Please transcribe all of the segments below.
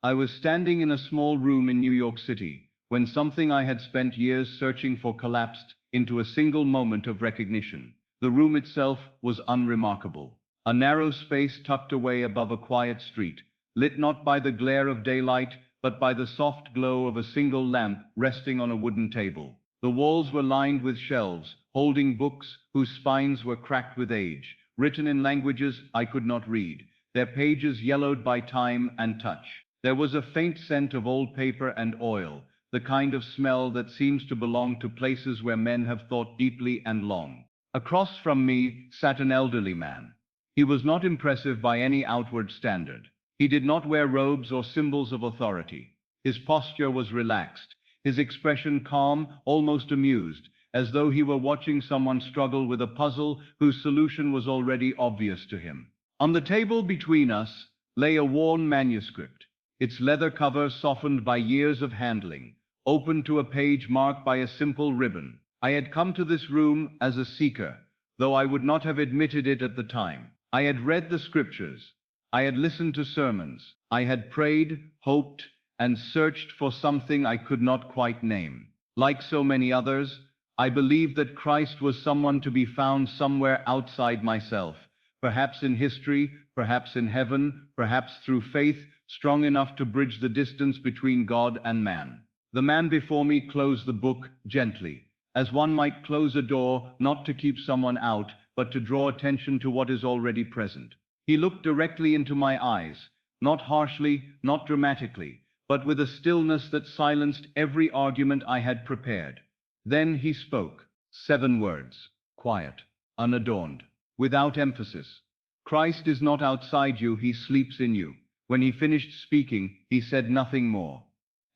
I was standing in a small room in New York City when something I had spent years searching for collapsed into a single moment of recognition. The room itself was unremarkable. A narrow space tucked away above a quiet street, lit not by the glare of daylight, but by the soft glow of a single lamp resting on a wooden table. The walls were lined with shelves, holding books whose spines were cracked with age, written in languages I could not read, their pages yellowed by time and touch. There was a faint scent of old paper and oil, the kind of smell that seems to belong to places where men have thought deeply and long. Across from me sat an elderly man. He was not impressive by any outward standard. He did not wear robes or symbols of authority. His posture was relaxed, his expression calm, almost amused, as though he were watching someone struggle with a puzzle whose solution was already obvious to him. On the table between us lay a worn manuscript, its leather cover softened by years of handling, open to a page marked by a simple ribbon. I had come to this room as a seeker, though I would not have admitted it at the time. I had read the scriptures. I had listened to sermons. I had prayed, hoped, and searched for something I could not quite name. Like so many others, I believed that Christ was someone to be found somewhere outside myself, perhaps in history, perhaps in heaven, perhaps through faith strong enough to bridge the distance between God and man. The man before me closed the book gently, as one might close a door, not to keep someone out, but to draw attention to what is already present. He looked directly into my eyes, not harshly, not dramatically, but with a stillness that silenced every argument I had prepared. Then he spoke. 7 words. Quiet, unadorned, without emphasis. Christ is not outside you, he sleeps in you. When he finished speaking, he said nothing more.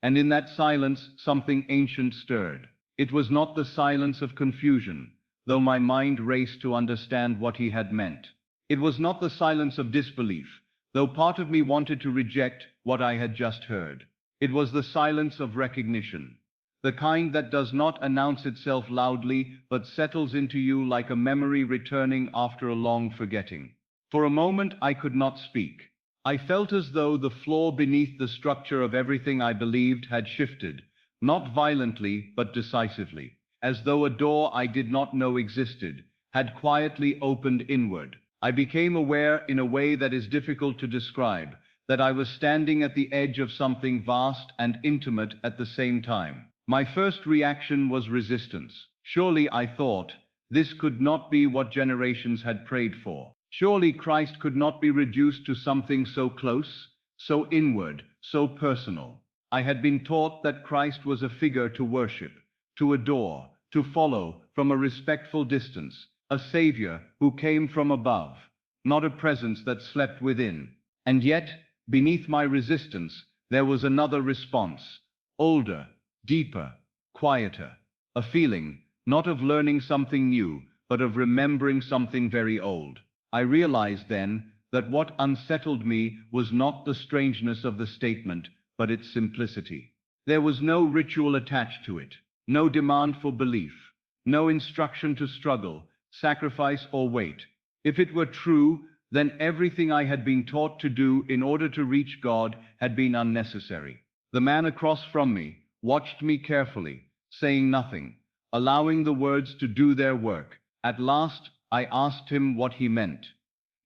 And in that silence, something ancient stirred. It was not the silence of confusion, though my mind raced to understand what he had meant. It was not the silence of disbelief, though part of me wanted to reject what I had just heard. It was the silence of recognition, the kind that does not announce itself loudly, but settles into you like a memory returning after a long forgetting. For a moment I could not speak. I felt as though the floor beneath the structure of everything I believed had shifted, not violently but decisively, as though a door I did not know existed had quietly opened inward. I became aware in a way that is difficult to describe, that I was standing at the edge of something vast and intimate at the same time. My first reaction was resistance. Surely, I thought, this could not be what generations had prayed for. Surely Christ could not be reduced to something so close, so inward, so personal. I had been taught that Christ was a figure to worship, to adore, to follow from a respectful distance, a savior who came from above, not a presence that slept within. And yet, beneath my resistance, there was another response, older, deeper, quieter, a feeling, not of learning something new, but of remembering something very old. I realized then that what unsettled me was not the strangeness of the statement, but its simplicity. There was no ritual attached to it, no demand for belief, no instruction to struggle, sacrifice, or wait. If it were true, then everything I had been taught to do in order to reach God had been unnecessary. The man across from me watched me carefully, saying nothing, allowing the words to do their work. At last, I asked him what he meant.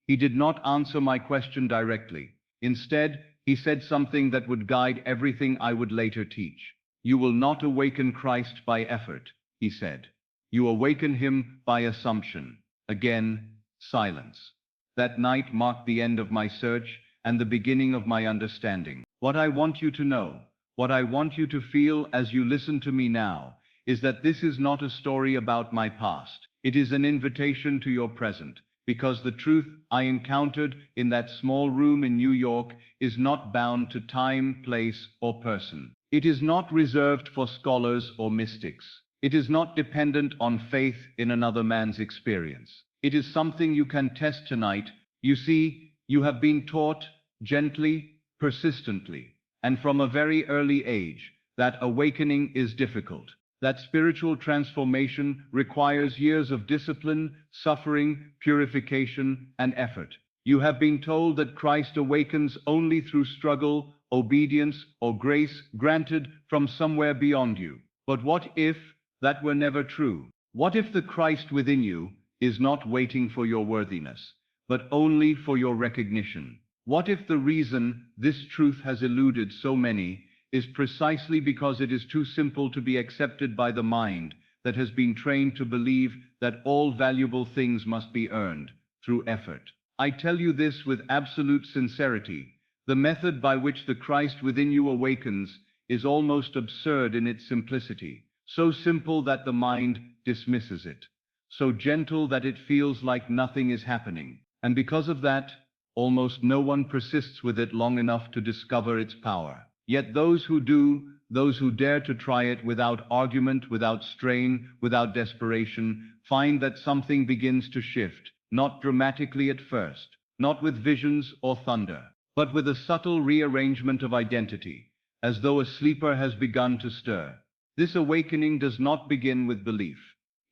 He did not answer my question directly. Instead, he said something that would guide everything I would later teach. You will not awaken Christ by effort, he said. You awaken him by assumption. Again, silence. That night marked the end of my search and the beginning of my understanding. What I want you to know, what I want you to feel as you listen to me now, is that this is not a story about my past. It is an invitation to your present, because the truth I encountered in that small room in New York is not bound to time, place, or person. It is not reserved for scholars or mystics. It is not dependent on faith in another man's experience. It is something you can test tonight. You see, you have been taught gently, persistently, and from a very early age, that awakening is difficult. That spiritual transformation requires years of discipline, suffering, purification, and effort. You have been told that Christ awakens only through struggle obedience, or grace granted from somewhere beyond you. But what if that were never true? What if the Christ within you is not waiting for your worthiness, but only for your recognition? What if the reason this truth has eluded so many is precisely because it is too simple to be accepted by the mind that has been trained to believe that all valuable things must be earned through effort? I tell you this with absolute sincerity. The method by which the Christ within you awakens is almost absurd in its simplicity, so simple that the mind dismisses it, so gentle that it feels like nothing is happening, and because of that, almost no one persists with it long enough to discover its power. Yet those who do, those who dare to try it without argument, without strain, without desperation, find that something begins to shift, not dramatically at first, not with visions or thunder, but with a subtle rearrangement of identity, as though a sleeper has begun to stir. This awakening does not begin with belief.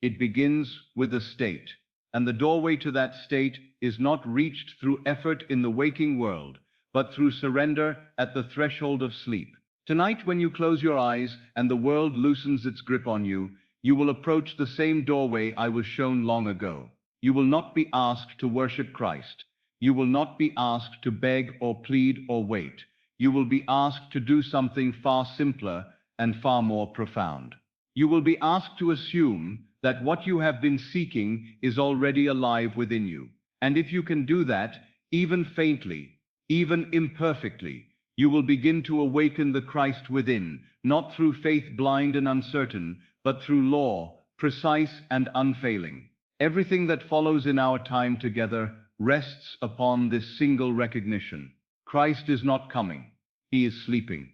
It begins with a state, and the doorway to that state is not reached through effort in the waking world, but through surrender at the threshold of sleep. Tonight, when you close your eyes and the world loosens its grip on you, you will approach the same doorway I was shown long ago. You will not be asked to worship Christ. You will not be asked to beg or plead or wait. You will be asked to do something far simpler and far more profound. You will be asked to assume that what you have been seeking is already alive within you. And if you can do that, even faintly, even imperfectly, you will begin to awaken the Christ within, not through faith blind and uncertain, but through law, precise and unfailing. Everything that follows in our time together rests upon this single recognition. Christ is not coming. He is sleeping.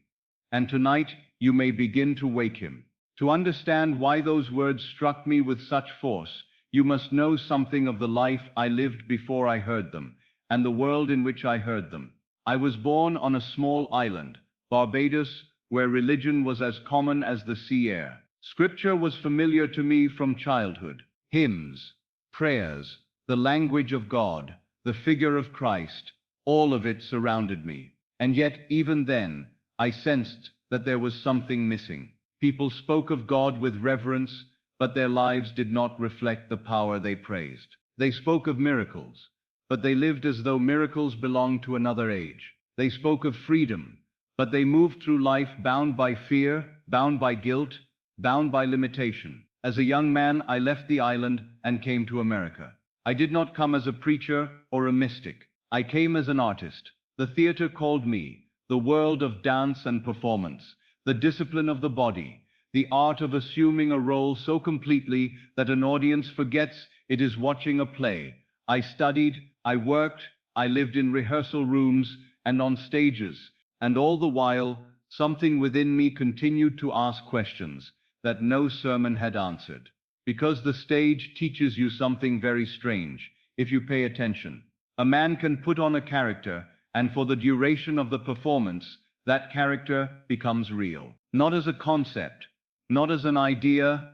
And tonight you may begin to wake him. To understand why those words struck me with such force, you must know something of the life I lived before I heard them, and the world in which I heard them. I was born on a small island, Barbados, where religion was as common as the sea air. Scripture was familiar to me from childhood. Hymns, prayers, the language of God, the figure of Christ, all of it surrounded me. And yet, even then, I sensed that there was something missing. People spoke of God with reverence, but their lives did not reflect the power they praised. They spoke of miracles, but they lived as though miracles belonged to another age. They spoke of freedom, but they moved through life bound by fear, bound by guilt, bound by limitation. As a young man, I left the island and came to America. I did not come as a preacher or a mystic. I came as an artist. The theater called me, the world of dance and performance, the discipline of the body, the art of assuming a role so completely that an audience forgets it is watching a play. I studied, I worked, I lived in rehearsal rooms and on stages, and all the while, something within me continued to ask questions that no sermon had answered. Because the stage teaches you something very strange, if you pay attention. A man can put on a character, and for the duration of the performance, that character becomes real. Not as a concept, not as an idea,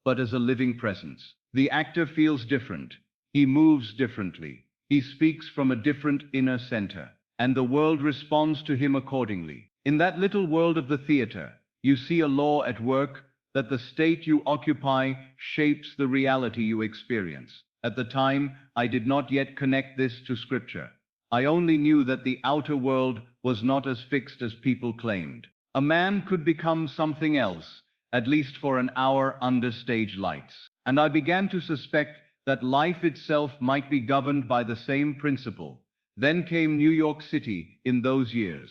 but as a living presence. The actor feels different. He moves differently. He speaks from a different inner center, and the world responds to him accordingly. In that little world of the theater, you see a law at work, that the state you occupy shapes the reality you experience. At the time, I did not yet connect this to Scripture. I only knew that the outer world was not as fixed as people claimed. A man could become something else, at least for an hour under stage lights. And I began to suspect that life itself might be governed by the same principle. Then came New York City in those years.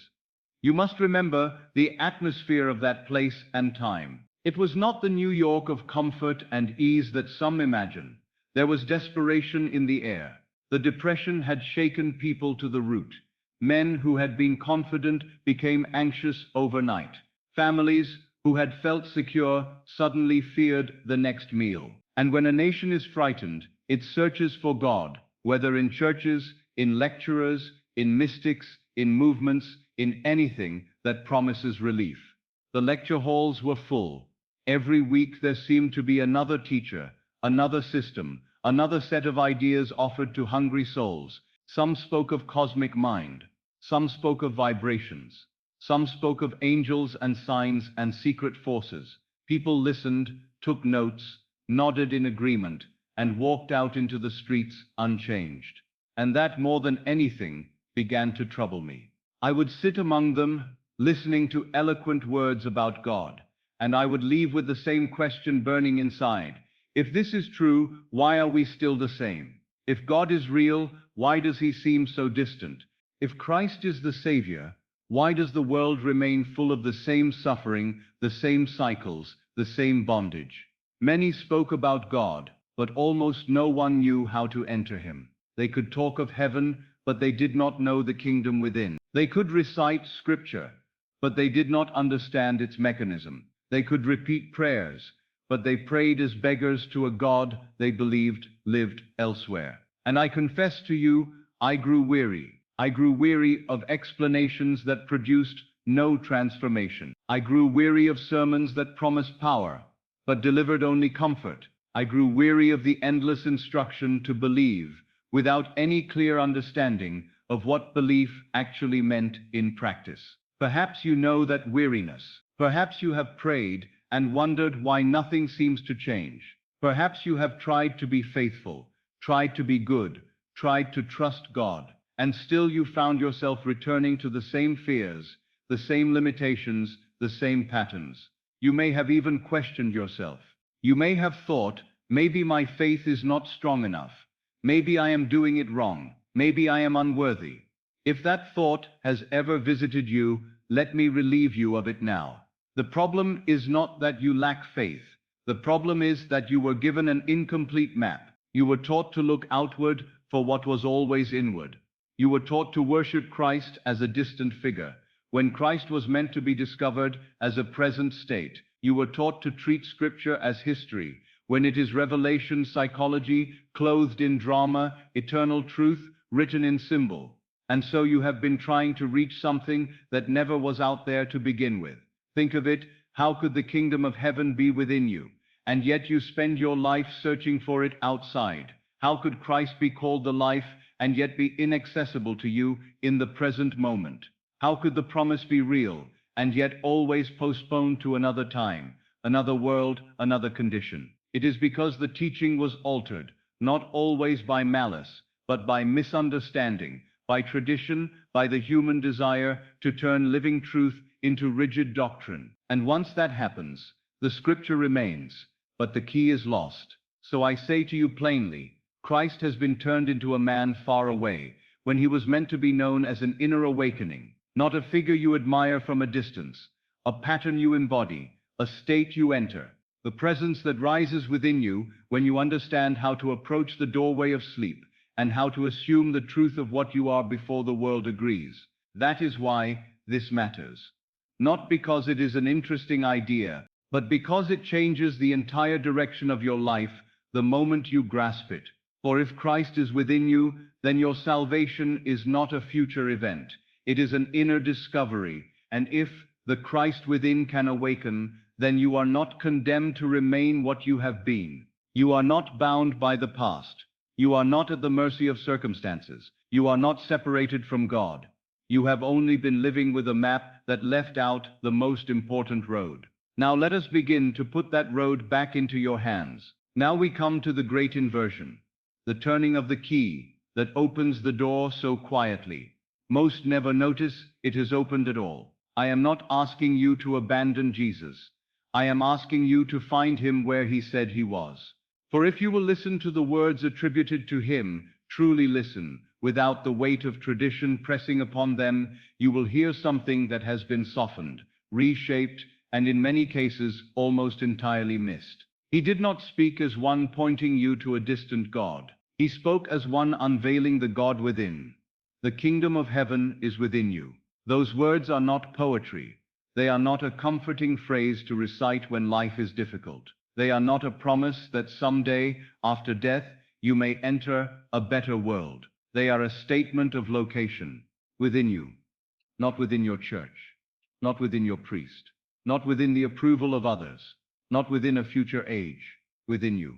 You must remember the atmosphere of that place and time. It was not the New York of comfort and ease that some imagine. There was desperation in the air. The depression had shaken people to the root. Men who had been confident became anxious overnight. Families who had felt secure suddenly feared the next meal. And when a nation is frightened, it searches for God, whether in churches, in lecturers, in mystics, in movements, in anything that promises relief. The lecture halls were full. Every week there seemed to be another teacher, another system, another set of ideas offered to hungry souls. Some spoke of cosmic mind. Some spoke of vibrations. Some spoke of angels and signs and secret forces. People listened, took notes, nodded in agreement, and walked out into the streets unchanged. And that, more than anything, began to trouble me. I would sit among them, listening to eloquent words about God, and I would leave with the same question burning inside. If this is true, why are we still the same? If God is real, why does he seem so distant? If Christ is the Savior, why does the world remain full of the same suffering, the same cycles, the same bondage? Many spoke about God, but almost no one knew how to enter him. They could talk of heaven, but they did not know the kingdom within. They could recite scripture, but they did not understand its mechanism. They could repeat prayers, but they prayed as beggars to a God they believed lived elsewhere. And I confess to you, I grew weary. I grew weary of explanations that produced no transformation. I grew weary of sermons that promised power, but delivered only comfort. I grew weary of the endless instruction to believe, without any clear understanding of what belief actually meant in practice. Perhaps you know that weariness. Perhaps you have prayed and wondered why nothing seems to change. Perhaps you have tried to be faithful, tried to be good, tried to trust God, and still you found yourself returning to the same fears, the same limitations, the same patterns. You may have even questioned yourself. You may have thought, maybe my faith is not strong enough. Maybe I am doing it wrong. Maybe I am unworthy. If that thought has ever visited you, let me relieve you of it now. The problem is not that you lack faith. The problem is that you were given an incomplete map. You were taught to look outward for what was always inward. You were taught to worship Christ as a distant figure, when Christ was meant to be discovered as a present state. You were taught to treat Scripture as history, when it is revelation psychology, clothed in drama, eternal truth, written in symbol. And so you have been trying to reach something that never was out there to begin with. Think of it, how could the kingdom of heaven be within you? And yet you spend your life searching for it outside. How could Christ be called the life and yet be inaccessible to you in the present moment? How could the promise be real and yet always postponed to another time, another world, another condition? It is because the teaching was altered, not always by malice, but by misunderstanding, by tradition, by the human desire to turn living truth into rigid doctrine. And once that happens, the scripture remains, but the key is lost. So I say to you plainly, Christ has been turned into a man far away, when he was meant to be known as an inner awakening, not a figure you admire from a distance, a pattern you embody, a state you enter, the presence that rises within you when you understand how to approach the doorway of sleep, and how to assume the truth of what you are before the world agrees. That is why this matters. Not because it is an interesting idea, but because it changes the entire direction of your life the moment you grasp it. For if Christ is within you, then your salvation is not a future event. It is an inner discovery. And if the Christ within can awaken, then you are not condemned to remain what you have been. You are not bound by the past. You are not at the mercy of circumstances. You are not separated from God. You have only been living with a map that left out the most important road. Now let us begin to put that road back into your hands. Now we come to the great inversion, the turning of the key that opens the door so quietly. Most never notice it is opened at all. I am not asking you to abandon Jesus. I am asking you to find him where he said he was. For if you will listen to the words attributed to him, truly listen, without the weight of tradition pressing upon them, you will hear something that has been softened, reshaped, and in many cases almost entirely missed. He did not speak as one pointing you to a distant God. He spoke as one unveiling the God within. The kingdom of heaven is within you. Those words are not poetry. They are not a comforting phrase to recite when life is difficult. They are not a promise that someday, after death, you may enter a better world. They are a statement of location within you, not within your church, not within your priest, not within the approval of others, not within a future age, within you.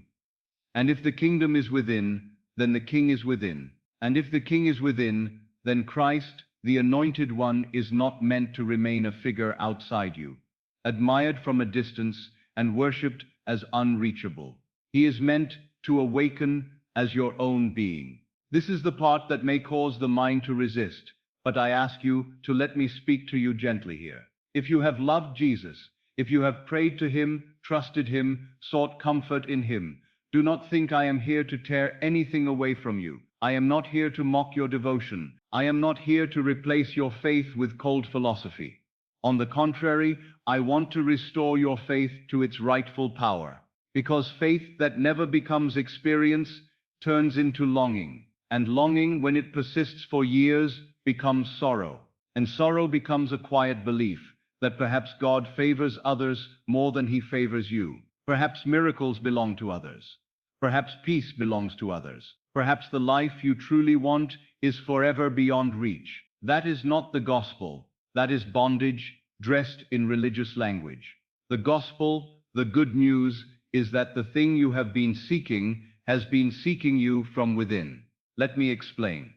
And if the kingdom is within, then the king is within. And if the king is within, then Christ, the Anointed One is not meant to remain a figure outside you, admired from a distance and worshipped as unreachable. He is meant to awaken as your own being. This is the part that may cause the mind to resist, but I ask you to let me speak to you gently here. If you have loved Jesus, if you have prayed to him, trusted him, sought comfort in him, do not think I am here to tear anything away from you. I am not here to mock your devotion. I am not here to replace your faith with cold philosophy. On the contrary, I want to restore your faith to its rightful power. Because faith that never becomes experience turns into longing, and longing, when it persists for years, becomes sorrow, and sorrow becomes a quiet belief that perhaps God favors others more than he favors you. Perhaps miracles belong to others. Perhaps peace belongs to others. Perhaps the life you truly want is forever beyond reach. That is not the gospel. That is bondage dressed in religious language. The gospel, the good news, is that the thing you have been seeking has been seeking you from within. Let me explain.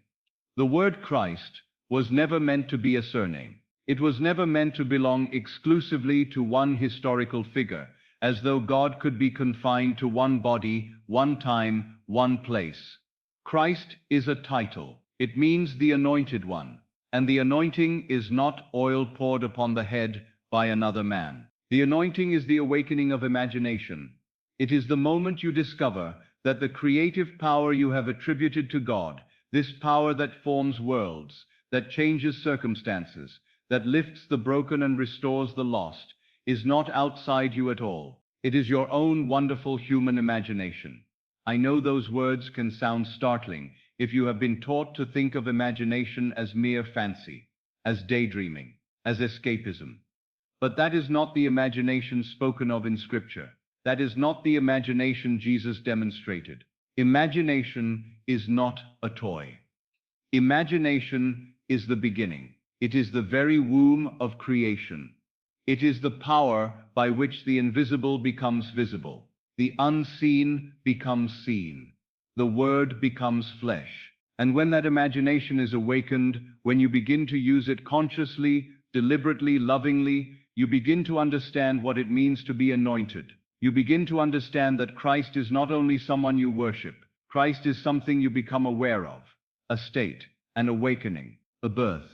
The word Christ was never meant to be a surname. It was never meant to belong exclusively to one historical figure, as though God could be confined to one body, one time, one place. Christ is a title. It means the Anointed One. And the anointing is not oil poured upon the head by another man. The anointing is the awakening of imagination. It is the moment you discover that the creative power you have attributed to God, this power that forms worlds, that changes circumstances, that lifts the broken and restores the lost, is not outside you at all. It is your own wonderful human imagination. I know those words can sound startling if you have been taught to think of imagination as mere fancy, as daydreaming, as escapism. But that is not the imagination spoken of in Scripture. That is not the imagination Jesus demonstrated. Imagination is not a toy. Imagination is the beginning. It is the very womb of creation. It is the power by which the invisible becomes visible. The unseen becomes seen. The word becomes flesh. And when that imagination is awakened, when you begin to use it consciously, deliberately, lovingly, you begin to understand what it means to be anointed. You begin to understand that Christ is not only someone you worship. Christ is something you become aware of. A state, an awakening, a birth.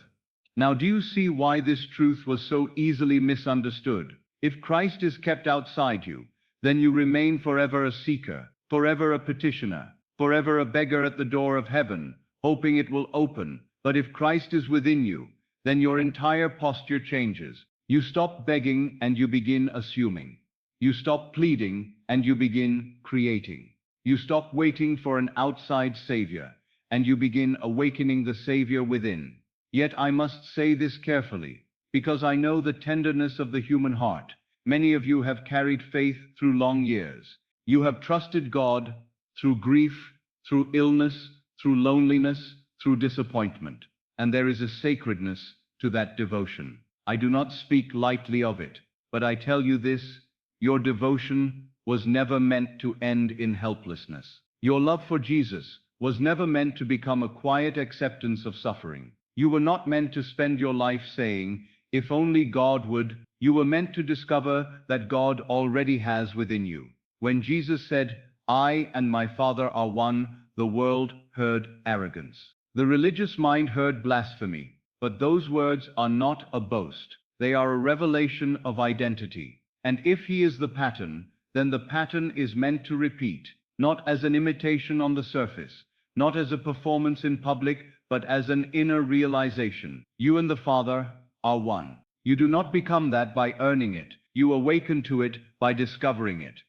Now, do you see why this truth was so easily misunderstood? If Christ is kept outside you, then you remain forever a seeker, forever a petitioner, forever a beggar at the door of heaven, hoping it will open. But if Christ is within you, then your entire posture changes. You stop begging and you begin assuming. You stop pleading and you begin creating. You stop waiting for an outside savior and you begin awakening the savior within. Yet I must say this carefully, because I know the tenderness of the human heart. Many of you have carried faith through long years. You have trusted God through grief, through illness, through loneliness, through disappointment. And there is a sacredness to that devotion. I do not speak lightly of it, but I tell you this, your devotion was never meant to end in helplessness. Your love for Jesus was never meant to become a quiet acceptance of suffering. You were not meant to spend your life saying, if only God would. You were meant to discover that God already has within you. When Jesus said, I and my Father are one, the world heard arrogance. The religious mind heard blasphemy. But those words are not a boast. They are a revelation of identity. And if he is the pattern, then the pattern is meant to repeat, not as an imitation on the surface, not as a performance in public, but as an inner realization. You and the Father are one. You do not become that by earning it. You awaken to it by discovering it.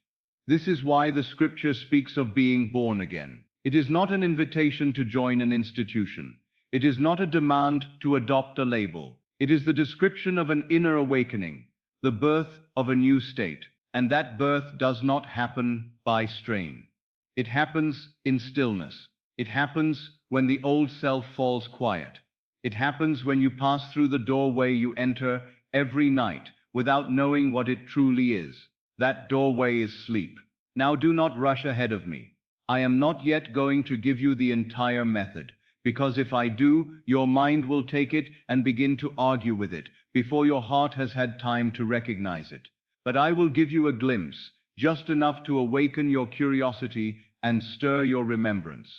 This is why the Scripture speaks of being born again. It is not an invitation to join an institution. It is not a demand to adopt a label. It is the description of an inner awakening, the birth of a new state. And that birth does not happen by strain. It happens in stillness. It happens when the old self falls quiet. It happens when you pass through the doorway you enter every night without knowing what it truly is. That doorway is sleep. Now do not rush ahead of me. I am not yet going to give you the entire method, because if I do, your mind will take it and begin to argue with it before your heart has had time to recognize it. But I will give you a glimpse, just enough to awaken your curiosity and stir your remembrance.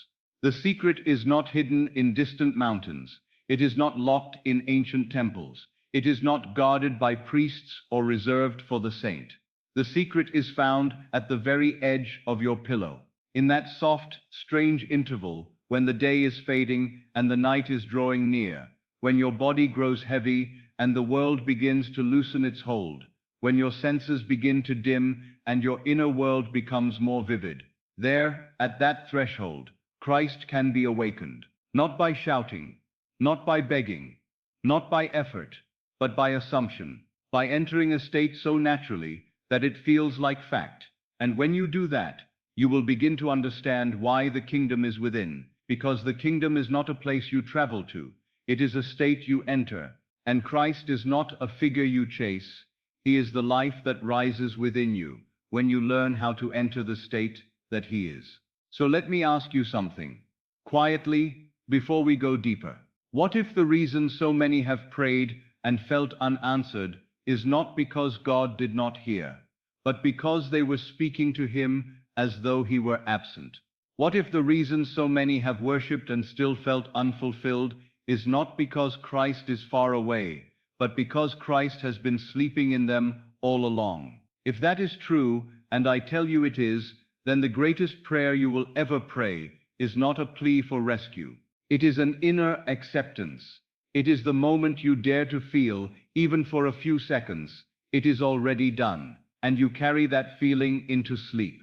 The secret is not hidden in distant mountains. It is not locked in ancient temples. It is not guarded by priests or reserved for the saint. The secret is found at the very edge of your pillow, in that soft, strange interval when the day is fading and the night is drawing near, when your body grows heavy and the world begins to loosen its hold, when your senses begin to dim and your inner world becomes more vivid. There, at that threshold, Christ can be awakened, not by shouting, not by begging, not by effort, but by assumption, by entering a state so naturally that it feels like fact. And when you do that, you will begin to understand why the kingdom is within, because the kingdom is not a place you travel to, it is a state you enter, and Christ is not a figure you chase, he is the life that rises within you when you learn how to enter the state that he is. So let me ask you something, quietly, before we go deeper. What if the reason so many have prayed and felt unanswered is not because God did not hear, but because they were speaking to him as though he were absent? What if the reason so many have worshipped and still felt unfulfilled is not because Christ is far away, but because Christ has been sleeping in them all along? If that is true, and I tell you it is, then the greatest prayer you will ever pray is not a plea for rescue. It is an inner acceptance. It is the moment you dare to feel, even for a few seconds, it is already done, and you carry that feeling into sleep.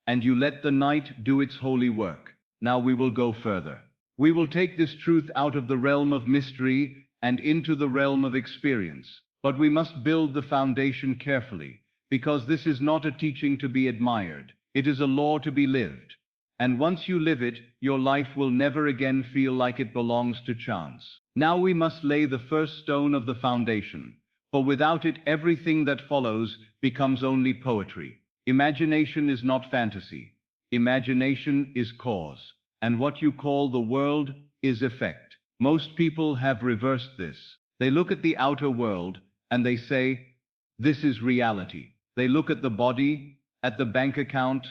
And you let the night do its holy work. Now we will go further. We will take this truth out of the realm of mystery and into the realm of experience. But we must build the foundation carefully, because this is not a teaching to be admired. It is a law to be lived. And once you live it, your life will never again feel like it belongs to chance. Now we must lay the first stone of the foundation, for without it everything that follows becomes only poetry. Imagination is not fantasy. Imagination is cause. And what you call the world is effect. Most people have reversed this. They look at the outer world and they say, this is reality. They look at the body, at the bank account,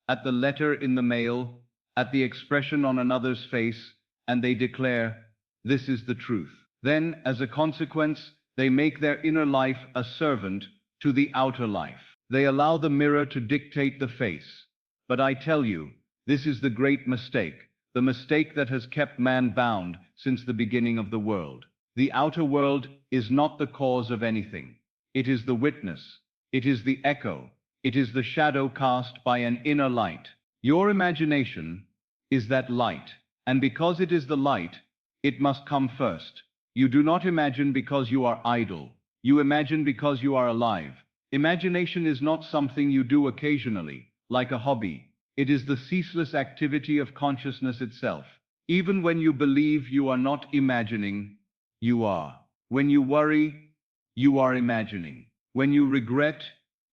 at the letter in the mail, at the expression on another's face, and they declare, this is the truth. Then, as a consequence, they make their inner life a servant to the outer life. They allow the mirror to dictate the face. But I tell you, this is the great mistake, the mistake that has kept man bound since the beginning of the world. The outer world is not the cause of anything. It is the witness. It is the echo. It is the shadow cast by an inner light. Your imagination is that light, and because it is the light, it must come first. You do not imagine because you are idle. You imagine because you are alive. Imagination is not something you do occasionally, like a hobby. It is the ceaseless activity of consciousness itself. Even when you believe you are not imagining, you are. When you worry, you are imagining. When you regret,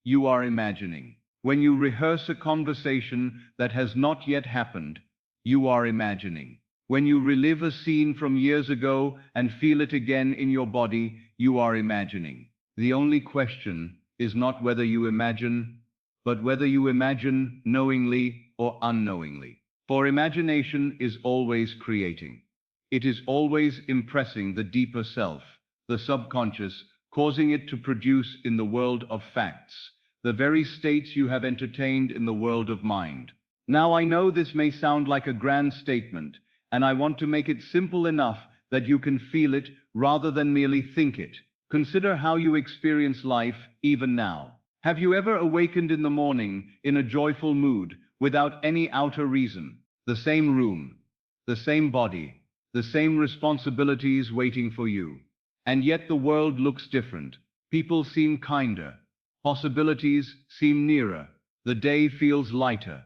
you are imagining. When you rehearse a conversation that has not yet happened, you are imagining. When you relive a scene from years ago and feel it again in your body, you are imagining. The only question is not whether you imagine, but whether you imagine knowingly or unknowingly. For imagination is always creating. It is always impressing the deeper self, the subconscious, causing it to produce in the world of facts the very states you have entertained in the world of mind. Now I know this may sound like a grand statement, and I want to make it simple enough that you can feel it rather than merely think it. Consider how you experience life even now. Have you ever awakened in the morning in a joyful mood without any outer reason? The same room, the same body, the same responsibilities waiting for you. And yet the world looks different. People seem kinder. Possibilities seem nearer. The day feels lighter.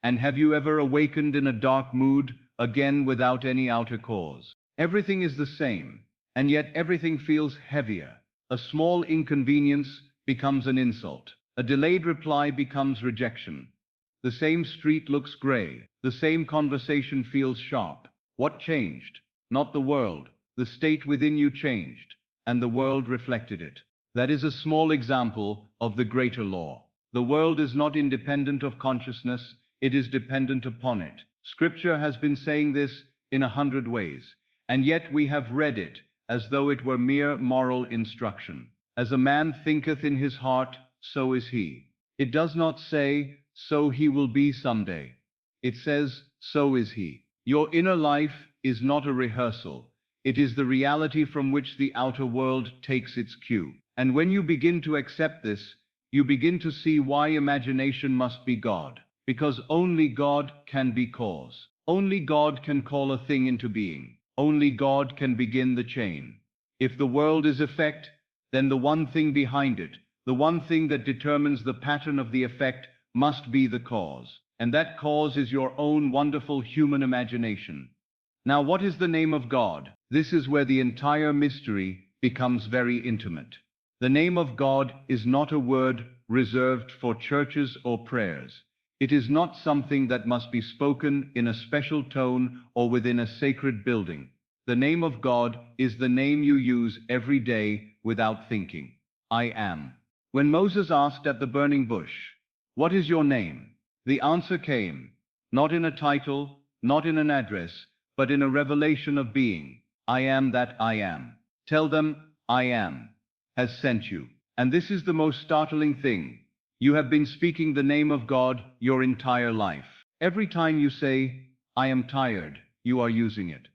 And have you ever awakened in a dark mood, again without any outer cause? Everything is the same, and yet everything feels heavier. A small inconvenience becomes an insult. A delayed reply becomes rejection. The same street looks gray. The same conversation feels sharp. What changed? Not the world. The state within you changed, and the world reflected it. That is a small example of the greater law. The world is not independent of consciousness, it is dependent upon it. Scripture has been saying this in 100 ways, and yet we have read it as though it were mere moral instruction. As a man thinketh in his heart, so is he. It does not say, so he will be someday. It says, so is he. Your inner life is not a rehearsal. It is the reality from which the outer world takes its cue. And when you begin to accept this, you begin to see why imagination must be God. Because only God can be cause. Only God can call a thing into being. Only God can begin the chain. If the world is effect, then the one thing behind it, the one thing that determines the pattern of the effect, must be the cause. And that cause is your own wonderful human imagination. Now, what is the name of God? This is where the entire mystery becomes very intimate. The name of God is not a word reserved for churches or prayers. It is not something that must be spoken in a special tone or within a sacred building. The name of God is the name you use every day without thinking. I am. When Moses asked at the burning bush, "What is your name?" the answer came, not in a title, not in an address, but in a revelation of being. I am that I am. Tell them, I am has sent you. And this is the most startling thing. You have been speaking the name of God your entire life. Every time you say, I am tired, you are using it.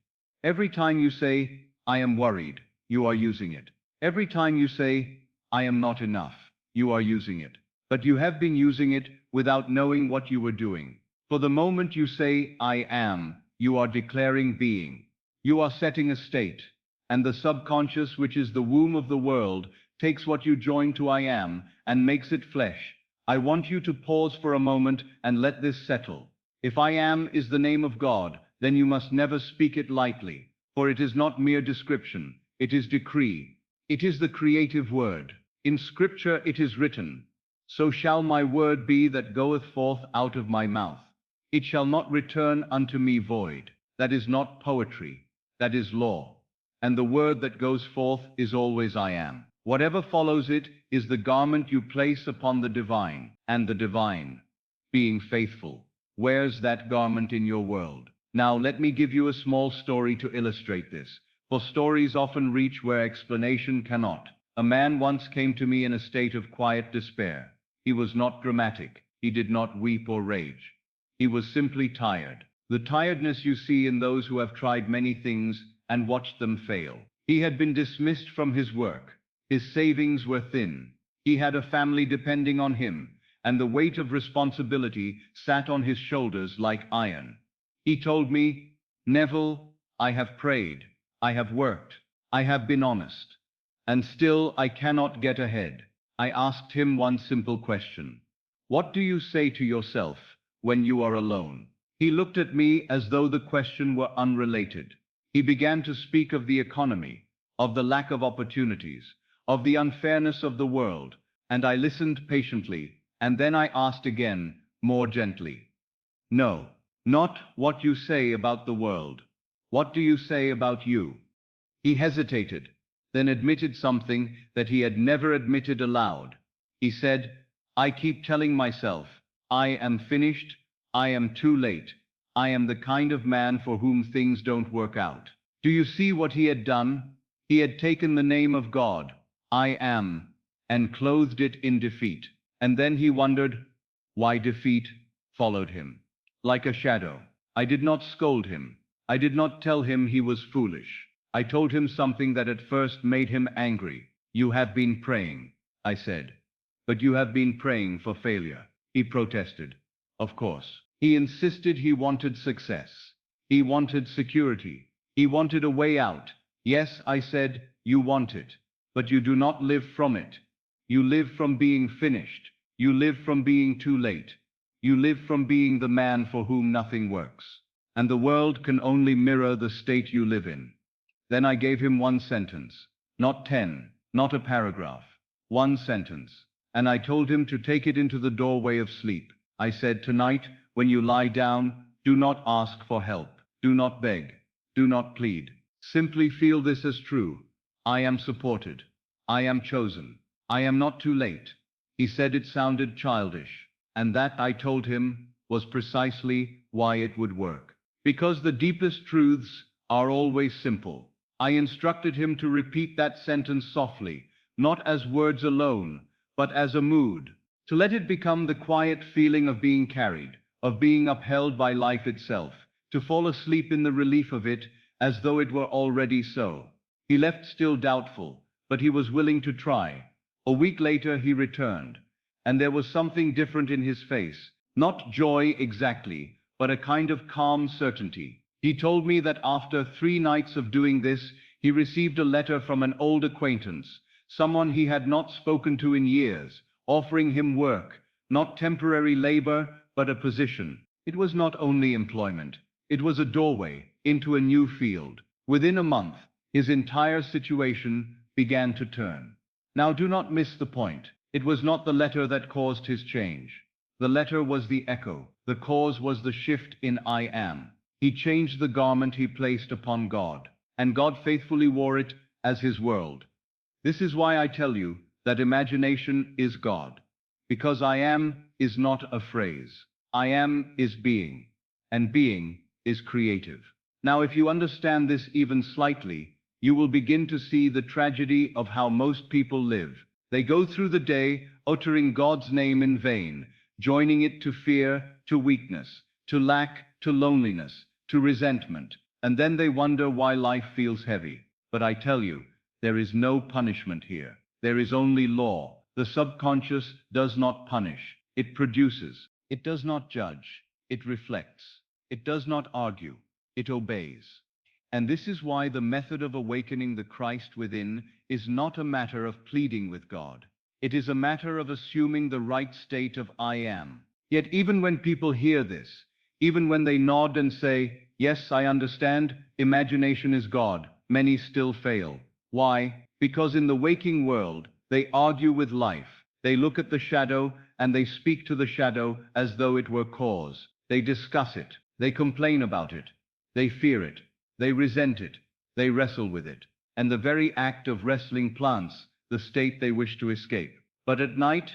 Every time you say, I am worried, you are using it. Every time you say, I am not enough, you are using it. But you have been using it without knowing what you were doing. For the moment you say, I am, you are declaring being. You are setting a state. And the subconscious, which is the womb of the world, takes what you join to I am and makes it flesh. I want you to pause for a moment and let this settle. If I am is the name of God, then you must never speak it lightly, for it is not mere description, it is decree. It is the creative word. In Scripture it is written, so shall my word be that goeth forth out of my mouth. It shall not return unto me void. That is not poetry, that is law. And the word that goes forth is always I am. Whatever follows it is the garment you place upon the divine, and the divine, being faithful, wears that garment in your world. Now let me give you a small story to illustrate this, for stories often reach where explanation cannot. A man once came to me in a state of quiet despair. He was not dramatic. He did not weep or rage. He was simply tired. The tiredness you see in those who have tried many things and watched them fail. He had been dismissed from his work. His savings were thin. He had a family depending on him, and the weight of responsibility sat on his shoulders like iron. He told me, Neville, I have prayed, I have worked, I have been honest, and still I cannot get ahead. I asked him one simple question. What do you say to yourself when you are alone? He looked at me as though the question were unrelated. He began to speak of the economy, of the lack of opportunities, of the unfairness of the world, and I listened patiently, and then I asked again, more gently. No, not what you say about the world. What do you say about you? He hesitated, then admitted something that he had never admitted aloud. He said, I keep telling myself, I am finished, I am too late, I am the kind of man for whom things don't work out. Do you see what he had done? He had taken the name of God, I am, and clothed it in defeat. And then he wondered why defeat followed him. Like a shadow. I did not scold him. I did not tell him he was foolish. I told him something that at first made him angry. You have been praying, I said. But you have been praying for failure. He protested. Of course. He insisted he wanted success. He wanted security. He wanted a way out. Yes, I said, you want it. But you do not live from it. You live from being finished. You live from being too late. You live from being the man for whom nothing works. And the world can only mirror the state you live in. Then I gave him one sentence, not 10, not a paragraph, one sentence. And I told him to take it into the doorway of sleep. I said, tonight, when you lie down, do not ask for help. Do not beg. Do not plead. Simply feel this as true. I am supported. I am chosen. I am not too late. He said it sounded childish, and that, I told him, was precisely why it would work. Because the deepest truths are always simple. I instructed him to repeat that sentence softly, not as words alone, but as a mood, to let it become the quiet feeling of being carried, of being upheld by life itself, to fall asleep in the relief of it, as though it were already so. He left still doubtful, but he was willing to try. A week later he returned, and there was something different in his face, not joy exactly, but a kind of calm certainty. He told me that after 3 nights of doing this, he received a letter from an old acquaintance, someone he had not spoken to in years, offering him work, not temporary labor, but a position. It was not only employment, it was a doorway into a new field. Within a month, his entire situation began to turn. Now do not miss the point. It was not the letter that caused his change. The letter was the echo. The cause was the shift in I am. He changed the garment he placed upon God, and God faithfully wore it as his world. This is why I tell you that imagination is God. Because I am is not a phrase. I am is being, and being is creative. Now, if you understand this even slightly, you will begin to see the tragedy of how most people live. They go through the day uttering God's name in vain, joining it to fear, to weakness, to lack, to loneliness, to resentment, and then they wonder why life feels heavy. But I tell you, there is no punishment here. There is only law. The subconscious does not punish. It produces. It does not judge. It reflects. It does not argue. It obeys. And this is why the method of awakening the Christ within is not a matter of pleading with God. It is a matter of assuming the right state of I am. Yet even when people hear this, even when they nod and say, yes, I understand, imagination is God, many still fail. Why? Because in the waking world, they argue with life. They look at the shadow and they speak to the shadow as though it were cause. They discuss it. They complain about it. They fear it. They resent it. They wrestle with it. And the very act of wrestling plants the state they wish to escape. But at night,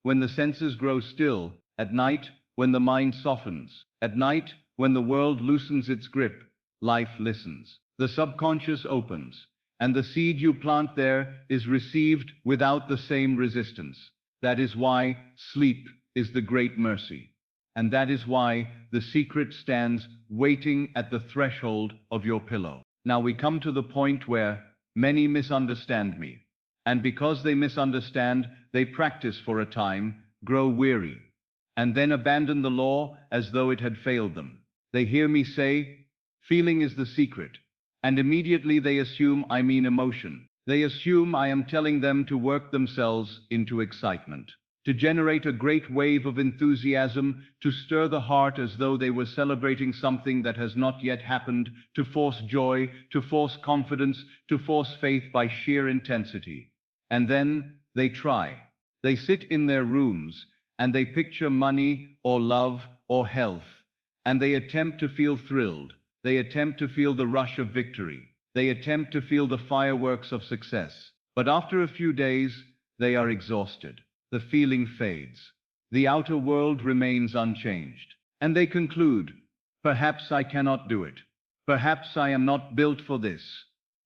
when the senses grow still, at night, when the mind softens, at night, when the world loosens its grip, life listens. The subconscious opens, and the seed you plant there is received without the same resistance. That is why sleep is the great mercy. And that is why the secret stands waiting at the threshold of your pillow. Now we come to the point where many misunderstand me. And because they misunderstand, they practice for a time, grow weary, and then abandon the law as though it had failed them. They hear me say, feeling is the secret, and immediately they assume I mean emotion. They assume I am telling them to work themselves into excitement, to generate a great wave of enthusiasm, to stir the heart as though they were celebrating something that has not yet happened, to force joy, to force confidence, to force faith by sheer intensity. And then they try. They sit in their rooms, and they picture money, or love, or health, and they attempt to feel thrilled. They attempt to feel the rush of victory. They attempt to feel the fireworks of success. But after a few days, they are exhausted. The feeling fades. The outer world remains unchanged. And they conclude, perhaps I cannot do it. Perhaps I am not built for this.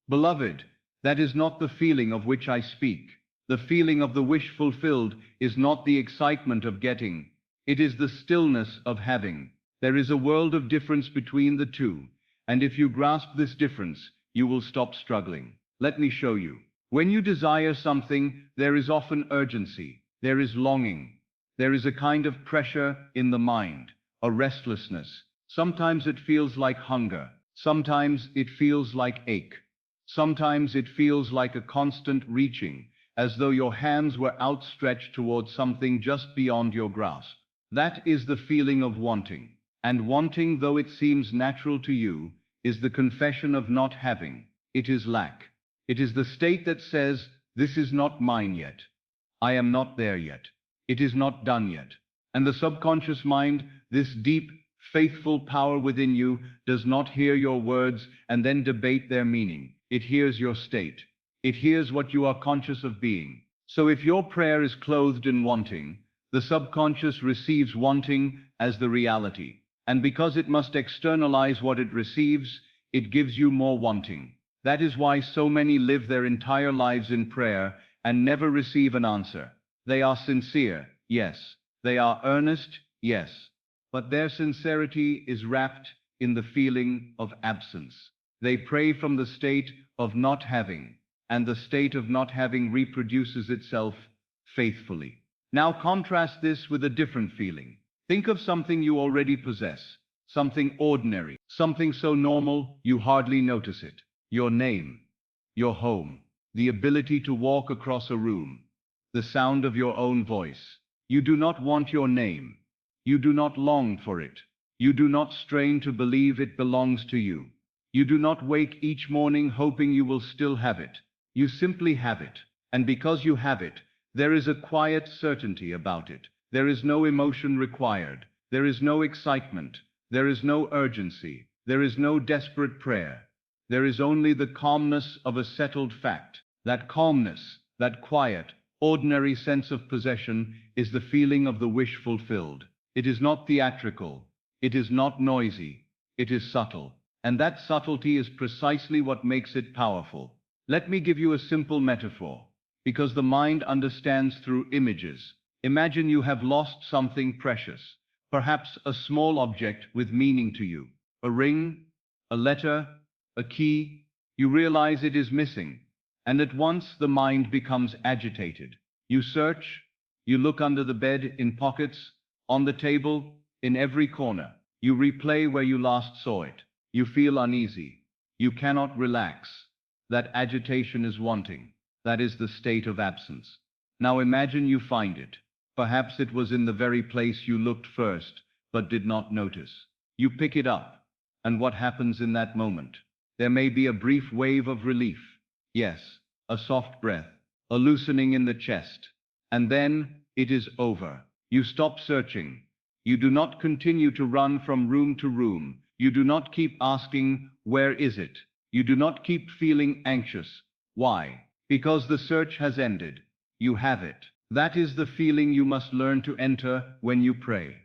Beloved, that is not the feeling of which I speak. The feeling of the wish fulfilled is not the excitement of getting. It is the stillness of having. There is a world of difference between the two. And if you grasp this difference, you will stop struggling. Let me show you. When you desire something, there is often urgency. There is longing. There is a kind of pressure in the mind, a restlessness. Sometimes it feels like hunger. Sometimes it feels like ache. Sometimes it feels like a constant reaching, as though your hands were outstretched towards something just beyond your grasp. That is the feeling of wanting. And wanting, though it seems natural to you, is the confession of not having. It is lack. It is the state that says, this is not mine yet. I am not there yet. It is not done yet. And the subconscious mind, this deep, Faithful power within you does not hear your words and then debate their meaning. It hears your state. It hears what you are conscious of being. So if your prayer is clothed in wanting, the subconscious receives wanting as the reality. And because it must externalize what it receives, it gives you more wanting. That is why so many live their entire lives in prayer and never receive an answer. They are sincere, yes. They are earnest, yes. But their sincerity is wrapped in the feeling of absence. They pray from the state of not having, and the state of not having reproduces itself faithfully. Now contrast this with a different feeling. Think of something you already possess, something ordinary, something so normal you hardly notice it. Your name, your home, the ability to walk across a room, the sound of your own voice. You do not want your name. You do not long for it. You do not strain to believe it belongs to you. You do not wake each morning hoping you will still have it. You simply have it. And because you have it, there is a quiet certainty about it. There is no emotion required. There is no excitement. There is no urgency. There is no desperate prayer. There is only the calmness of a settled fact. That calmness, that quiet, ordinary sense of possession is the feeling of the wish fulfilled. It is not theatrical. It is not noisy. It is subtle. And that subtlety is precisely what makes it powerful. Let me give you a simple metaphor, because the mind understands through images. Imagine you have lost something precious, perhaps a small object with meaning to you. A ring, a letter, a key. You realize it is missing, and at once the mind becomes agitated. You search, you look under the bed, in pockets, on the table, in every corner. You replay where you last saw it. You feel uneasy. You cannot relax. That agitation is wanting. That is the state of absence. Now imagine you find it. Perhaps it was in the very place you looked first, but did not notice. You pick it up, and what happens in that moment? There may be a brief wave of relief. Yes, a soft breath, a loosening in the chest. And then it is over. You stop searching. You do not continue to run from room to room. You do not keep asking, where is it? You do not keep feeling anxious. Why? Because the search has ended. You have it. That is the feeling you must learn to enter when you pray.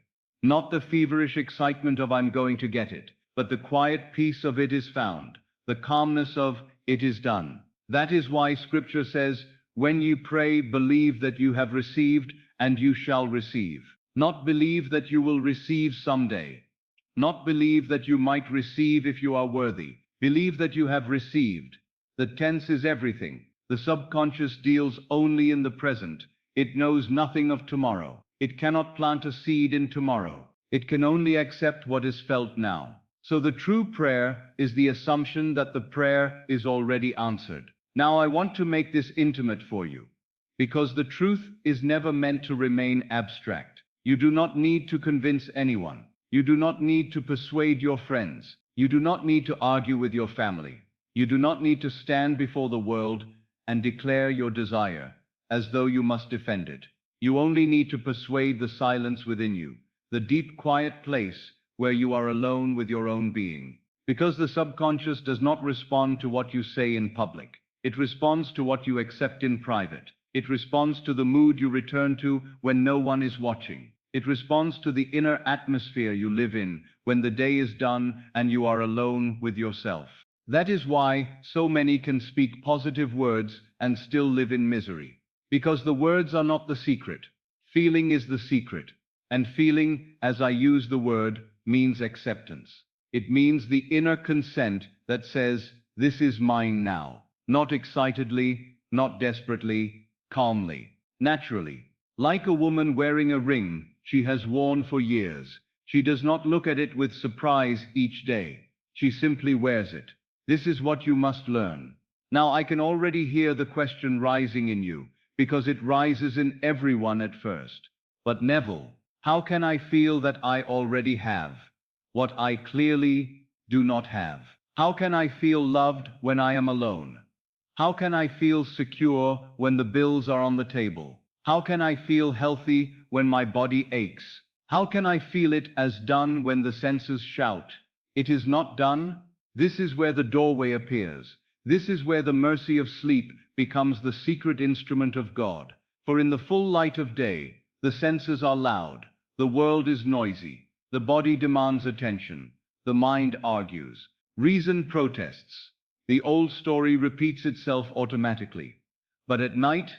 Not the feverish excitement of I'm going to get it, but the quiet peace of it is found, the calmness of it is done. That is why Scripture says, when you pray, believe that you have received and you shall receive. Not believe that you will receive someday. Not believe that you might receive if you are worthy. Believe that you have received. The tense is everything. The subconscious deals only in the present. It knows nothing of tomorrow. It cannot plant a seed in tomorrow. It can only accept what is felt now. So the true prayer is the assumption that the prayer is already answered. Now I want to make this intimate for you, because the truth is never meant to remain abstract. You do not need to convince anyone. You do not need to persuade your friends. You do not need to argue with your family. You do not need to stand before the world and declare your desire as though you must defend it. You only need to persuade the silence within you, the deep quiet place where you are alone with your own being. Because the subconscious does not respond to what you say in public. It responds to what you accept in private. It responds to the mood you return to when no one is watching. It responds to the inner atmosphere you live in when the day is done and you are alone with yourself. That is why so many can speak positive words and still live in misery. Because the words are not the secret. Feeling is the secret. And feeling, as I use the word, means acceptance. It means the inner consent that says, this is mine now. Not excitedly, not desperately, calmly, naturally. Like a woman wearing a ring she has worn for years. She does not look at it with surprise each day. She simply wears it. This is what you must learn. Now I can already hear the question rising in you, because it rises in everyone at first. But Neville, how can I feel that I already have what I clearly do not have? How can I feel loved when I am alone? How can I feel secure when the bills are on the table? How can I feel healthy when my body aches? How can I feel it as done when the senses shout, "It is not done"? This is where the doorway appears. This is where the mercy of sleep becomes the secret instrument of God. For in the full light of day, the senses are loud, the world is noisy, the body demands attention, the mind argues, reason protests. The old story repeats itself automatically. But at night,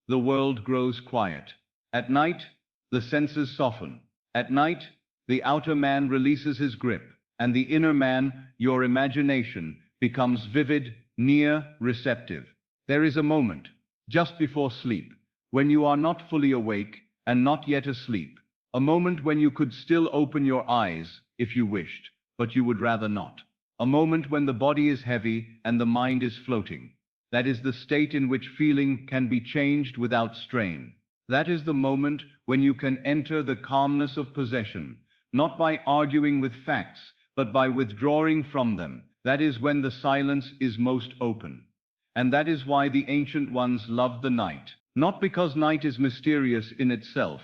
the world grows quiet. At night, the senses soften. At night, the outer man releases his grip, and the inner man, your imagination, becomes vivid, near, receptive. There is a moment, just before sleep, when you are not fully awake and not yet asleep. A moment when you could still open your eyes if you wished, but you would rather not. A moment when the body is heavy and the mind is floating. That is the state in which feeling can be changed without strain. That is the moment when you can enter the calmness of possession, not by arguing with facts, but by withdrawing from them. That is when the silence is most open. And that is why the ancient ones loved the night. Not because night is mysterious in itself,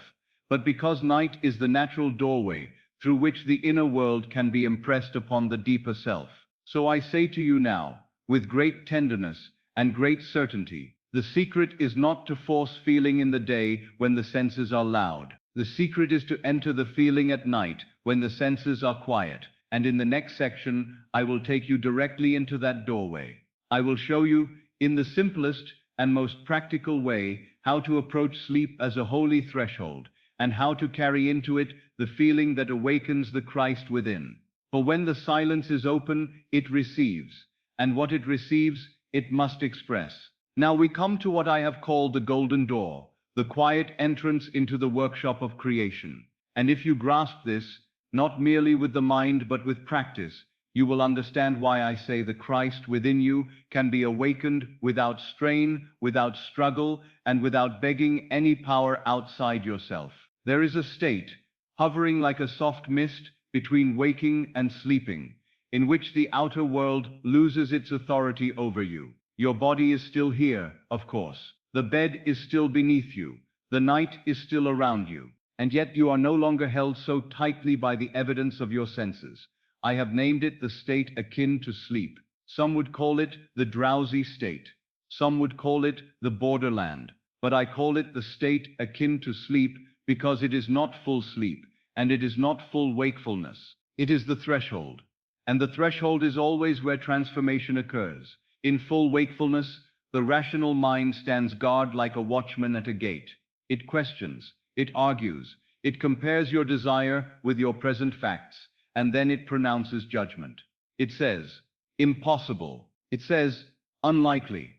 but because night is the natural doorway through which the inner world can be impressed upon the deeper self. So I say to you now, with great tenderness and great certainty, the secret is not to force feeling in the day when the senses are loud. The secret is to enter the feeling at night when the senses are quiet. And in the next section, I will take you directly into that doorway. I will show you, in the simplest and most practical way, how to approach sleep as a holy threshold, and how to carry into it the feeling that awakens the Christ within. For when the silence is open, it receives, and what it receives, it must express. Now we come to what I have called the golden door, the quiet entrance into the workshop of creation. And if you grasp this, not merely with the mind but with practice, you will understand why I say the Christ within you can be awakened without strain, without struggle, and without begging any power outside yourself. There is a state, hovering like a soft mist between waking and sleeping, in which the outer world loses its authority over you. Your body is still here, of course. The bed is still beneath you. The night is still around you. And yet you are no longer held so tightly by the evidence of your senses. I have named it the state akin to sleep. Some would call it the drowsy state. Some would call it the borderland. But I call it the state akin to sleep because it is not full sleep, and it is not full wakefulness. It is the threshold. And the threshold is always where transformation occurs. In full wakefulness, the rational mind stands guard like a watchman at a gate. It questions, it argues, it compares your desire with your present facts, and then it pronounces judgment. It says, impossible. It says, unlikely.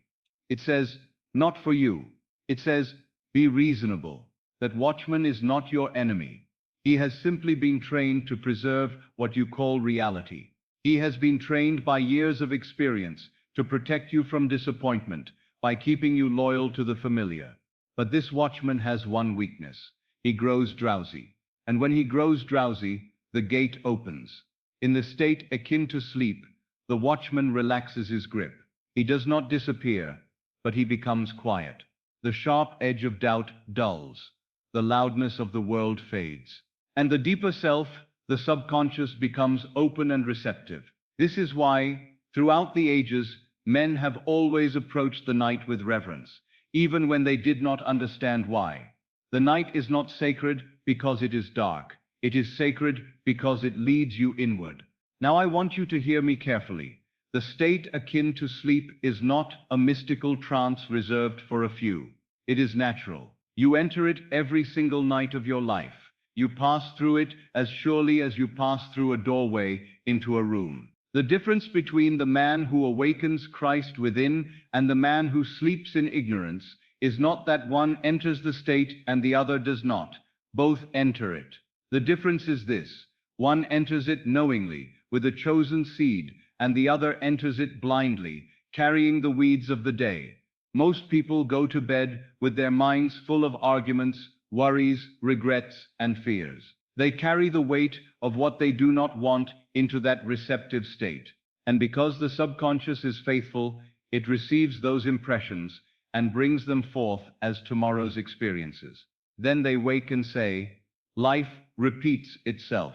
It says, not for you. It says, be reasonable. That watchman is not your enemy. He has simply been trained to preserve what you call reality. He has been trained by years of experience to protect you from disappointment by keeping you loyal to the familiar. But this watchman has one weakness. He grows drowsy. And when he grows drowsy, the gate opens. In the state akin to sleep, the watchman relaxes his grip. He does not disappear, but he becomes quiet. The sharp edge of doubt dulls. The loudness of the world fades. And the deeper self, the subconscious, becomes open and receptive. This is why, throughout the ages, men have always approached the night with reverence, even when they did not understand why. The night is not sacred because it is dark. It is sacred because it leads you inward. Now I want you to hear me carefully. The state akin to sleep is not a mystical trance reserved for a few. It is natural. You enter it every single night of your life. You pass through it as surely as you pass through a doorway into a room. The difference between the man who awakens Christ within and the man who sleeps in ignorance is not that one enters the state and the other does not. Both enter it. The difference is this: one enters it knowingly, with a chosen seed, and the other enters it blindly, carrying the weeds of the day. Most people go to bed with their minds full of arguments, worries, regrets, and fears. They carry the weight of what they do not want into that receptive state. And because the subconscious is faithful, it receives those impressions and brings them forth as tomorrow's experiences. Then they wake and say, Life repeats itself.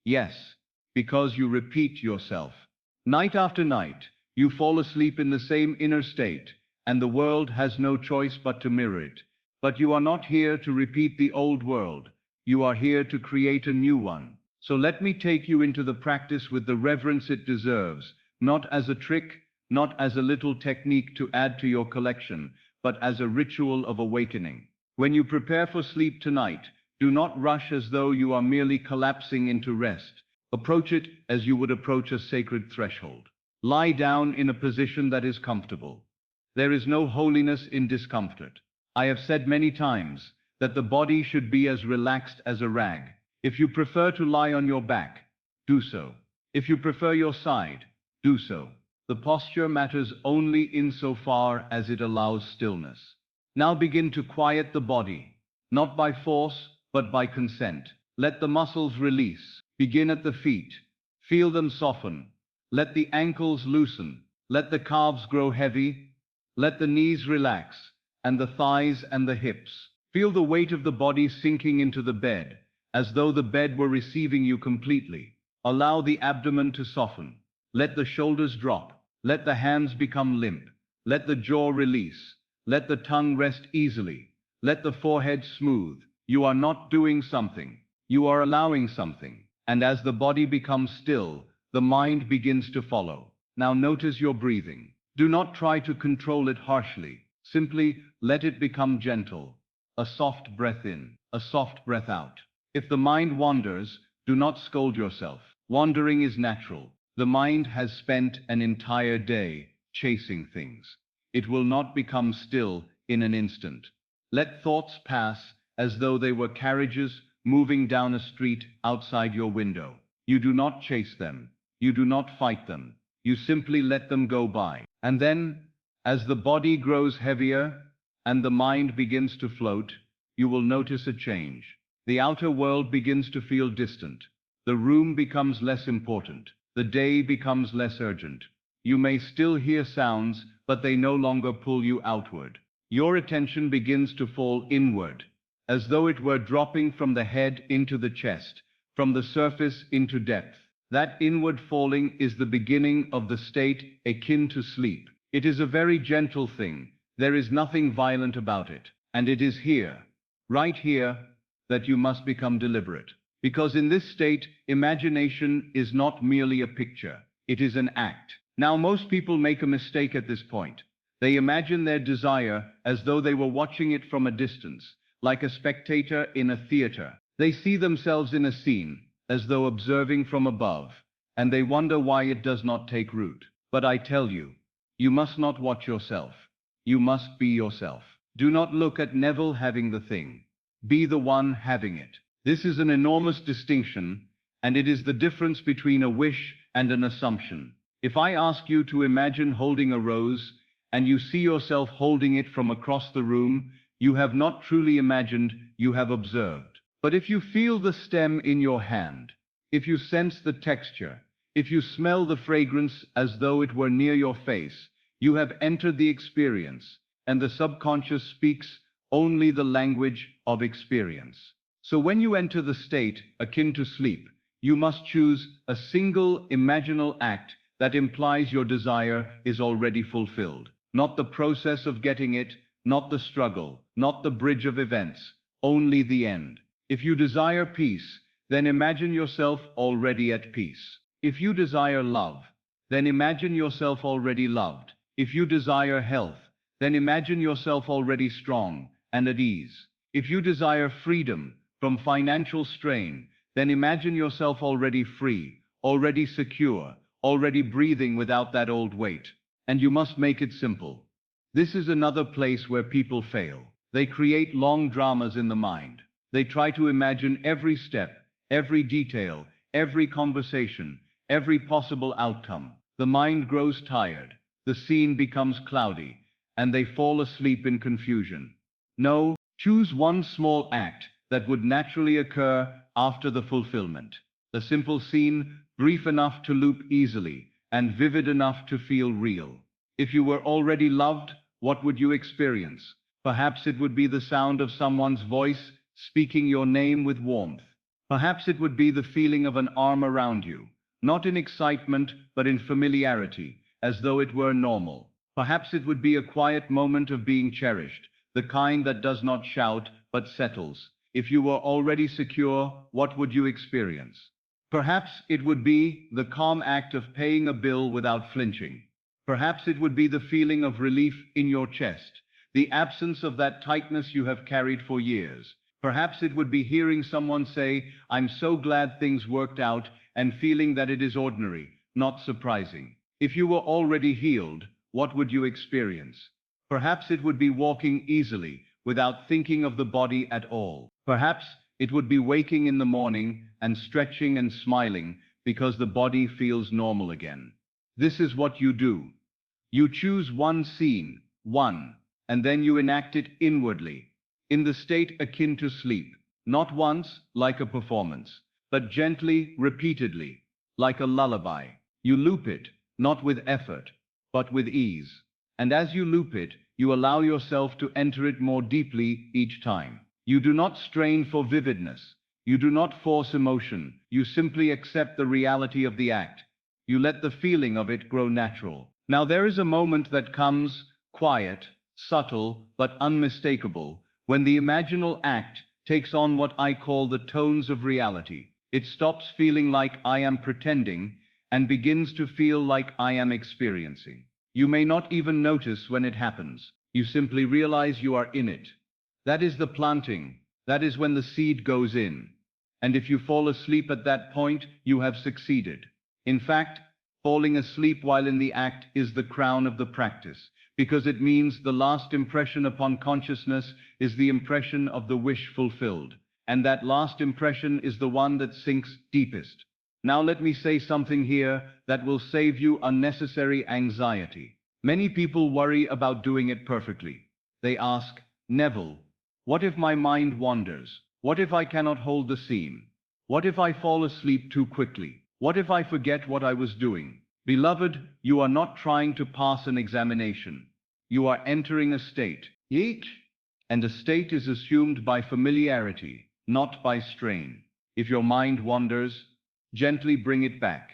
Yes, because you repeat yourself. Night after night, you fall asleep in the same inner state, and the world has no choice but to mirror it. But you are not here to repeat the old world. You are here to create a new one. So let me take you into the practice with the reverence it deserves, not as a trick, not as a little technique to add to your collection, but as a ritual of awakening. When you prepare for sleep tonight, do not rush as though you are merely collapsing into rest. Approach it as you would approach a sacred threshold. Lie down in a position that is comfortable. There is no holiness in discomfort. I have said many times that the body should be as relaxed as a rag. If you prefer to lie on your back, do so. If you prefer your side, do so. The posture matters only insofar as it allows stillness. Now begin to quiet the body, not by force, but by consent. Let the muscles release. Begin at the feet. Feel them soften. Let the ankles loosen. Let the calves grow heavy. Let the knees relax, and the thighs and the hips. Feel the weight of the body sinking into the bed, as though the bed were receiving you completely. Allow the abdomen to soften. Let the shoulders drop. Let the hands become limp. Let the jaw release. Let the tongue rest easily. Let the forehead smooth. You are not doing something. You are allowing something. And as the body becomes still, the mind begins to follow. Now notice your breathing. Do not try to control it harshly. Simply let it become gentle. A soft breath in, a soft breath out. If the mind wanders, do not scold yourself. Wandering is natural. The mind has spent an entire day chasing things. It will not become still in an instant. Let thoughts pass as though they were carriages moving down a street outside your window. You do not chase them. You do not fight them. You simply let them go by. And then, as the body grows heavier and the mind begins to float, you will notice a change. The outer world begins to feel distant. The room becomes less important. The day becomes less urgent. You may still hear sounds, but they no longer pull you outward. Your attention begins to fall inward, as though it were dropping from the head into the chest, from the surface into depth. That inward falling is the beginning of the state akin to sleep. It is a very gentle thing. There is nothing violent about it. And it is here, right here, that you must become deliberate. Because in this state, imagination is not merely a picture. It is an act. Now, most people make a mistake at this point. They imagine their desire as though they were watching it from a distance, like a spectator in a theater. They see themselves in a scene, as though observing from above, and they wonder why it does not take root. But I tell you, you must not watch yourself. You must be yourself. Do not look at Neville having the thing. Be the one having it. This is an enormous distinction, and it is the difference between a wish and an assumption. If I ask you to imagine holding a rose, and you see yourself holding it from across the room, you have not truly imagined, you have observed. But if you feel the stem in your hand, if you sense the texture, if you smell the fragrance as though it were near your face, you have entered the experience, and the subconscious speaks only the language of experience. So when you enter the state akin to sleep, you must choose a single imaginal act that implies your desire is already fulfilled. Not the process of getting it, not the struggle, not the bridge of events, only the end. If you desire peace, then imagine yourself already at peace. If you desire love, then imagine yourself already loved. If you desire health, then imagine yourself already strong and at ease. If you desire freedom from financial strain, then imagine yourself already free, already secure, already breathing without that old weight. And you must make it simple. This is another place where people fail. They create long dramas in the mind. They try to imagine every step, every detail, every conversation, every possible outcome. The mind grows tired. The scene becomes cloudy, and they fall asleep in confusion. No, choose one small act that would naturally occur after the fulfillment. A simple scene, brief enough to loop easily, and vivid enough to feel real. If you were already loved, what would you experience? Perhaps it would be the sound of someone's voice speaking your name with warmth. Perhaps it would be the feeling of an arm around you, not in excitement, but in familiarity, as though it were normal. Perhaps it would be a quiet moment of being cherished, the kind that does not shout, but settles. If you were already secure, what would you experience? Perhaps it would be the calm act of paying a bill without flinching. Perhaps it would be the feeling of relief in your chest, the absence of that tightness you have carried for years. Perhaps it would be hearing someone say, "I'm so glad things worked out," and feeling that it is ordinary, not surprising. If you were already healed, what would you experience? Perhaps it would be walking easily, without thinking of the body at all. Perhaps it would be waking in the morning and stretching and smiling because the body feels normal again. This is what you do. You choose one scene, and then you enact it inwardly, in the state akin to sleep, not once, like a performance, but gently, repeatedly, like a lullaby. You loop it, not with effort, but with ease. And as you loop it, you allow yourself to enter it more deeply each time. You do not strain for vividness. You do not force emotion. You simply accept the reality of the act. You let the feeling of it grow natural. Now there is a moment that comes, quiet, subtle, but unmistakable, when the imaginal act takes on what I call the tones of reality. It stops feeling like I am pretending and begins to feel like I am experiencing. You may not even notice when it happens. You simply realize you are in it. That is the planting. That is when the seed goes in. And if you fall asleep at that point, you have succeeded. In fact, falling asleep while in the act is the crown of the practice, because it means the last impression upon consciousness is the impression of the wish fulfilled. And that last impression is the one that sinks deepest. Now let me say something here that will save you unnecessary anxiety. Many people worry about doing it perfectly. They ask, "Neville, what if my mind wanders? What if I cannot hold the scene? What if I fall asleep too quickly? What if I forget what I was doing?" Beloved, you are not trying to pass an examination. You are entering a state. Yeet. And a state is assumed by familiarity, not by strain. If your mind wanders, gently bring it back.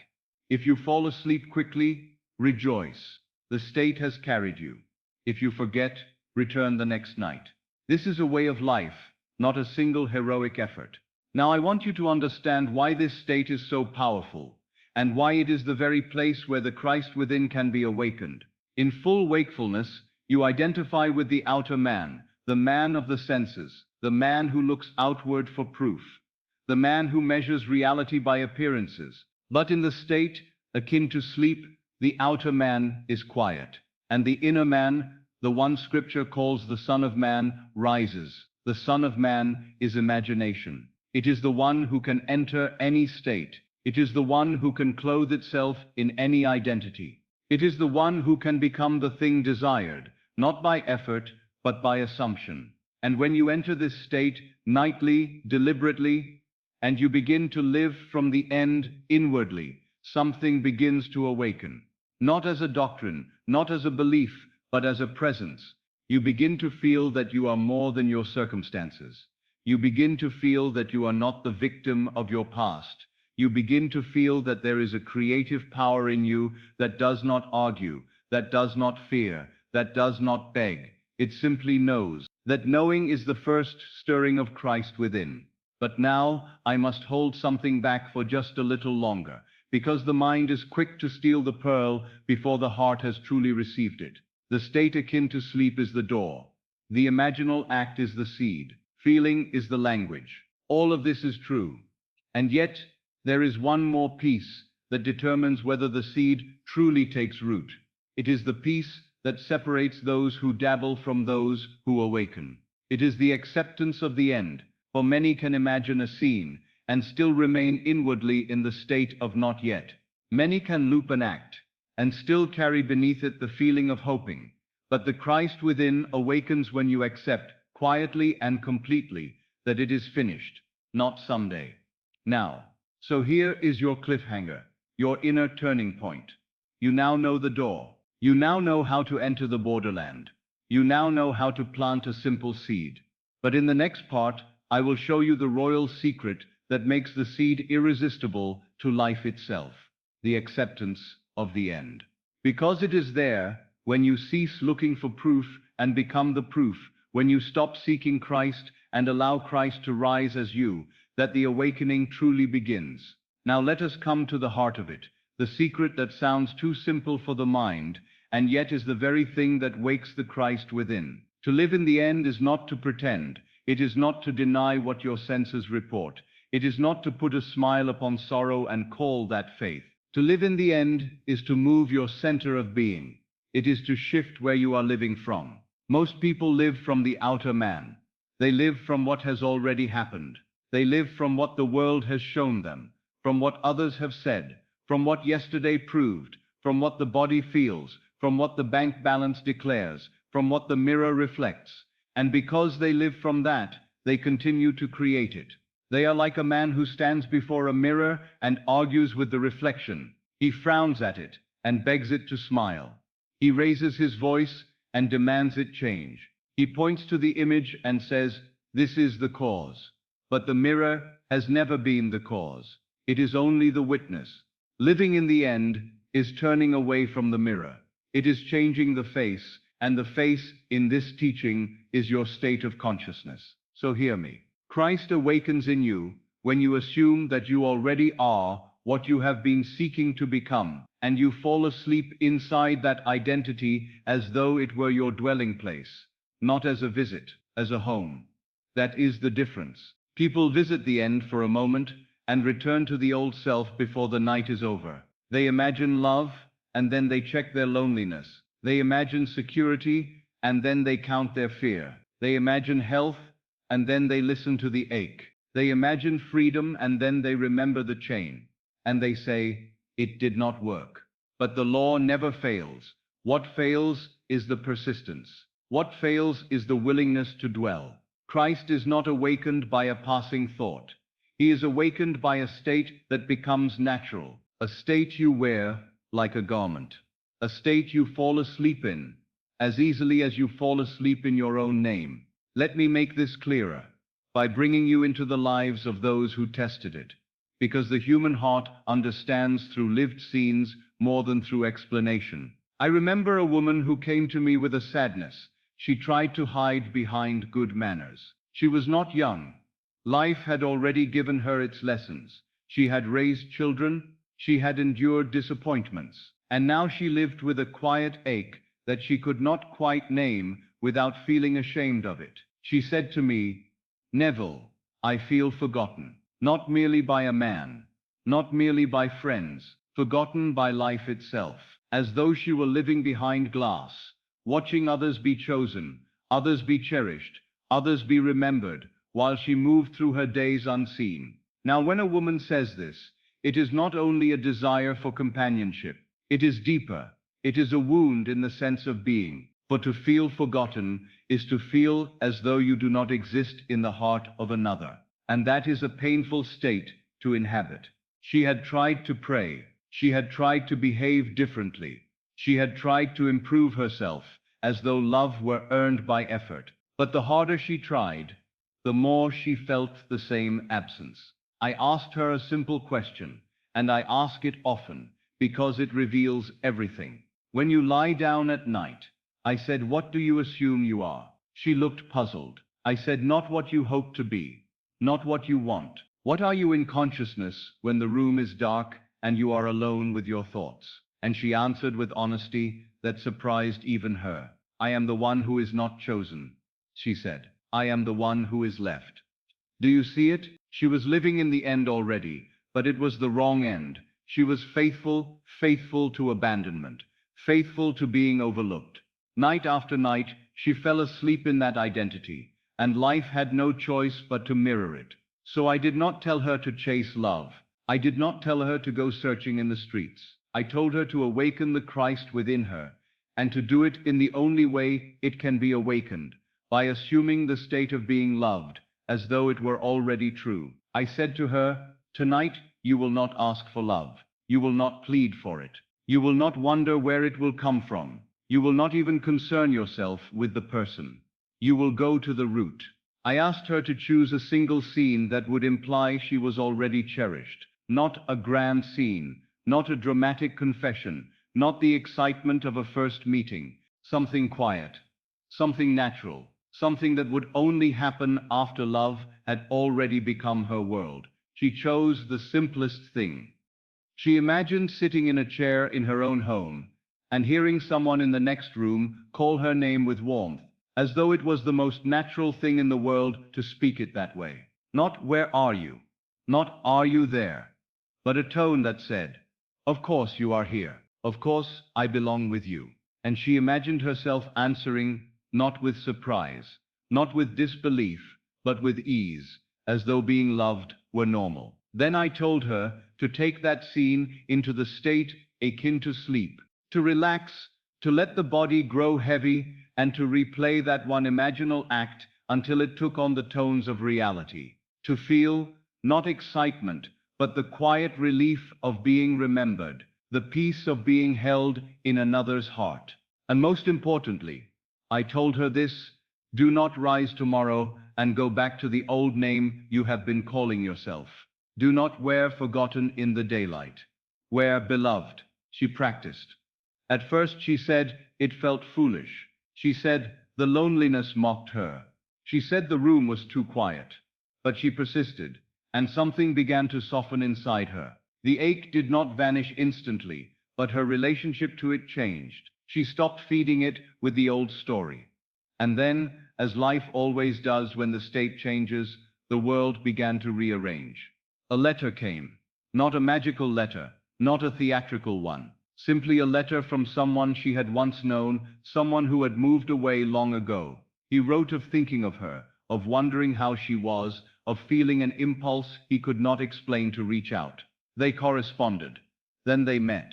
If you fall asleep quickly, rejoice. The state has carried you. If you forget, return the next night. This is a way of life, not a single heroic effort. Now I want you to understand why this state is so powerful, and why it is the very place where the Christ within can be awakened. In full wakefulness, you identify with the outer man, the man of the senses, the man who looks outward for proof, the man who measures reality by appearances. But in the state akin to sleep, the outer man is quiet, and the inner man, the one Scripture calls the Son of Man, rises. The Son of Man is imagination. It is the one who can enter any state. It is the one who can clothe itself in any identity. It is the one who can become the thing desired, not by effort, but by assumption. And when you enter this state nightly, deliberately, and you begin to live from the end inwardly, something begins to awaken. Not as a doctrine, not as a belief, but as a presence. You begin to feel that you are more than your circumstances. You begin to feel that you are not the victim of your past. You begin to feel that there is a creative power in you that does not argue, that does not fear, that does not beg. It simply knows. That knowing is the first stirring of Christ within. But now I must hold something back for just a little longer, because the mind is quick to steal the pearl before the heart has truly received it. The state akin to sleep is the door. The imaginal act is the seed. Feeling is the language. All of this is true. And yet, there is one more piece that determines whether the seed truly takes root. It is the piece that separates those who dabble from those who awaken. It is the acceptance of the end, for many can imagine a scene and still remain inwardly in the state of not yet. Many can loop an act and still carry beneath it the feeling of hoping. But the Christ within awakens when you accept, quietly and completely, that it is finished, not someday. Now, so here is your cliffhanger, your inner turning point. You now know the door. You now know how to enter the borderland. You now know how to plant a simple seed. But in the next part, I will show you the royal secret that makes the seed irresistible to life itself, the acceptance of the end. Because it is there, when you cease looking for proof and become the proof, when you stop seeking Christ and allow Christ to rise as you, that the awakening truly begins. Now let us come to the heart of it, the secret that sounds too simple for the mind, and yet is the very thing that wakes the Christ within. To live in the end is not to pretend, it is not to deny what your senses report, it is not to put a smile upon sorrow and call that faith. To live in the end is to move your center of being. It is to shift where you are living from. Most people live from the outer man. They live from what has already happened. They live from what the world has shown them, from what others have said, from what yesterday proved, from what the body feels, from what the bank balance declares, from what the mirror reflects. And because they live from that, they continue to create it. They are like a man who stands before a mirror and argues with the reflection. He frowns at it and begs it to smile. He raises his voice and demands it change. He points to the image and says, "This is the cause." But the mirror has never been the cause. It is only the witness. Living in the end is turning away from the mirror. It is changing the face, and the face in this teaching is your state of consciousness. So hear me. Christ awakens in you when you assume that you already are what you have been seeking to become, and you fall asleep inside that identity as though it were your dwelling place, not as a visit, as a home. That is the difference. People visit the end for a moment and return to the old self before the night is over. They imagine love, and then they check their loneliness. They imagine security, and then they count their fear. They imagine health, and then they listen to the ache. They imagine freedom, and then they remember the chain. And they say, "It did not work." But the law never fails. What fails is the persistence. What fails is the willingness to dwell. Christ is not awakened by a passing thought. He is awakened by a state that becomes natural, a state you wear like a garment, a state you fall asleep in, as easily as you fall asleep in your own name. Let me make this clearer, by bringing you into the lives of those who tested it, because the human heart understands through lived scenes more than through explanation. I remember a woman who came to me with a sadness. She tried to hide behind good manners. She was not young. Life had already given her its lessons. She had raised children, she had endured disappointments, and now she lived with a quiet ache that she could not quite name without feeling ashamed of it. She said to me, "Neville, I feel forgotten, not merely by a man, not merely by friends, forgotten by life itself," as though she were living behind glass, watching others be chosen, others be cherished, others be remembered, while she moved through her days unseen. Now, when a woman says this, it is not only a desire for companionship, it is deeper. It is a wound in the sense of being. For to feel forgotten is to feel as though you do not exist in the heart of another. And that is a painful state to inhabit. She had tried to pray. She had tried to behave differently. She had tried to improve herself, as though love were earned by effort. But the harder she tried, the more she felt the same absence. I asked her a simple question, and I ask it often, because it reveals everything. When you lie down at night, I said, "What do you assume you are?" She looked puzzled. I said, "Not what you hope to be, not what you want. What are you in consciousness when the room is dark and you are alone with your thoughts?" And she answered with honesty that surprised even her. "I am the one who is not chosen," she said. "I am the one who is left." Do you see it? She was living in the end already, but it was the wrong end. She was faithful, faithful to abandonment, faithful to being overlooked. Night after night, she fell asleep in that identity, and life had no choice but to mirror it. So I did not tell her to chase love. I did not tell her to go searching in the streets. I told her to awaken the Christ within her, and to do it in the only way it can be awakened, by assuming the state of being loved, as though it were already true. I said to her, "Tonight you will not ask for love. You will not plead for it. You will not wonder where it will come from. You will not even concern yourself with the person. You will go to the root. I asked her to choose a single scene that would imply she was already cherished. Not a grand scene, not a dramatic confession, not the excitement of a first meeting. Something quiet, something natural, something that would only happen after love had already become her world. She chose the simplest thing. She imagined sitting in a chair in her own home and hearing someone in the next room call her name with warmth, as though it was the most natural thing in the world to speak it that way. Not "where are you?" Not "are you there?" But a tone that said, "Of course you are here. Of course I belong with you." And she imagined herself answering, not with surprise, not with disbelief, but with ease, as though being loved were normal. Then I told her to take that scene into the state akin to sleep, to relax, to let the body grow heavy, and to replay that one imaginal act until it took on the tones of reality. To feel, not excitement, but the quiet relief of being remembered, the peace of being held in another's heart. And most importantly, I told her this: do not rise tomorrow and go back to the old name you have been calling yourself. Do not wear forgotten in the daylight. Wear beloved. She practiced. At first she said it felt foolish. She said the loneliness mocked her. She said the room was too quiet. But she persisted, and something began to soften inside her. The ache did not vanish instantly, but her relationship to it changed. She stopped feeding it with the old story. And then, as life always does when the state changes, the world began to rearrange. A letter came. Not a magical letter, not a theatrical one. Simply a letter from someone she had once known, someone who had moved away long ago. He wrote of thinking of her, of wondering how she was, of feeling an impulse he could not explain to reach out. They corresponded. Then they met.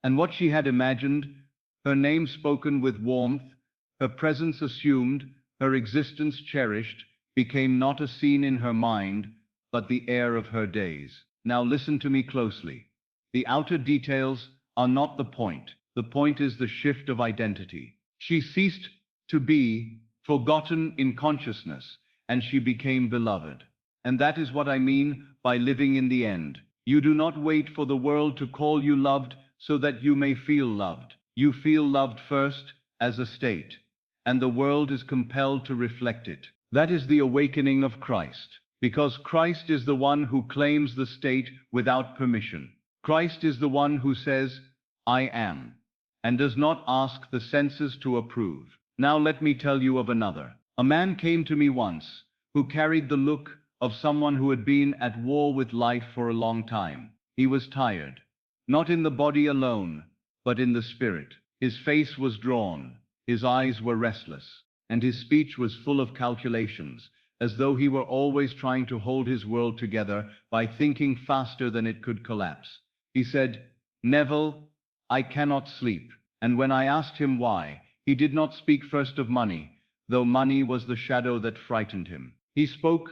And what she had imagined, her name spoken with warmth, her presence assumed, her existence cherished, became not a scene in her mind, but the air of her days. Now listen to me closely. The outer details are not the point. The point is the shift of identity. She ceased to be forgotten in consciousness, and she became beloved. And that is what I mean by living in the end. You do not wait for the world to call you loved so that you may feel loved. You feel loved first, as a state, and the world is compelled to reflect it. That is the awakening of Christ, because Christ is the one who claims the state without permission. Christ is the one who says, "I am," and does not ask the senses to approve. Now let me tell you of another. A man came to me once who carried the look of someone who had been at war with life for a long time. He was tired, not in the body alone, but in the spirit. His face was drawn, his eyes were restless, and his speech was full of calculations, as though he were always trying to hold his world together by thinking faster than it could collapse. He said, "Neville, I cannot sleep." And when I asked him why, he did not speak first of money, though money was the shadow that frightened him. He spoke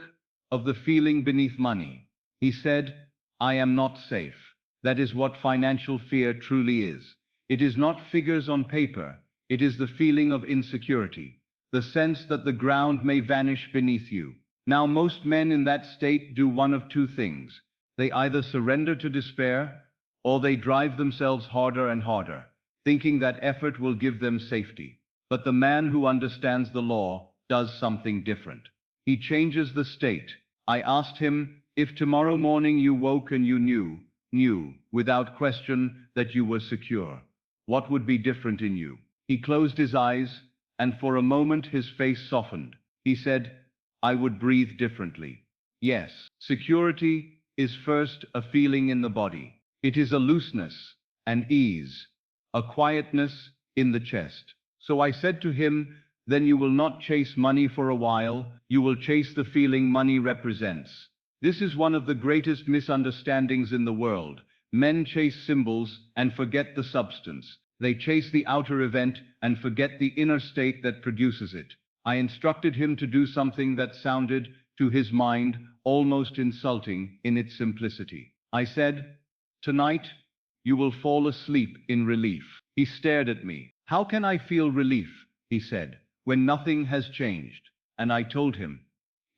of the feeling beneath money. He said, "I am not safe." That is what financial fear truly is. It is not figures on paper. It is the feeling of insecurity, the sense that the ground may vanish beneath you. Now, most men in that state do one of two things. They either surrender to despair, or they drive themselves harder and harder, thinking that effort will give them safety. But the man who understands the law does something different. He changes the state. I asked him, if tomorrow morning you woke and you knew, without question, that you were secure, what would be different in you? He closed his eyes, and for a moment his face softened. He said, "I would breathe differently." Yes, security is first a feeling in the body. It is a looseness, an ease, a quietness in the chest. So I said to him, "Then you will not chase money for a while, you will chase the feeling money represents." This is one of the greatest misunderstandings in the world. Men chase symbols and forget the substance. They chase the outer event and forget the inner state that produces it. I instructed him to do something that sounded, to his mind, almost insulting in its simplicity. I said, "Tonight, you will fall asleep in relief." He stared at me. "How can I feel relief," he said, "when nothing has changed?" And I told him,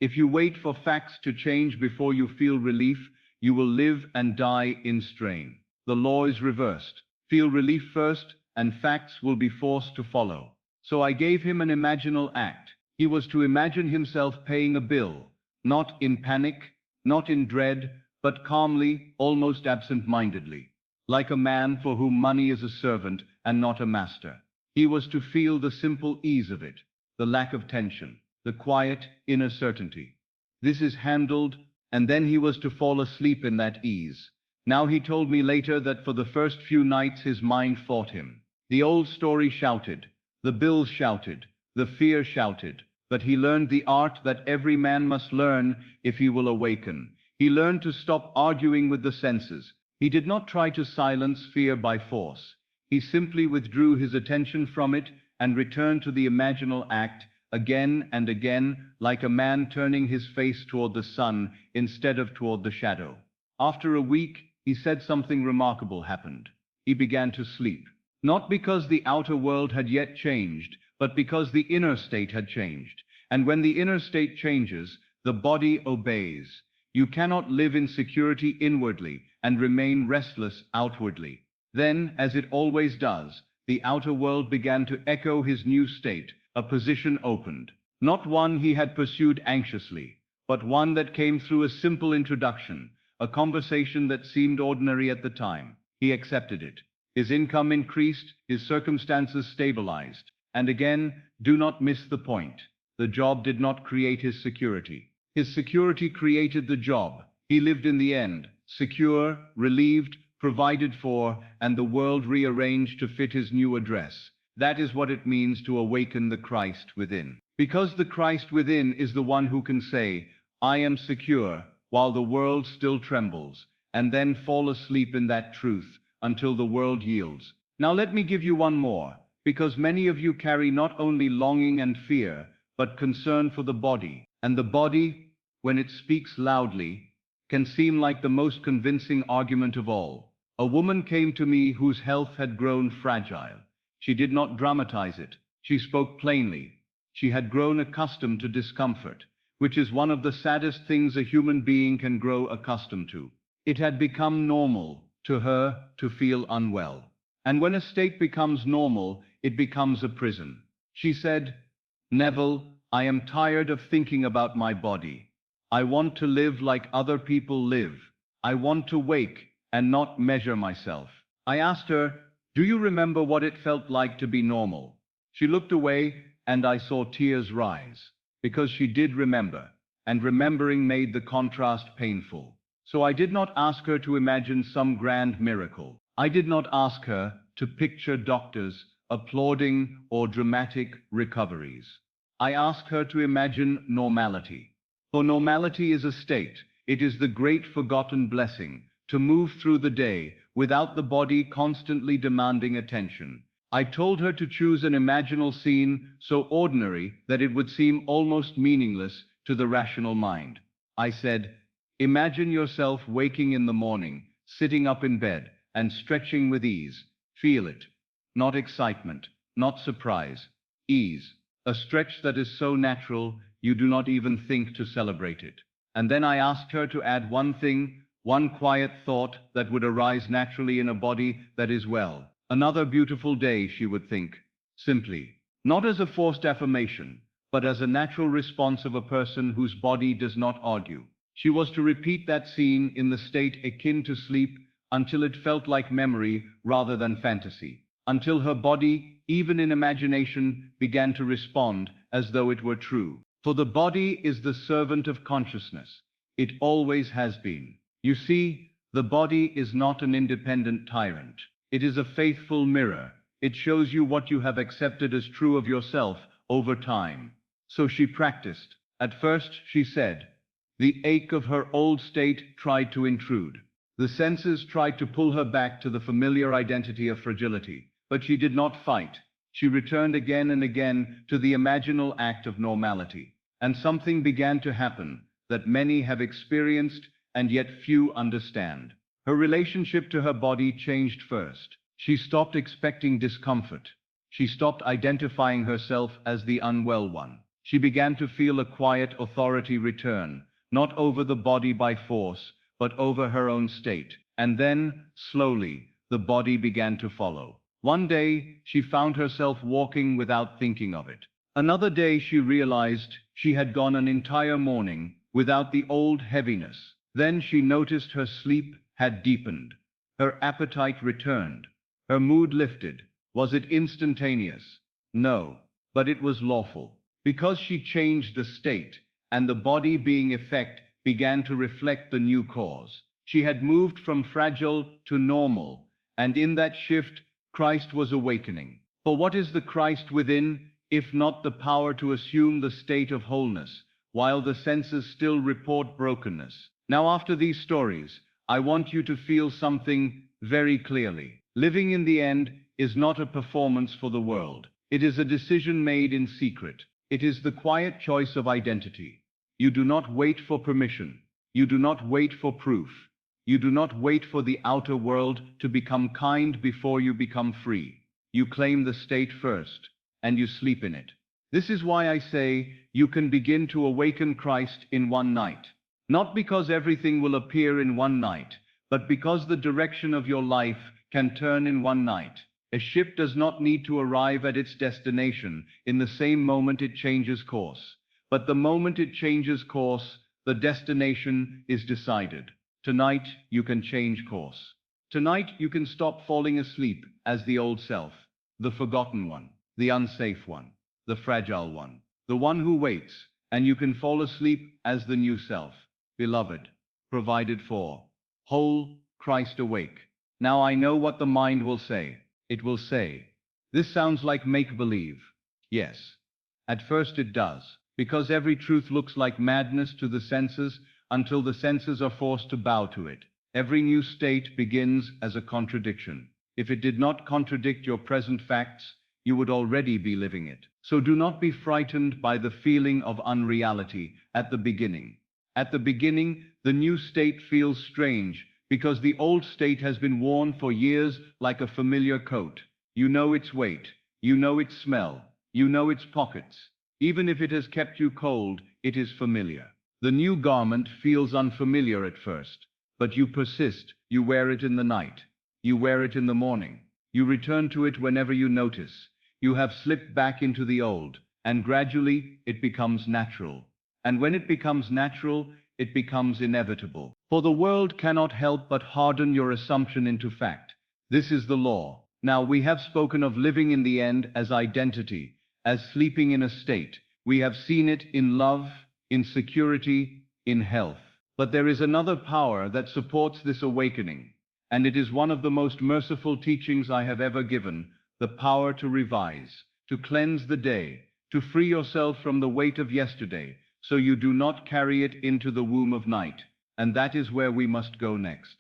If you wait for facts to change before you feel relief, you will live and die in strain. The law is reversed. Feel relief first, and facts will be forced to follow. So I gave him an imaginal act. He was to imagine himself paying a bill, not in panic, not in dread, but calmly, almost absent-mindedly, like a man for whom money is a servant and not a master. He was to feel the simple ease of it, the lack of tension, the quiet inner certainty. This is handled, and then he was to fall asleep in that ease. Now he told me later that for the first few nights his mind fought him. The old story shouted, the bills shouted, the fear shouted, but he learned the art that every man must learn if he will awaken. He learned to stop arguing with the senses. He did not try to silence fear by force. He simply withdrew his attention from it and returned to the imaginal act again and again, like a man turning his face toward the sun instead of toward the shadow. After a week, he said something remarkable happened. He began to sleep. Not because the outer world had yet changed, but because the inner state had changed. And when the inner state changes, the body obeys. You cannot live in security inwardly and remain restless outwardly. Then, as it always does, the outer world began to echo his new state. A position opened. Not one he had pursued anxiously, but one that came through a simple introduction, a conversation that seemed ordinary at the time. He accepted it. His income increased, his circumstances stabilized. And again, do not miss the point. The job did not create his security. His security created the job. He lived in the end, secure, relieved, provided for, and the world rearranged to fit his new address. That is what it means to awaken the Christ within. Because the Christ within is the one who can say, I am secure, while the world still trembles, and then fall asleep in that truth until the world yields. Now let me give you one more, because many of you carry not only longing and fear, but concern for the body. And the body, when it speaks loudly, can seem like the most convincing argument of all. A woman came to me whose health had grown fragile. She did not dramatize it. She spoke plainly. She had grown accustomed to discomfort, which is one of the saddest things a human being can grow accustomed to. It had become normal to her to feel unwell. And when a state becomes normal, it becomes a prison. She said, Neville, I am tired of thinking about my body. I want to live like other people live. I want to wake and not measure myself. I asked her, do you remember what it felt like to be normal? She looked away, and I saw tears rise, because she did remember, and remembering made the contrast painful. So I did not ask her to imagine some grand miracle. I did not ask her to picture doctors applauding or dramatic recoveries. I asked her to imagine normality. For normality is a state. It is the great forgotten blessing to move through the day without the body constantly demanding attention. I told her to choose an imaginal scene so ordinary that it would seem almost meaningless to the rational mind. I said, imagine yourself waking in the morning, sitting up in bed, and stretching with ease. Feel it. Not excitement, not surprise. Ease. A stretch that is so natural, you do not even think to celebrate it. And then I asked her to add one thing, one quiet thought that would arise naturally in a body that is well. Another beautiful day, she would think. Simply. Not as a forced affirmation, but as a natural response of a person whose body does not argue. She was to repeat that scene in the state akin to sleep until it felt like memory rather than fantasy. Until her body, even in imagination, began to respond as though it were true. For the body is the servant of consciousness. It always has been. You see, the body is not an independent tyrant. It is a faithful mirror. It shows you what you have accepted as true of yourself over time. So she practiced. At first, she said, the ache of her old state tried to intrude. The senses tried to pull her back to the familiar identity of fragility. But she did not fight. She returned again and again to the imaginal act of normality. And something began to happen that many have experienced and yet few understand. Her relationship to her body changed first. She stopped expecting discomfort. She stopped identifying herself as the unwell one. She began to feel a quiet authority return, not over the body by force, but over her own state. And then, slowly, the body began to follow. One day, she found herself walking without thinking of it. Another day she realized she had gone an entire morning without the old heaviness. Then she noticed her sleep had deepened. Her appetite returned. Her mood lifted. Was it instantaneous? No, but it was lawful. Because she changed the state, and the body being effect began to reflect the new cause. She had moved from fragile to normal, and in that shift, Christ was awakening. For what is the Christ within, if not the power to assume the state of wholeness, while the senses still report brokenness? Now, after these stories, I want you to feel something very clearly. Living in the end is not a performance for the world. It is a decision made in secret. It is the quiet choice of identity. You do not wait for permission. You do not wait for proof. You do not wait for the outer world to become kind before you become free. You claim the state first, and you sleep in it. This is why I say you can begin to awaken Christ in one night. Not because everything will appear in one night, but because the direction of your life can turn in one night. A ship does not need to arrive at its destination in the same moment it changes course. But the moment it changes course, the destination is decided. Tonight, you can change course. Tonight, you can stop falling asleep as the old self, the forgotten one, the unsafe one, the fragile one, the one who waits, and you can fall asleep as the new self, beloved, provided for, whole, Christ awake. Now I know what the mind will say. It will say, this sounds like make-believe. Yes. At first it does, because every truth looks like madness to the senses until the senses are forced to bow to it. Every new state begins as a contradiction. If it did not contradict your present facts, you would already be living it. So do not be frightened by the feeling of unreality at the beginning. At the beginning, the new state feels strange, because the old state has been worn for years like a familiar coat. You know its weight, you know its smell, you know its pockets. Even if it has kept you cold, it is familiar. The new garment feels unfamiliar at first, but you persist. You wear it in the night. You wear it in the morning. You return to it whenever you notice. You have slipped back into the old, and gradually it becomes natural. And when it becomes natural, it becomes inevitable. For the world cannot help but harden your assumption into fact. This is the law. Now we have spoken of living in the end as identity, as sleeping in a state. We have seen it in love, in security, in health. But there is another power that supports this awakening, and it is one of the most merciful teachings I have ever given, the power to revise, to cleanse the day, to free yourself from the weight of yesterday, so you do not carry it into the womb of night. And that is where we must go next.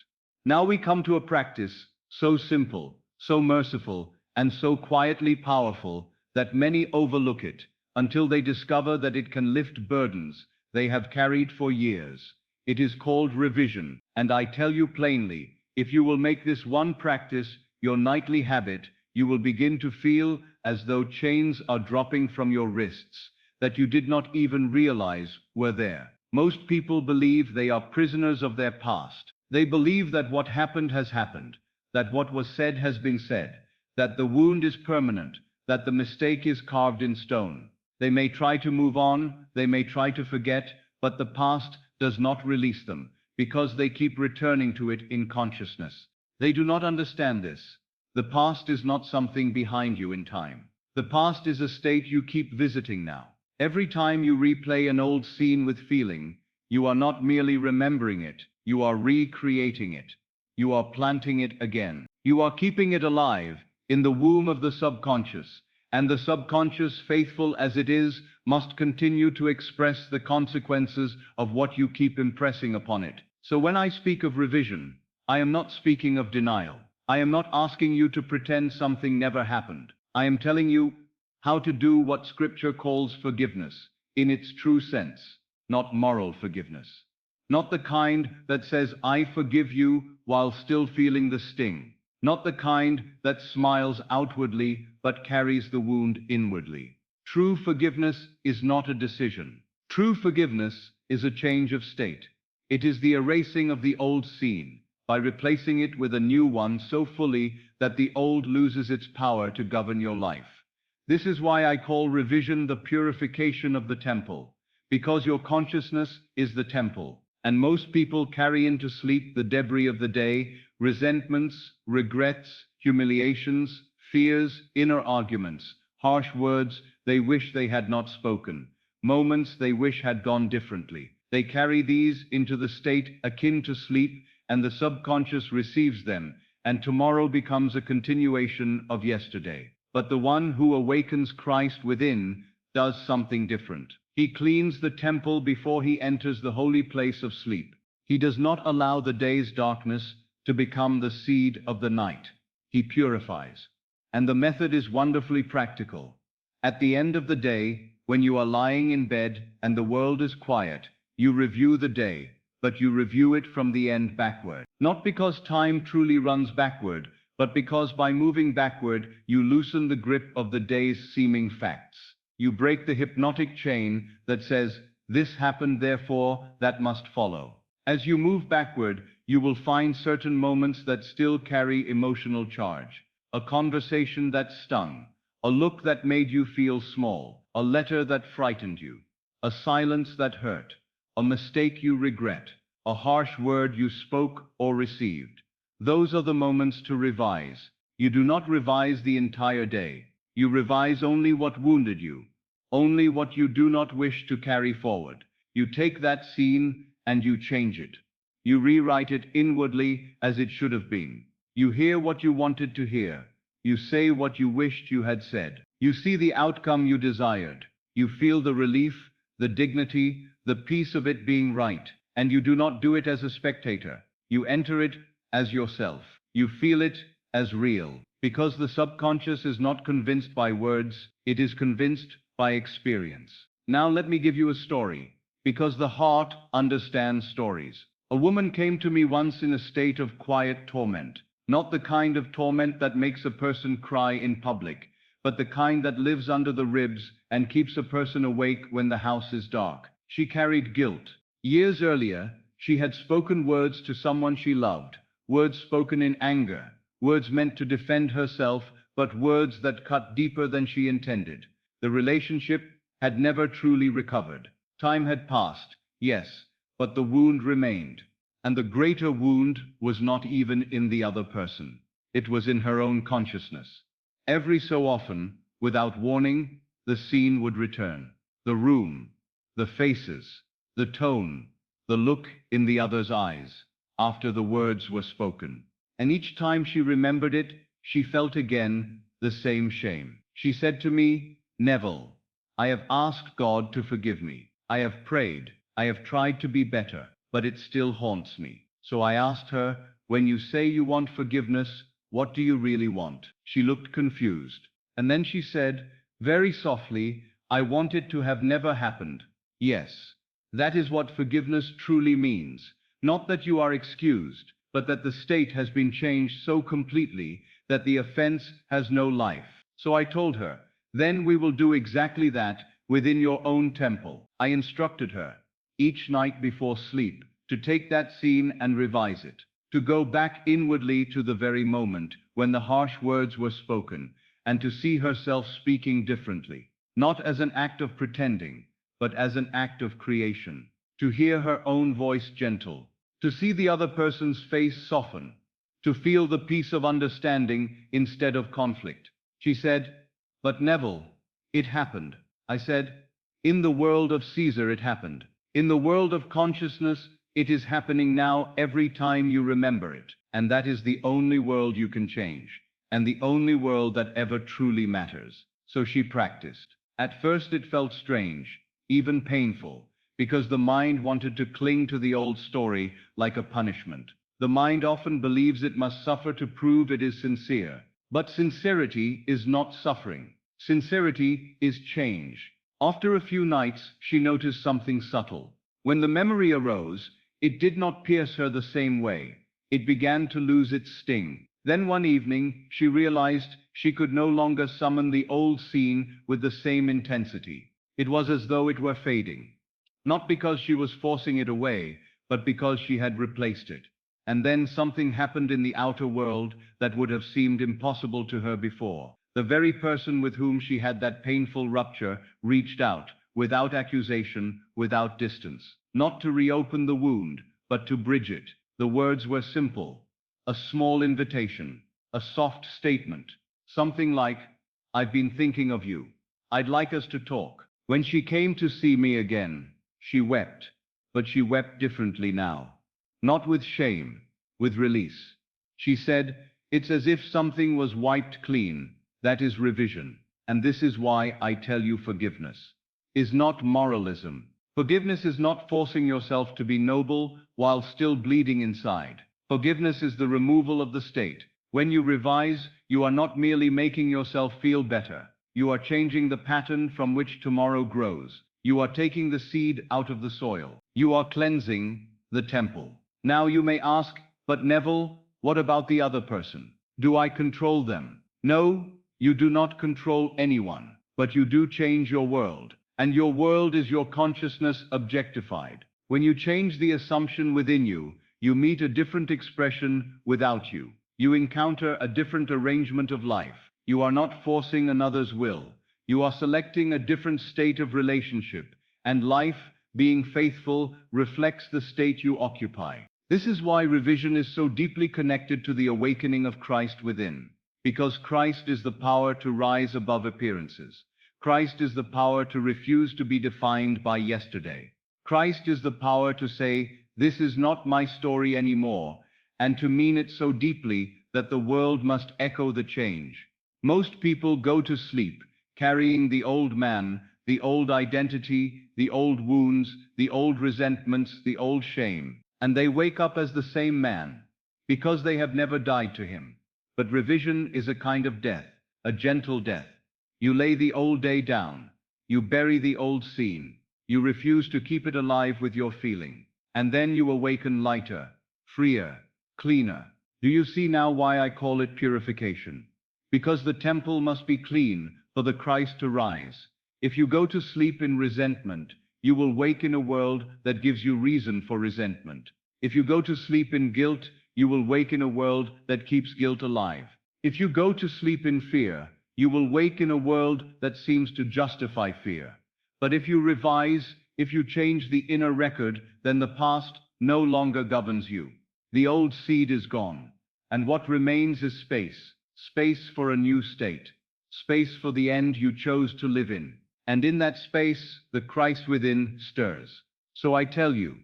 Now we come to a practice so simple, so merciful, and so quietly powerful that many overlook it until they discover that it can lift burdens they have carried for years. It is called revision, and I tell you plainly, if you will make this one practice your nightly habit, you will begin to feel as though chains are dropping from your wrists that you did not even realize were there. Most people believe they are prisoners of their past. They believe that what happened has happened, that what was said has been said, that the wound is permanent, that the mistake is carved in stone. They may try to move on, they may try to forget, but the past does not release them, because they keep returning to it in consciousness. They do not understand this. The past is not something behind you in time. The past is a state you keep visiting now. Every time you replay an old scene with feeling, you are not merely remembering it, you are recreating it. You are planting it again. You are keeping it alive in the womb of the subconscious, and the subconscious, faithful as it is, must continue to express the consequences of what you keep impressing upon it. So when I speak of revision, I am not speaking of denial. I am not asking you to pretend something never happened. I am telling you how to do what Scripture calls forgiveness, in its true sense, not moral forgiveness. Not the kind that says, I forgive you, while still feeling the sting. Not the kind that smiles outwardly, but carries the wound inwardly. True forgiveness is not a decision. True forgiveness is a change of state. It is the erasing of the old scene by replacing it with a new one so fully that the old loses its power to govern your life. This is why I call revision the purification of the temple, because your consciousness is the temple, and most people carry into sleep the debris of the day, resentments, regrets, humiliations, fears, inner arguments, harsh words they wish they had not spoken, moments they wish had gone differently. They carry these into the state akin to sleep, and the subconscious receives them, and tomorrow becomes a continuation of yesterday. But the one who awakens Christ within does something different. He cleans the temple before he enters the holy place of sleep. He does not allow the day's darkness to become the seed of the night. He purifies. And the method is wonderfully practical. At the end of the day, when you are lying in bed and the world is quiet, you review the day, but you review it from the end backward. Not because time truly runs backward, but because by moving backward, you loosen the grip of the day's seeming facts. You break the hypnotic chain that says, this happened, therefore that must follow. As you move backward, you will find certain moments that still carry emotional charge. A conversation that stung, a look that made you feel small, a letter that frightened you, a silence that hurt, a mistake you regret, a harsh word you spoke or received. Those are the moments to revise. You do not revise the entire day. You revise only what wounded you, only what you do not wish to carry forward. You take that scene and you change it. You rewrite it inwardly as it should have been. You hear what you wanted to hear. You say what you wished you had said. You see the outcome you desired. You feel the relief, the dignity, the peace of it being right. And you do not do it as a spectator. You enter it as yourself. You feel it as real. Because the subconscious is not convinced by words, it is convinced by experience. Now let me give you a story, because the heart understands stories. A woman came to me once in a state of quiet torment, not the kind of torment that makes a person cry in public, but the kind that lives under the ribs and keeps a person awake when the house is dark. She carried guilt. Years earlier, she had spoken words to someone she loved, words spoken in anger, words meant to defend herself, but words that cut deeper than she intended. The relationship had never truly recovered. Time had passed, yes, but the wound remained. And the greater wound was not even in the other person. It was in her own consciousness. Every so often, without warning, the scene would return. The room, the faces, the tone, the look in the other's eyes, after the words were spoken. And each time she remembered it, she felt again the same shame. She said to me, Neville, I have asked God to forgive me. I have prayed. I have tried to be better, but it still haunts me. So I asked her, when you say you want forgiveness, what do you really want? She looked confused. And then she said, very softly, I want it to have never happened. Yes, that is what forgiveness truly means. Not that you are excused, but that the state has been changed so completely that the offense has no life. So I told her, then we will do exactly that within your own temple. I instructed her, each night before sleep, to take that scene and revise it, to go back inwardly to the very moment when the harsh words were spoken, and to see herself speaking differently, not as an act of pretending, but as an act of creation, to hear her own voice gentle, to see the other person's face soften, to feel the peace of understanding instead of conflict. She said, but Neville, it happened. I said, in the world of Caesar it happened. In the world of consciousness, it is happening now every time you remember it. And that is the only world you can change, and the only world that ever truly matters. So she practiced. At first it felt strange, even painful, because the mind wanted to cling to the old story like a punishment. The mind often believes it must suffer to prove it is sincere. But sincerity is not suffering. Sincerity is change. After a few nights, she noticed something subtle. When the memory arose, it did not pierce her the same way. It began to lose its sting. Then one evening, she realized she could no longer summon the old scene with the same intensity. It was as though it were fading. Not because she was forcing it away, but because she had replaced it. And then something happened in the outer world that would have seemed impossible to her before. The very person with whom she had that painful rupture reached out, without accusation, without distance. Not to reopen the wound, but to bridge it. The words were simple. A small invitation. A soft statement. Something like, "I've been thinking of you. I'd like us to talk." When she came to see me again, she wept. But she wept differently now. Not with shame, with release. She said, "It's as if something was wiped clean. That is revision. And this is why I tell you forgiveness is not moralism. Forgiveness is not forcing yourself to be noble while still bleeding inside. Forgiveness is the removal of the state. When you revise, you are not merely making yourself feel better. You are changing the pattern from which tomorrow grows. You are taking the seed out of the soil. You are cleansing the temple. Now you may ask, "But Neville, what about the other person? Do I control them?" No, you do not control anyone, but you do change your world. And your world is your consciousness objectified. When you change the assumption within you, you meet a different expression without you. You encounter a different arrangement of life. You are not forcing another's will. You are selecting a different state of relationship, and life, being faithful, reflects the state you occupy. This is why revision is so deeply connected to the awakening of Christ within. Because Christ is the power to rise above appearances. Christ is the power to refuse to be defined by yesterday. Christ is the power to say, "This is not my story anymore," and to mean it so deeply that the world must echo the change. Most people go to sleep, carrying the old man, the old identity, the old wounds, the old resentments, the old shame, and they wake up as the same man, because they have never died to him. But revision is a kind of death, a gentle death. You lay the old day down. You bury the old scene. You refuse to keep it alive with your feeling. And then you awaken lighter, freer, cleaner. Do you see now why I call it purification? Because the temple must be clean for the Christ to rise. If you go to sleep in resentment, you will wake in a world that gives you reason for resentment. If you go to sleep in guilt, you will wake in a world that keeps guilt alive. If you go to sleep in fear, you will wake in a world that seems to justify fear. But if you revise, if you change the inner record, then the past no longer governs you. The old seed is gone, and what remains is space. Space for a new state. Space for the end you chose to live in. And in that space, the Christ within stirs. So I tell you,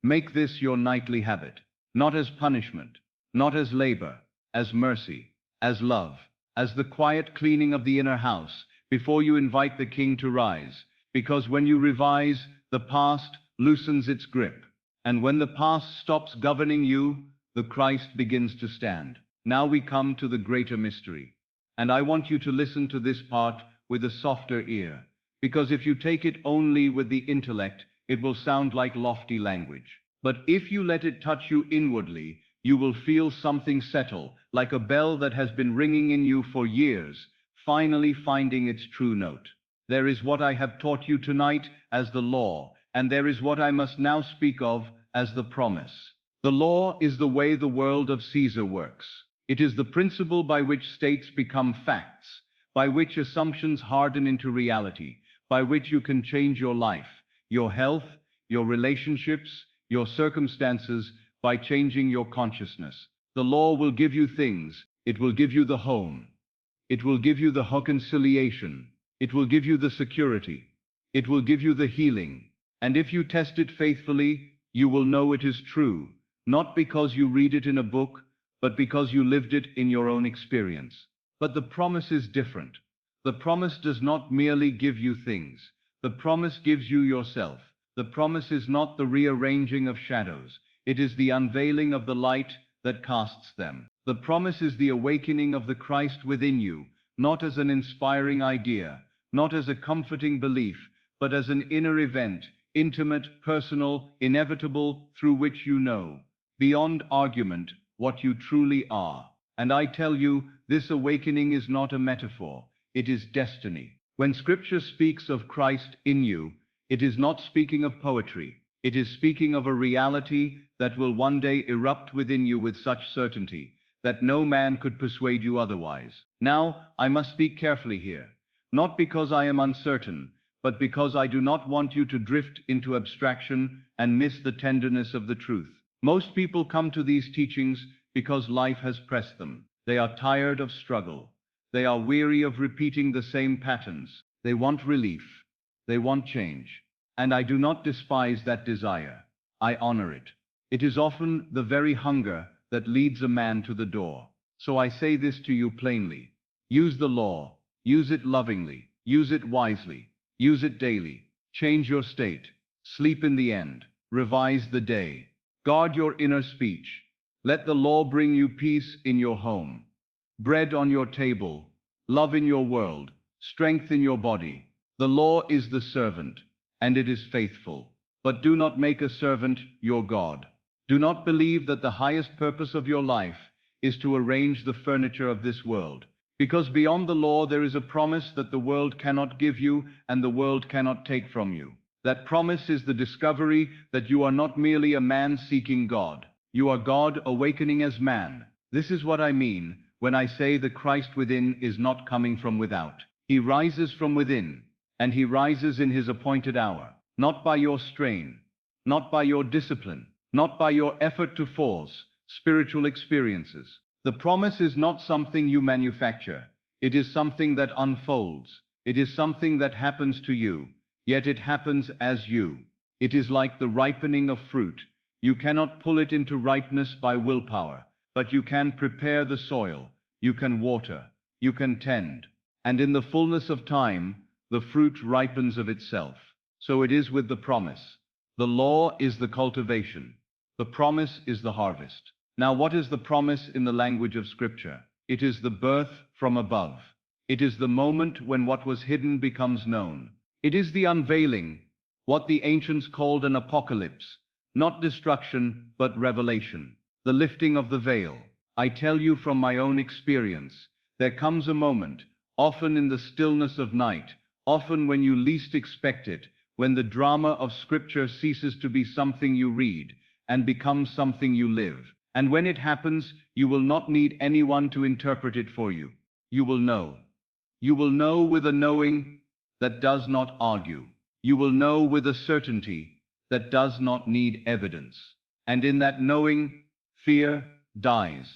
make this your nightly habit. Not as punishment, not as labor, as mercy, as love, as the quiet cleaning of the inner house before you invite the King to rise. Because when you revise, the past loosens its grip. And when the past stops governing you, the Christ begins to stand. Now we come to the greater mystery. And I want you to listen to this part with a softer ear. Because if you take it only with the intellect, it will sound like lofty language. But if you let it touch you inwardly, you will feel something settle, like a bell that has been ringing in you for years, finally finding its true note. There is what I have taught you tonight as the law, and there is what I must now speak of as the promise. The law is the way the world of Caesar works. It is the principle by which states become facts, by which assumptions harden into reality, by which you can change your life, your health, your relationships, your circumstances, by changing your consciousness. The law will give you things. It will give you the home. It will give you the reconciliation. It will give you the security. It will give you the healing. And if you test it faithfully, you will know it is true, not because you read it in a book, but because you lived it in your own experience. But the promise is different. The promise does not merely give you things. The promise gives you yourself. The promise is not the rearranging of shadows. It is the unveiling of the light that casts them. The promise is the awakening of the Christ within you, not as an inspiring idea, not as a comforting belief, but as an inner event, intimate, personal, inevitable, through which you know, beyond argument, what you truly are. And I tell you, this awakening is not a metaphor, it is destiny. When Scripture speaks of Christ in you, it is not speaking of poetry, it is speaking of a reality that will one day erupt within you with such certainty that no man could persuade you otherwise. Now, I must speak carefully here, not because I am uncertain, but because I do not want you to drift into abstraction and miss the tenderness of the truth. Most people come to these teachings because life has pressed them. They are tired of struggle. They are weary of repeating the same patterns. They want relief. They want change. And I do not despise that desire. I honor it. It is often the very hunger that leads a man to the door. So I say this to you plainly. Use the law. Use it lovingly. Use it wisely. Use it daily. Change your state. Sleep in the end. Revise the day. Guard your inner speech. Let the law bring you peace in your home, bread on your table, love in your world, strength in your body. The law is the servant, and it is faithful. But do not make a servant your God. Do not believe that the highest purpose of your life is to arrange the furniture of this world, because beyond the law there is a promise that the world cannot give you and the world cannot take from you. That promise is the discovery that you are not merely a man seeking God. You are God awakening as man. This is what I mean when I say the Christ within is not coming from without. He rises from within, and he rises in his appointed hour, not by your strain, not by your discipline, not by your effort to force spiritual experiences. The promise is not something you manufacture. It is something that unfolds. It is something that happens to you, yet it happens as you. It is like the ripening of fruit. You cannot pull it into ripeness by willpower, but you can prepare the soil, you can water, you can tend, and in the fullness of time, the fruit ripens of itself. So it is with the promise. The law is the cultivation. The promise is the harvest. Now, what is the promise in the language of Scripture? It is the birth from above. It is the moment when what was hidden becomes known. It is the unveiling, what the ancients called an apocalypse. Not destruction, but revelation. The lifting of the veil. I tell you from my own experience, there comes a moment, often in the stillness of night, often when you least expect it, when the drama of Scripture ceases to be something you read and becomes something you live. And when it happens, you will not need anyone to interpret it for you. You will know. You will know with a knowing that does not argue. You will know with a certainty that does not need evidence. And in that knowing, fear dies.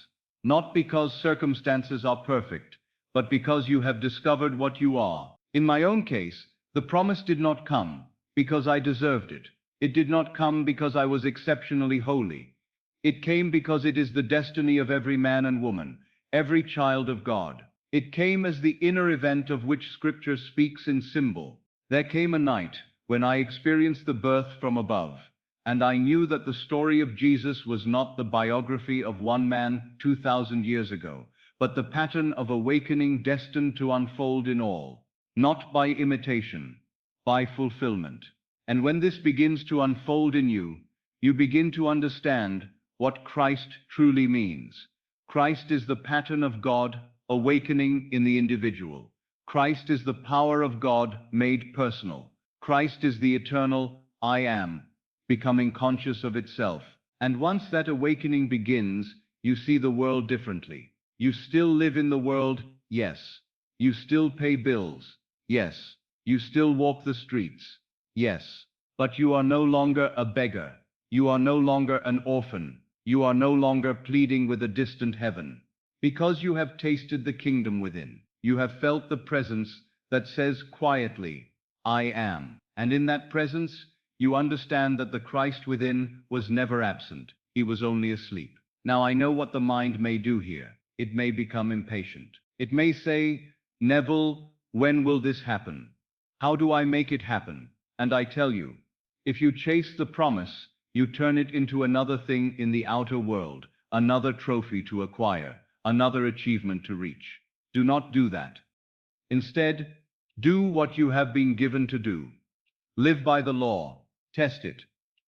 Not because circumstances are perfect, but because you have discovered what you are. In my own case, the promise did not come because I deserved it. It did not come because I was exceptionally holy. It came because it is the destiny of every man and woman, every child of God. It came as the inner event of which Scripture speaks in symbol. There came a night when I experienced the birth from above, and I knew that the story of Jesus was not the biography of one man 2,000 years ago, but the pattern of awakening destined to unfold in all, not by imitation, by fulfillment. And when this begins to unfold in you, you begin to understand what Christ truly means. Christ is the pattern of God awakening in the individual. Christ is the power of God made personal. Christ is the eternal I am, becoming conscious of itself. And once that awakening begins, you see the world differently. You still live in the world, yes. You still pay bills, yes. You still walk the streets, yes. But you are no longer a beggar. You are no longer an orphan. You are no longer pleading with a distant heaven. Because you have tasted the kingdom within. You have felt the presence that says quietly, I am. And in that presence, you understand that the Christ within was never absent. He was only asleep. Now I know what the mind may do here. It may become impatient. It may say, Neville, when will this happen? How do I make it happen? And I tell you, if you chase the promise, you turn it into another thing in the outer world, another trophy to acquire, another achievement to reach. Do not do that. Instead, do what you have been given to do. Live by the law. Test it.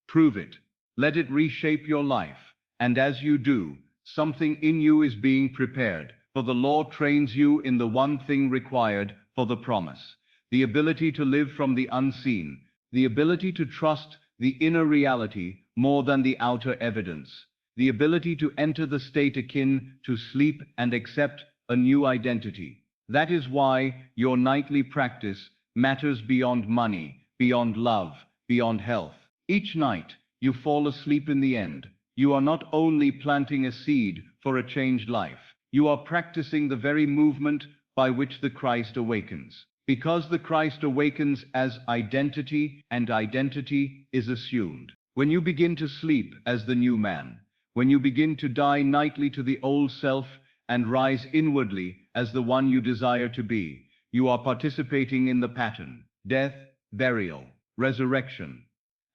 Prove it. Let it reshape your life. And as you do, Something in you is being prepared, for the law trains you in the one thing required for the promise: the ability to live from the unseen, the ability to trust the inner reality more than the outer evidence, the ability to enter the state akin to sleep and accept a new identity. That is why your nightly practice matters beyond money, beyond love, beyond health. Each night you fall asleep in the end. You are not only planting a seed for a changed life, you are practicing the very movement by which the Christ awakens. Because the Christ awakens as identity, and identity is assumed. When you begin to sleep as the new man, when you begin to die nightly to the old self and rise inwardly as the one you desire to be, you are participating in the pattern: death, burial, resurrection.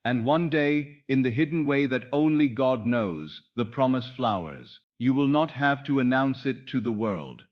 And one day, in the hidden way that only God knows, the promise flowers. You will not have to announce it to the world.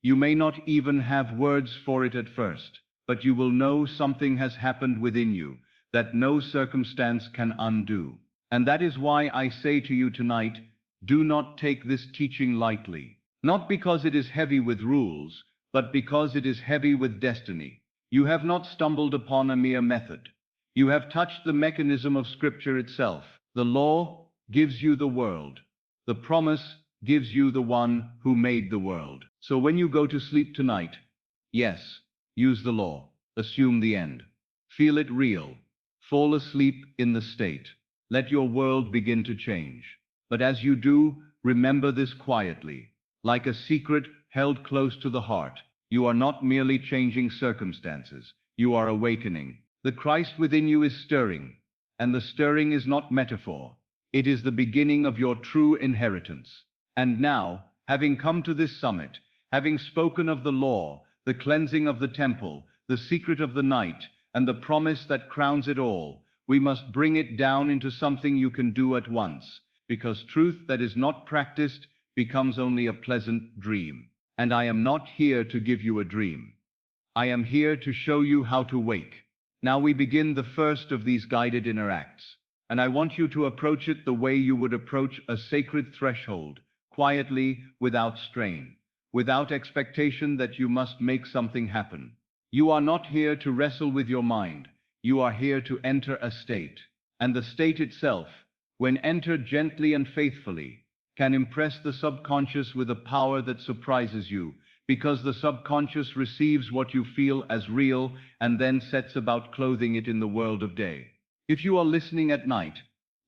You may not even have words for it at first, but you will know something has happened within you that no circumstance can undo. And that is why I say to you tonight, do not take this teaching lightly. Not because it is heavy with rules, but because it is heavy with destiny. You have not stumbled upon a mere method. You have touched the mechanism of Scripture itself. The law gives you the world. The promise gives you the one who made the world. So when you go to sleep tonight, yes, use the law. Assume the end. Feel it real. Fall asleep in the state. Let your world begin to change. But as you do, remember this quietly. Like a secret held close to the heart, you are not merely changing circumstances. You are awakening. The Christ within you is stirring, and the stirring is not metaphor. It is the beginning of your true inheritance. And now, having come to this summit, having spoken of the law, the cleansing of the temple, the secret of the night, and the promise that crowns it all, we must bring it down into something you can do at once, because truth that is not practiced becomes only a pleasant dream. And I am not here to give you a dream. I am here to show you how to wake. Now we begin the first of these guided inner acts, and I want you to approach it the way you would approach a sacred threshold, quietly, without strain, without expectation that you must make something happen. You are not here to wrestle with your mind. You are here to enter a state, and the state itself, when entered gently and faithfully, can impress the subconscious with a power that surprises you, because the subconscious receives what you feel as real and then sets about clothing it in the world of day. If you are listening at night,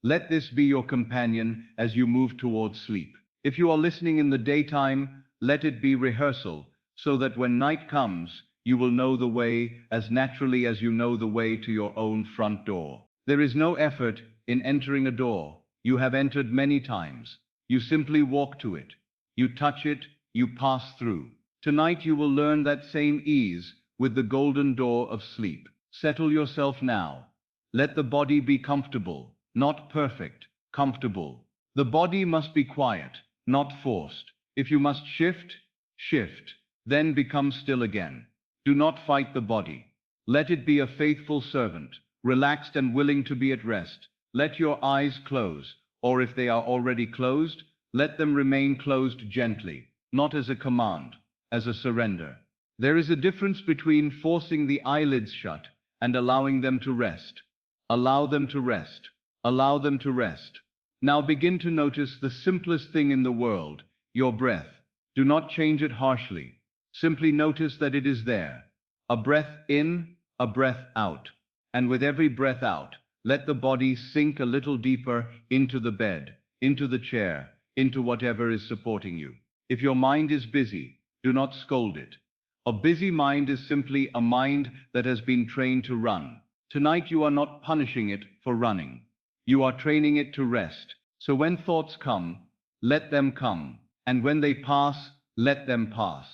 let this be your companion as you move towards sleep. If you are listening in the daytime, let it be rehearsal, so that when night comes, you will know the way as naturally as you know the way to your own front door. There is no effort in entering a door. You have entered many times. You simply walk to it. You touch it, you pass through. Tonight you will learn that same ease with the golden door of sleep. Settle yourself now. Let the body be comfortable, not perfect, comfortable. The body must be quiet, not forced. If you must shift, shift, then become still again. Do not fight the body. Let it be a faithful servant, relaxed and willing to be at rest. Let your eyes close, or if they are already closed, let them remain closed gently, not as a command, as a surrender. There is a difference between forcing the eyelids shut and allowing them to rest. Allow them to rest. Allow them to rest. Now begin to notice the simplest thing in the world, your breath. Do not change it harshly. Simply notice that it is there. A breath in, a breath out. And with every breath out, let the body sink a little deeper into the bed, into the chair, into whatever is supporting you. If your mind is busy, do not scold it. A busy mind is simply a mind that has been trained to run. Tonight you are not punishing it for running. You are training it to rest. So when thoughts come, let them come. And when they pass, let them pass.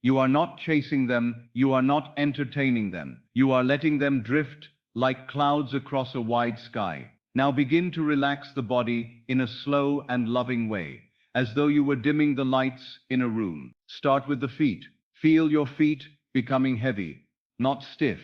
You are not chasing them. You are not entertaining them. You are letting them drift like clouds across a wide sky. Now begin to relax the body in a slow and loving way, as though you were dimming the lights in a room. Start with the feet. Feel your feet becoming heavy, not stiff,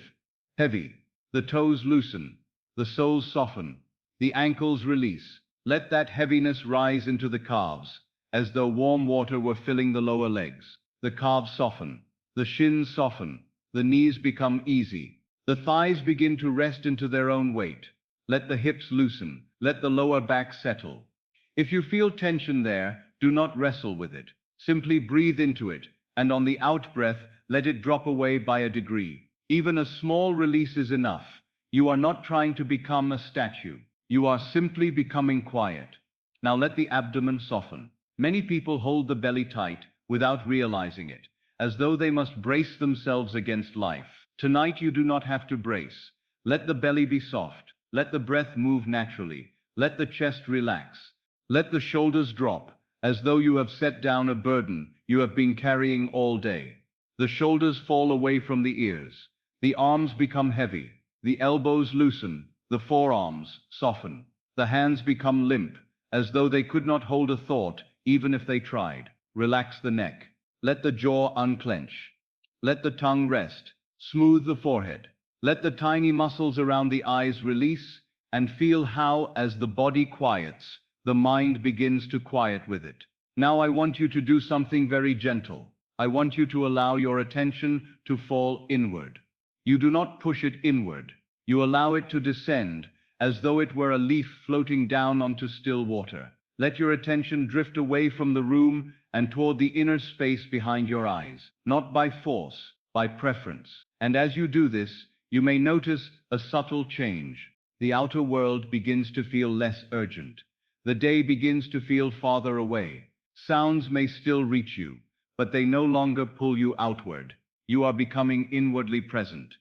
heavy. The toes loosen, the soles soften, the ankles release. Let that heaviness rise into the calves, as though warm water were filling the lower legs. The calves soften, the shins soften, the knees become easy. The thighs begin to rest into their own weight. Let the hips loosen, let the lower back settle. If you feel tension there, do not wrestle with it. Simply breathe into it, and on the out-breath, let it drop away by a degree. Even a small release is enough. You are not trying to become a statue. You are simply becoming quiet. Now let the abdomen soften. Many people hold the belly tight without realizing it, as though they must brace themselves against life. Tonight you do not have to brace. Let the belly be soft. Let the breath move naturally. Let the chest relax. Let the shoulders drop, as though you have set down a burden you have been carrying all day. The shoulders fall away from the ears. The arms become heavy. The elbows loosen. The forearms soften. The hands become limp, as though they could not hold a thought even if they tried. Relax the neck. Let the jaw unclench. Let the tongue rest. Smooth the forehead. Let the tiny muscles around the eyes release, and feel how, as the body quiets, the mind begins to quiet with it. Now I want you to do something very gentle. I want you to allow your attention to fall inward. You do not push it inward. You allow it to descend, as though it were a leaf floating down onto still water. Let your attention drift away from the room and toward the inner space behind your eyes, not by force, by preference. And as you do this, you may notice a subtle change. The outer world begins to feel less urgent. The day begins to feel farther away. Sounds may still reach you, but they no longer pull you outward. You are becoming inwardly present.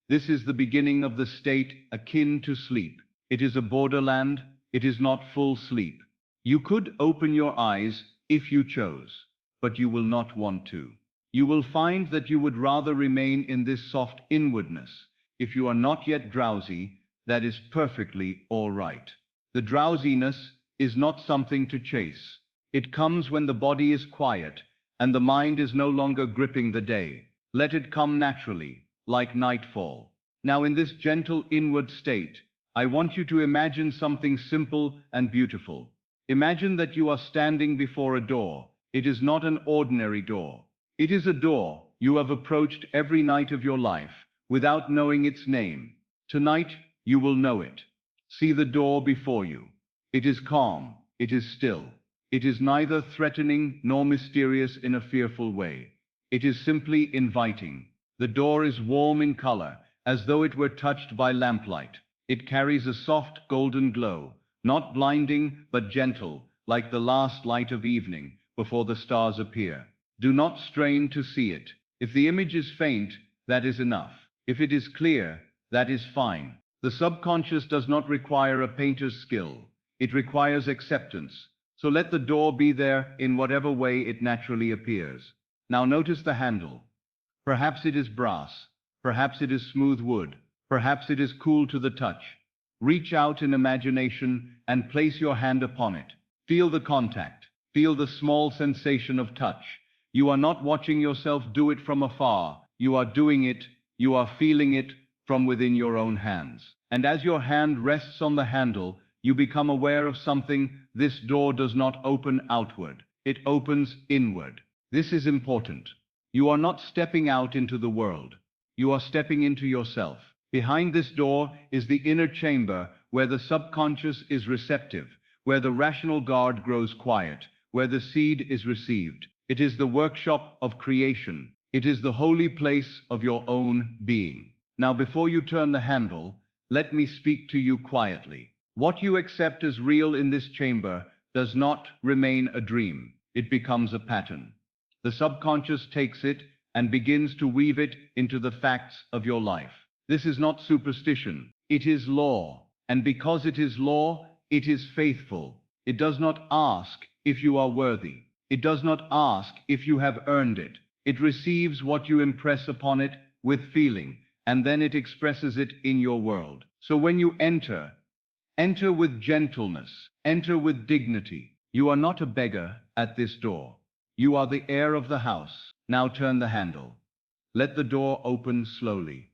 This is the beginning of the state akin to sleep. It is a borderland. It is not full sleep. You could open your eyes if you chose, but you will not want to. You will find that you would rather remain in this soft inwardness. If you are not yet drowsy, that is perfectly all right. The drowsiness is not something to chase. It comes when the body is quiet and the mind is no longer gripping the day. Let it come naturally, like nightfall. Now in this gentle inward state, I want you to imagine something simple and beautiful. Imagine that you are standing before a door. It is not an ordinary door. It is a door you have approached every night of your life without knowing its name. Tonight, you will know it. See the door before you. It is calm. It is still. It is neither threatening nor mysterious in a fearful way. It is simply inviting. The door is warm in color, as though it were touched by lamplight. It carries a soft golden glow, not blinding but gentle, like the last light of evening before the stars appear. Do not strain to see it. If the image is faint, that is enough. If it is clear, that is fine. The subconscious does not require a painter's skill. It requires acceptance. So let the door be there in whatever way it naturally appears. Now notice the handle. Perhaps it is brass. Perhaps it is smooth wood. Perhaps it is cool to the touch. Reach out in imagination and place your hand upon it. Feel the contact. Feel the small sensation of touch. You are not watching yourself do it from afar. You are doing it. You are feeling it from within your own hands. And as your hand rests on the handle, you become aware of something. This door does not open outward. It opens inward. This is important. You are not stepping out into the world. You are stepping into yourself. Behind this door is the inner chamber where the subconscious is receptive, where the rational guard grows quiet, where the seed is received. It is the workshop of creation. It is the holy place of your own being. Now, before you turn the handle, let me speak to you quietly. What you accept as real in this chamber does not remain a dream. It becomes a pattern. The subconscious takes it and begins to weave it into the facts of your life. This is not superstition. It is law. And because it is law, it is faithful. It does not ask if you are worthy. It does not ask if you have earned it. It receives what you impress upon it with feeling, and then it expresses it in your world. So when you enter with gentleness, enter with dignity. You are not a beggar at this door. You are the heir of the house. Now turn the handle. Let the door open slowly.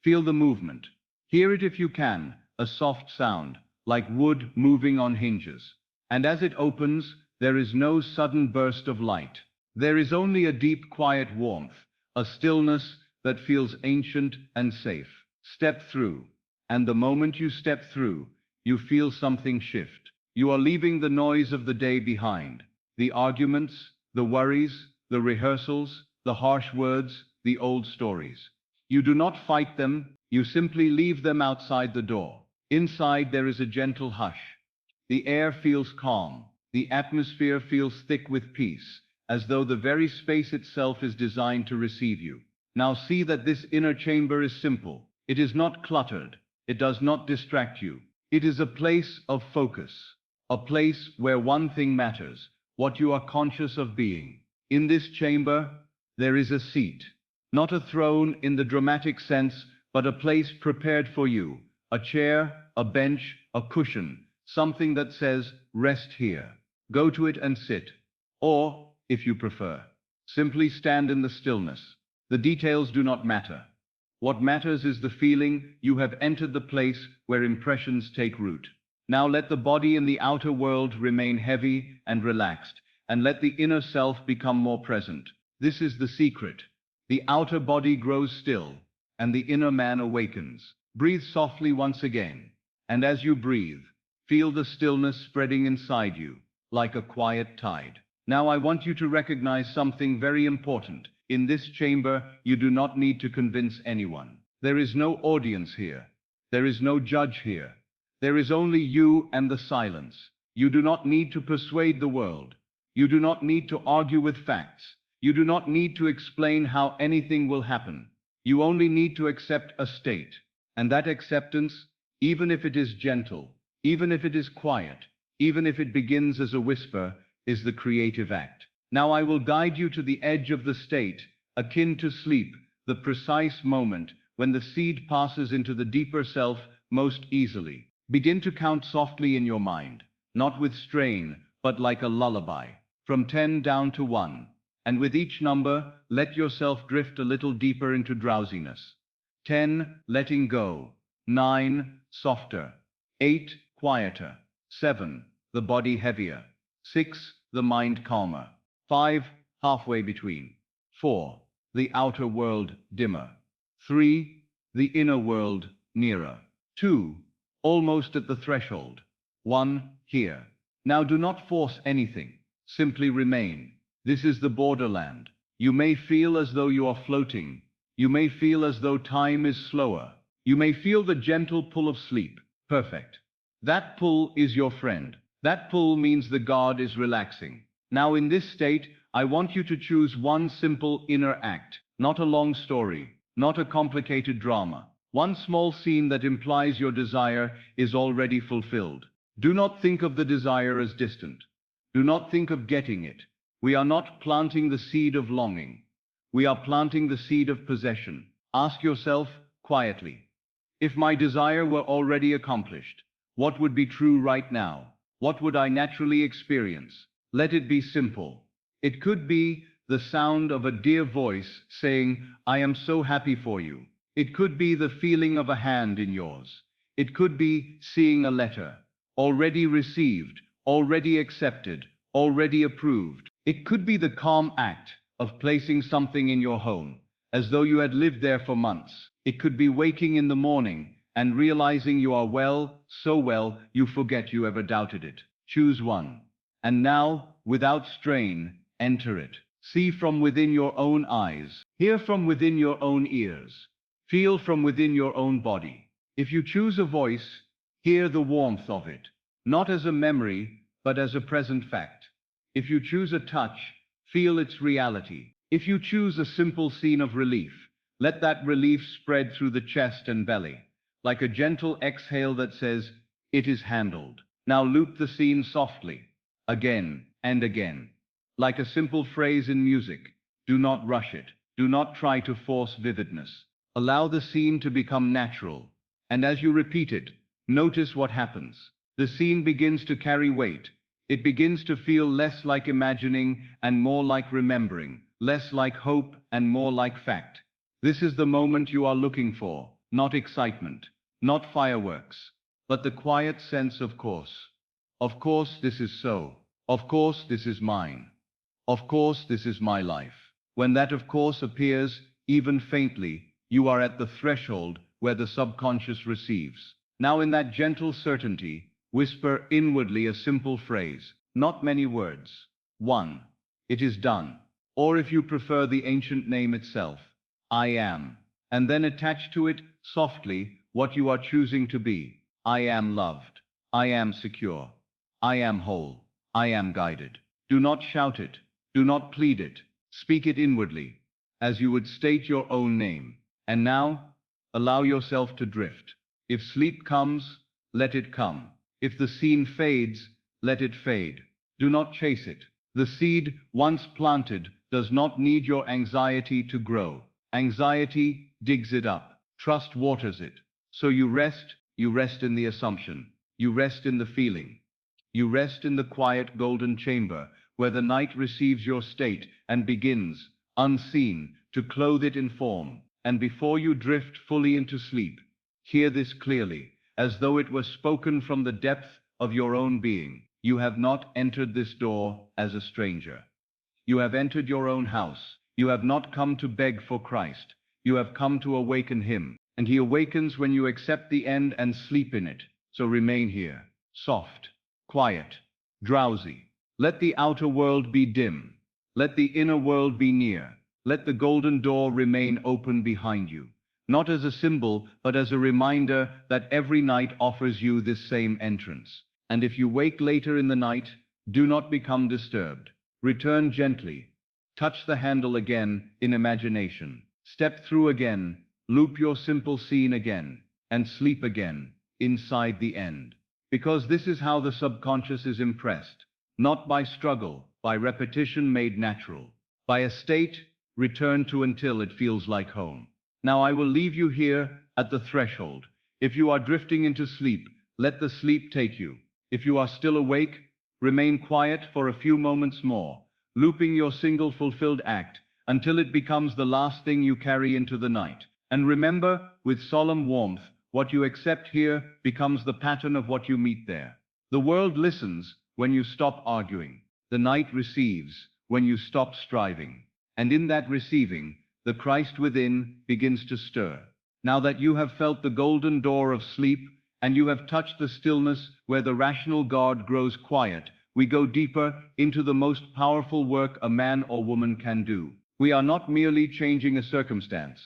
Feel the movement. Hear it if you can, a soft sound, like wood moving on hinges. And as it opens, There is no sudden burst of light. There is only a deep, quiet warmth, a stillness that feels ancient and safe. Step through. And the moment you step through, you feel something shift. You are leaving the noise of the day behind. The arguments, the worries, the rehearsals, the harsh words, the old stories. You do not fight them, you simply leave them outside the door. Inside there is a gentle hush. The air feels calm. The atmosphere feels thick with peace, as though the very space itself is designed to receive you. Now see that this inner chamber is simple. It is not cluttered. It does not distract you. It is a place of focus. A place where one thing matters, what you are conscious of being. In this chamber, there is a seat. Not a throne in the dramatic sense, but a place prepared for you. A chair, a bench, a cushion, something that says, rest here. Go to it and sit. Or, if you prefer, simply stand in the stillness. The details do not matter. What matters is the feeling you have entered the place where impressions take root. Now let the body in the outer world remain heavy and relaxed, and let the inner self become more present. This is the secret. The outer body grows still, and the inner man awakens. Breathe softly once again, and as you breathe, feel the stillness spreading inside you, like a quiet tide. Now I want you to recognize something very important. In this chamber, you do not need to convince anyone. There is no audience here. There is no judge here. There is only you and the silence. You do not need to persuade the world. You do not need to argue with facts. You do not need to explain how anything will happen. You only need to accept a state. And that acceptance, even if it is gentle, even if it is quiet, even if it begins as a whisper, is the creative act. Now I will guide you to the edge of the state, akin to sleep, the precise moment when the seed passes into the deeper self most easily. Begin to count softly in your mind, not with strain, but like a lullaby, from 10 down to 1. And with each number, let yourself drift a little deeper into drowsiness. 10, letting go. 9, softer. 8, quieter. 7, the body heavier. 6, the mind calmer. 5, halfway between. 4, the outer world dimmer. 3, the inner world nearer. 2, almost at the threshold. 1, here. Now do not force anything. Simply remain. This is the borderland. You may feel as though you are floating. You may feel as though time is slower. You may feel the gentle pull of sleep. Perfect. That pull is your friend. That pull means the guard is relaxing. Now in this state, I want you to choose one simple inner act, not a long story, not a complicated drama. One small scene that implies your desire is already fulfilled. Do not think of the desire as distant. Do not think of getting it. We are not planting the seed of longing. We are planting the seed of possession. Ask yourself quietly, if my desire were already accomplished, what would be true right now? What would I naturally experience? Let it be simple. It could be the sound of a dear voice saying, I am so happy for you. It could be the feeling of a hand in yours. It could be seeing a letter, already received, already accepted, already approved. It could be the calm act of placing something in your home, as though you had lived there for months. It could be waking in the morning and realizing you are well, so well, you forget you ever doubted it. Choose one. And now, without strain, enter it. See from within your own eyes. Hear from within your own ears. Feel from within your own body. If you choose a voice, hear the warmth of it, not as a memory, but as a present fact. If you choose a touch, feel its reality. If you choose a simple scene of relief, let that relief spread through the chest and belly, like a gentle exhale that says, it is handled. Now loop the scene softly, again and again. Like a simple phrase in music, do not rush it. Do not try to force vividness. Allow the scene to become natural. And as you repeat it, notice what happens. The scene begins to carry weight. It begins to feel less like imagining and more like remembering, less like hope and more like fact. This is the moment you are looking for, not excitement, not fireworks, but the quiet sense of course. Of course this is so. Of course, this is mine. Of course, this is my life. When that of course appears, even faintly, you are at the threshold where the subconscious receives. Now in that gentle certainty, whisper inwardly a simple phrase, not many words. 1. It is done. Or if you prefer the ancient name itself, I am. And then attach to it, softly, what you are choosing to be. I am loved. I am secure. I am whole. I am guided. Do not shout it. Do not plead it. Speak it inwardly, as you would state your own name. And now, allow yourself to drift. If sleep comes, let it come. If the scene fades, let it fade. Do not chase it. The seed, once planted, does not need your anxiety to grow. Anxiety digs it up. Trust waters it. So you rest in the assumption. You rest in the feeling. You rest in the quiet golden chamber, where the night receives your state and begins, unseen, to clothe it in form. And before you drift fully into sleep, hear this clearly, as though it were spoken from the depth of your own being. You have not entered this door as a stranger. You have entered your own house. You have not come to beg for Christ. You have come to awaken him. And he awakens when you accept the end and sleep in it. So remain here, soft, quiet, drowsy. Let the outer world be dim. Let the inner world be near. Let the golden door remain open behind you. Not as a symbol, but as a reminder that every night offers you this same entrance. And if you wake later in the night, do not become disturbed. Return gently. Touch the handle again in imagination. Step through again. Loop your simple scene again. And sleep again, inside the end. Because this is how the subconscious is impressed. Not by struggle, by repetition made natural. By a state returned to until it feels like home. Now I will leave you here at the threshold. If you are drifting into sleep, let the sleep take you. If you are still awake, remain quiet for a few moments more, looping your single fulfilled act until it becomes the last thing you carry into the night. And remember, with solemn warmth, what you accept here becomes the pattern of what you meet there. The world listens when you stop arguing. The night receives when you stop striving. And in that receiving, the Christ within begins to stir. Now that you have felt the golden door of sleep, and you have touched the stillness where the rational God grows quiet, we go deeper into the most powerful work a man or woman can do. We are not merely changing a circumstance.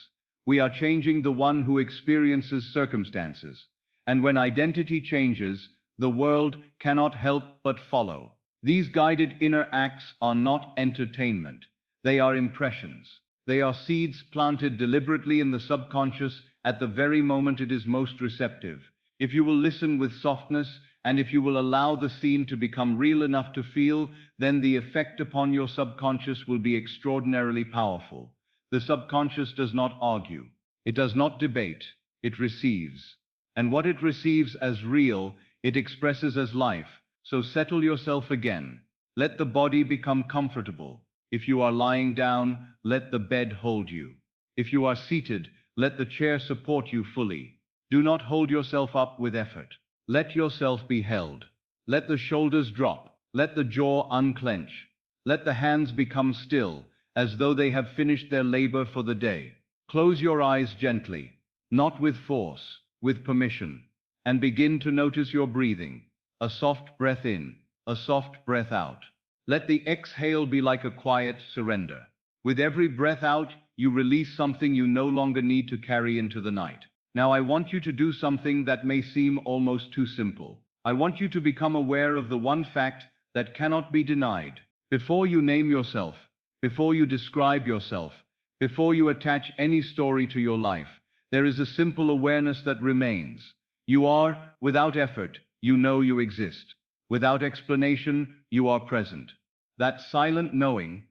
We are changing the one who experiences circumstances. And when identity changes, the world cannot help but follow. These guided inner acts are not entertainment. They are impressions. They are seeds planted deliberately in the subconscious at the very moment it is most receptive. If you will listen with softness, and if you will allow the scene to become real enough to feel, then the effect upon your subconscious will be extraordinarily powerful. The subconscious does not argue. It does not debate. It receives. And what it receives as real, it expresses as life. So settle yourself again. Let the body become comfortable. If you are lying down, let the bed hold you. If you are seated, let the chair support you fully. Do not hold yourself up with effort. Let yourself be held. Let the shoulders drop. Let the jaw unclench. Let the hands become still, as though they have finished their labor for the day. Close your eyes gently, not with force, with permission, and begin to notice your breathing. A soft breath in, a soft breath out. Let the exhale be like a quiet surrender. With every breath out, you release something you no longer need to carry into the night. Now I want you to do something that may seem almost too simple. I want you to become aware of the one fact that cannot be denied. Before you name yourself, before you describe yourself, before you attach any story to your life, there is a simple awareness that remains. You are, without effort, you know you exist. Without explanation, you are present. That silent knowing,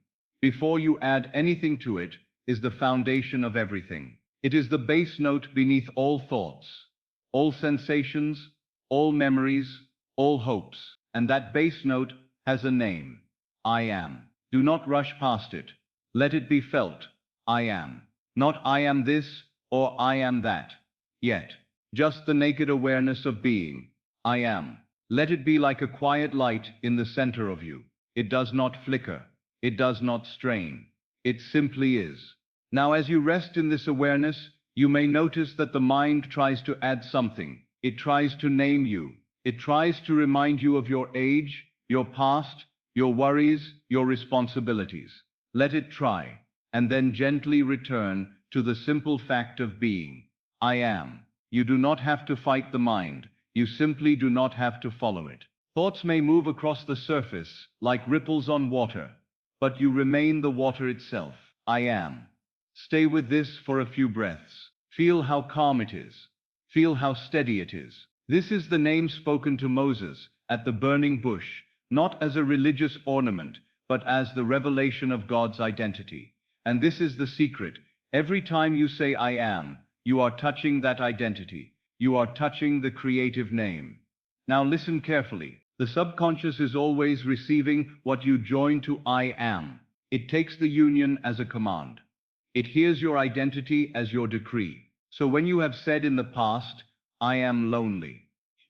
before you add anything to it, is the foundation of everything. It is the bass note beneath all thoughts, all sensations, all memories, all hopes. And that bass note has a name. I am. Do not rush past it. Let it be felt. I am. Not I am this or I am that. Yet. Just the naked awareness of being. I am. Let it be like a quiet light in the center of you. It does not flicker. It does not strain. It simply is. Now, as you rest in this awareness, you may notice that the mind tries to add something. It tries to name you. It tries to remind you of your age, your past, your worries, your responsibilities. Let it try, and then gently return to the simple fact of being. I am. You do not have to fight the mind. You simply do not have to follow it. Thoughts may move across the surface like ripples on water, but you remain the water itself. I am. Stay with this for a few breaths. Feel how calm it is. Feel how steady it is. This is the name spoken to Moses at the burning bush, not as a religious ornament, but as the revelation of God's identity. And this is the secret. Every time you say I am, you are touching that identity. You are touching the creative name. Now listen carefully. The subconscious is always receiving what you join to I am. It takes the union as a command. It hears your identity as your decree. So when you have said in the past, I am lonely,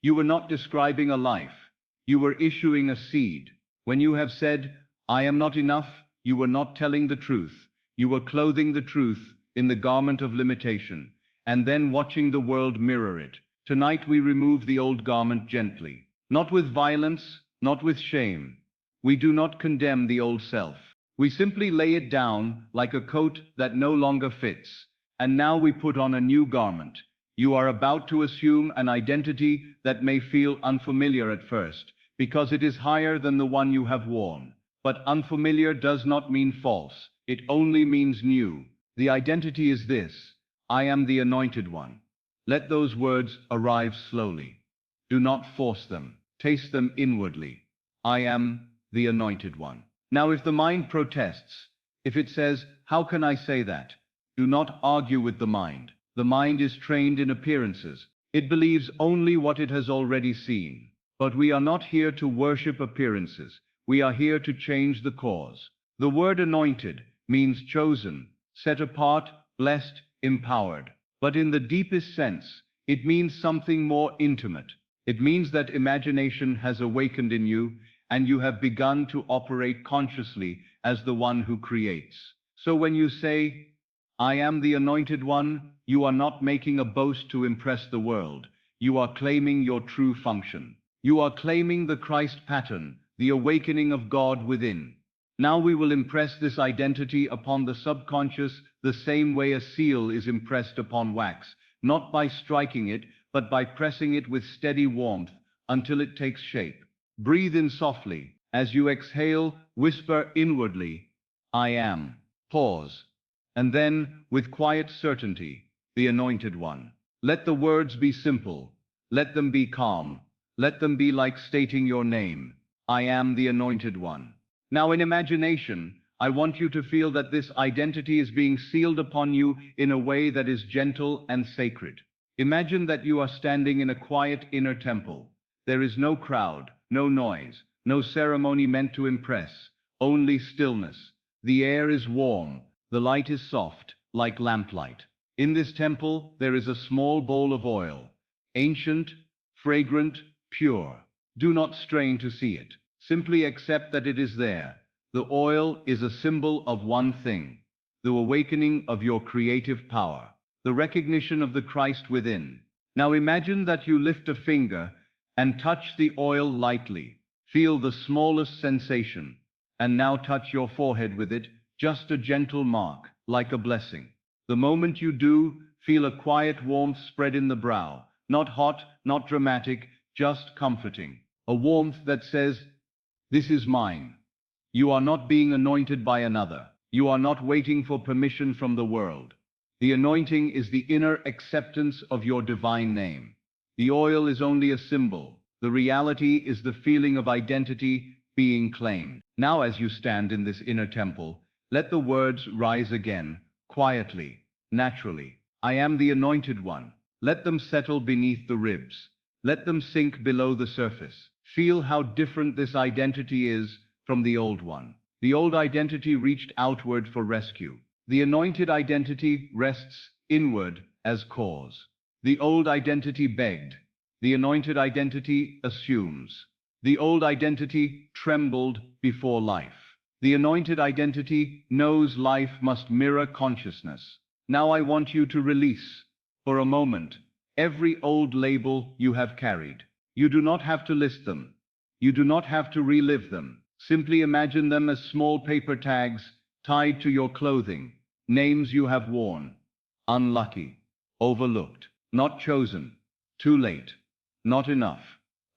you were not describing a life. You were issuing a seed. When you have said, I am not enough, you were not telling the truth. You were clothing the truth in the garment of limitation, and then watching the world mirror it. Tonight we remove the old garment gently, not with violence, not with shame. We do not condemn the old self. We simply lay it down like a coat that no longer fits, and now we put on a new garment. You are about to assume an identity that may feel unfamiliar at first, because it is higher than the one you have worn. But unfamiliar does not mean false. It only means new. The identity is this: I am the Anointed One. Let those words arrive slowly. Do not force them. Taste them inwardly. I am the Anointed One. Now, if the mind protests, if it says, how can I say that? Do not argue with the mind. The mind is trained in appearances. It believes only what it has already seen. But we are not here to worship appearances. We are here to change the cause. The word anointed means chosen, set apart, blessed, empowered. But in the deepest sense, it means something more intimate. It means that imagination has awakened in you, and you have begun to operate consciously as the one who creates. So when you say, I am the Anointed One, you are not making a boast to impress the world. You are claiming your true function. You are claiming the Christ pattern, the awakening of God within. Now we will impress this identity upon the subconscious the same way a seal is impressed upon wax, not by striking it, but by pressing it with steady warmth until it takes shape. Breathe in softly. As you exhale, whisper inwardly, I am. Pause. And then, with quiet certainty, the Anointed One. Let the words be simple. Let them be calm. Let them be like stating your name. I am the Anointed One. Now in imagination, I want you to feel that this identity is being sealed upon you in a way that is gentle and sacred. Imagine that you are standing in a quiet inner temple. There is no crowd, no noise, no ceremony meant to impress, only stillness. The air is warm, the light is soft, like lamplight. In this temple, there is a small bowl of oil, ancient, fragrant, pure. Do not strain to see it. Simply accept that it is there. The oil is a symbol of one thing: the awakening of your creative power, the recognition of the Christ within. Now imagine that you lift a finger and touch the oil lightly. Feel the smallest sensation, and now touch your forehead with it, just a gentle mark, like a blessing. The moment you do, feel a quiet warmth spread in the brow, not hot, not dramatic, just comforting. A warmth that says, this is mine. You are not being anointed by another. You are not waiting for permission from the world. The anointing is the inner acceptance of your divine name. The oil is only a symbol. The reality is the feeling of identity being claimed. Now as you stand in this inner temple, let the words rise again, quietly, naturally. I am the Anointed One. Let them settle beneath the ribs. Let them sink below the surface. Feel how different this identity is from the old one. The old identity reached outward for rescue. The anointed identity rests inward as cause. The old identity begged. The anointed identity assumes. The old identity trembled before life. The anointed identity knows life must mirror consciousness. Now I want you to release, for a moment, every old label you have carried. You do not have to list them. You do not have to relive them. Simply imagine them as small paper tags tied to your clothing, names you have worn. Unlucky, overlooked, not chosen, too late, not enough,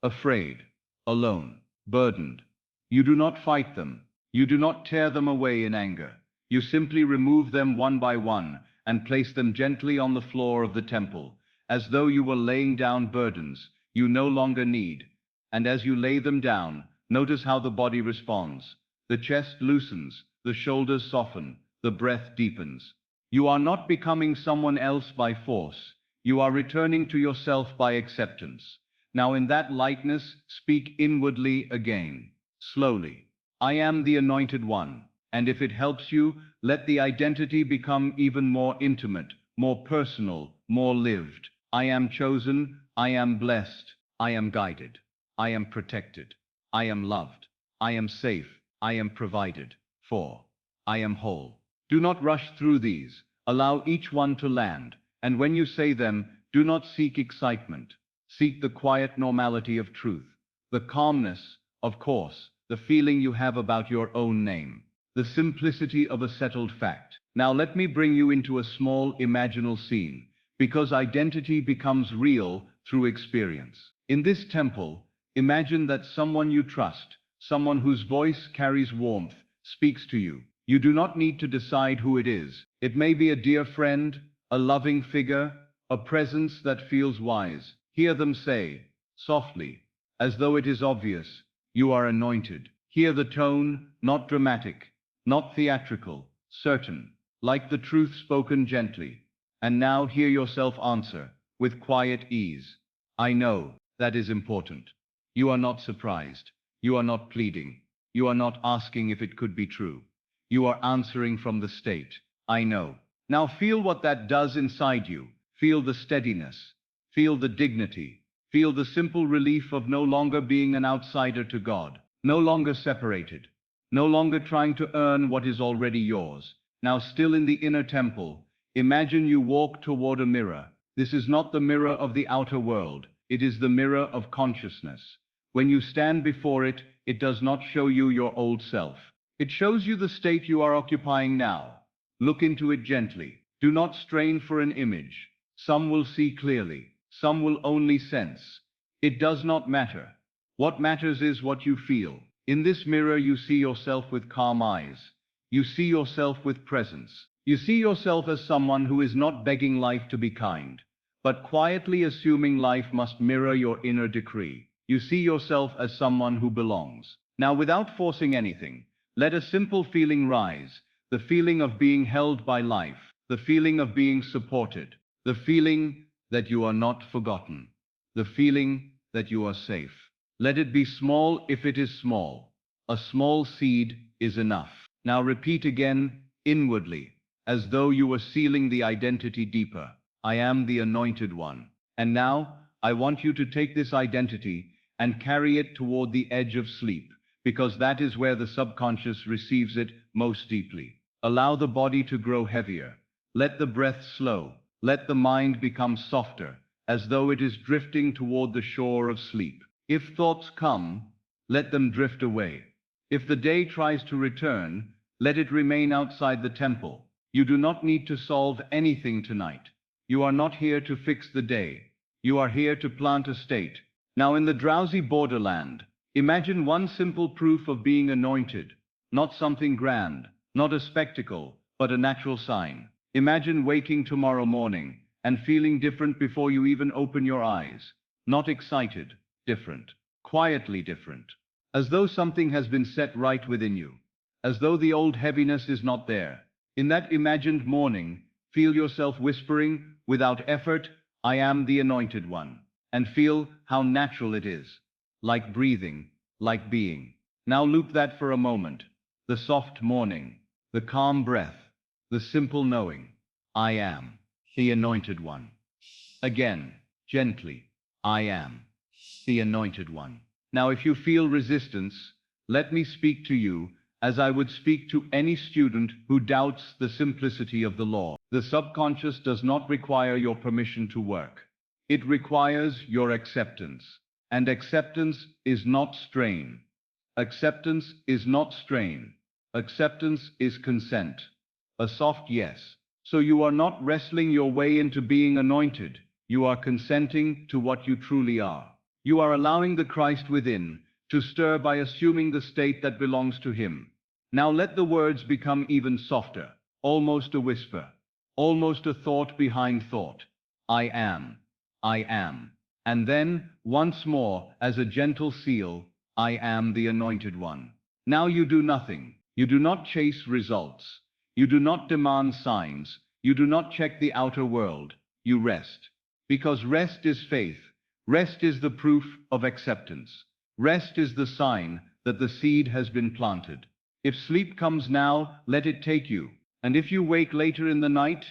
afraid, alone, burdened. You do not fight them. You do not tear them away in anger. You simply remove them one by one and place them gently on the floor of the temple, as though you were laying down burdens you no longer need. And as you lay them down, notice how the body responds. The chest loosens, the shoulders soften, the breath deepens. You are not becoming someone else by force. You are returning to yourself by acceptance. Now in that lightness, speak inwardly again, slowly. I am the anointed one. And if it helps you, let the identity become even more intimate, more personal, more lived. I am chosen, I am blessed, I am guided, I am protected, I am loved, I am safe, I am provided for, I am whole. Do not rush through these. Allow each one to land. And when you say them, do not seek excitement. Seek the quiet normality of truth, the calmness, of course, the feeling you have about your own name, the simplicity of a settled fact. Now let me bring you into a small imaginal scene, because identity becomes real through experience. In this temple, imagine that someone you trust, someone whose voice carries warmth, speaks to you. You do not need to decide who it is. It may be a dear friend, a loving figure, a presence that feels wise. Hear them say, softly, as though it is obvious, you are anointed. Hear the tone, not dramatic, not theatrical, certain, like the truth spoken gently. And now hear yourself answer, with quiet ease. I know, that is important. You are not surprised. You are not pleading. You are not asking if it could be true. You are answering from the state. I know. Now feel what that does inside you. Feel the steadiness. Feel the dignity. Feel the simple relief of no longer being an outsider to God. No longer separated. No longer trying to earn what is already yours. Now still in the inner temple, imagine you walk toward a mirror. This is not the mirror of the outer world. It is the mirror of consciousness. When you stand before it, it does not show you your old self. It shows you the state you are occupying now. Look into it gently. Do not strain for an image. Some will see clearly. Some will only sense. It does not matter. What matters is what you feel. In this mirror you see yourself with calm eyes. You see yourself with presence. You see yourself as someone who is not begging life to be kind, but quietly assuming life must mirror your inner decree. You see yourself as someone who belongs. Now without forcing anything, let a simple feeling rise, the feeling of being held by life, the feeling of being supported, the feeling that you are not forgotten, the feeling that you are safe. Let it be small if it is small. A small seed is enough. Now repeat again, inwardly, as though you were sealing the identity deeper. I am the anointed one. And now, I want you to take this identity and carry it toward the edge of sleep, because that is where the subconscious receives it most deeply. Allow the body to grow heavier. Let the breath slow. Let the mind become softer, as though it is drifting toward the shore of sleep. If thoughts come, let them drift away. If the day tries to return, let it remain outside the temple. You do not need to solve anything tonight. You are not here to fix the day. You are here to plant a state. Now in the drowsy borderland, imagine one simple proof of being anointed. Not something grand, not a spectacle, but a natural sign. Imagine waking tomorrow morning and feeling different before you even open your eyes. Not excited, different. Quietly different. As though something has been set right within you. As though the old heaviness is not there. In that imagined morning, feel yourself whispering, without effort, I am the anointed one. And feel how natural it is. Like breathing, like being. Now loop that for a moment. The soft morning, the calm breath, the simple knowing. I am the anointed one. Again, gently. I am the Anointed One. Now, if you feel resistance, let me speak to you as I would speak to any student who doubts the simplicity of the law. The subconscious does not require your permission to work. It requires your acceptance. And acceptance is not strain. Acceptance is not strain. Acceptance is consent. A soft yes. So you are not wrestling your way into being anointed. You are consenting to what you truly are. You are allowing the Christ within to stir by assuming the state that belongs to Him. Now let the words become even softer, almost a whisper, almost a thought behind thought. I am. I am. And then, once more, as a gentle seal, I am the Anointed One. Now you do nothing. You do not chase results. You do not demand signs. You do not check the outer world. You rest. Because rest is faith. Rest is the proof of acceptance. Rest is the sign that the seed has been planted. If sleep comes now, let it take you. And if you wake later in the night,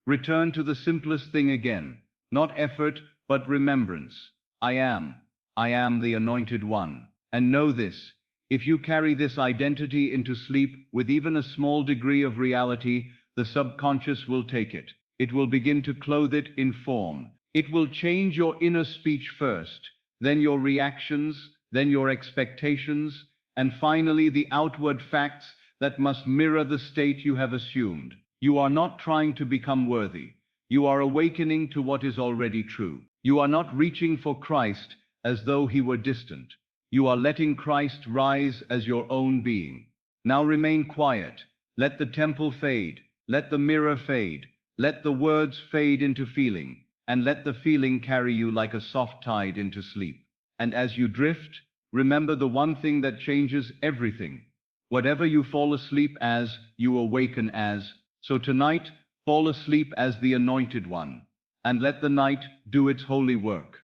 return to the simplest thing again. Not effort, but remembrance. I am the Anointed One. And know this, if you carry this identity into sleep with even a small degree of reality, the subconscious will take it. It will begin to clothe it in form. It will change your inner speech first, then your reactions, then your expectations, and finally the outward facts that must mirror the state you have assumed. You are not trying to become worthy. You are awakening to what is already true. You are not reaching for Christ as though He were distant. You are letting Christ rise as your own being. Now remain quiet. Let the temple fade. Let the mirror fade. Let the words fade into feeling. And let the feeling carry you like a soft tide into sleep. And as you drift, remember the one thing that changes everything. Whatever you fall asleep as, you awaken as. So tonight, fall asleep as the Anointed One, and let the night do its holy work.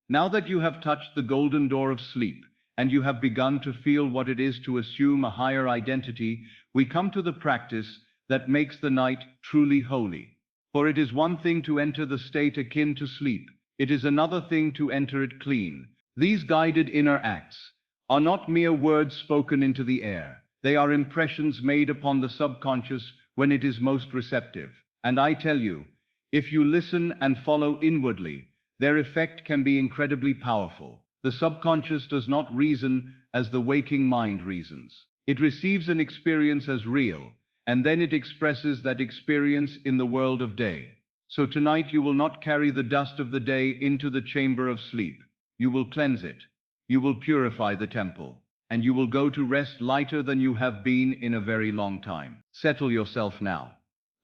Now that you have touched the golden door of sleep, and you have begun to feel what it is to assume a higher identity, we come to the practice that makes the night truly holy. For it is one thing to enter the state akin to sleep, it is another thing to enter it clean. These guided inner acts are not mere words spoken into the air. They are impressions made upon the subconscious when it is most receptive. And I tell you, if you listen and follow inwardly, their effect can be incredibly powerful. The subconscious does not reason as the waking mind reasons. It receives an experience as real, and then it expresses that experience in the world of day. So tonight you will not carry the dust of the day into the chamber of sleep. You will cleanse it. You will purify the temple. And you will go to rest lighter than you have been in a very long time. Settle yourself now.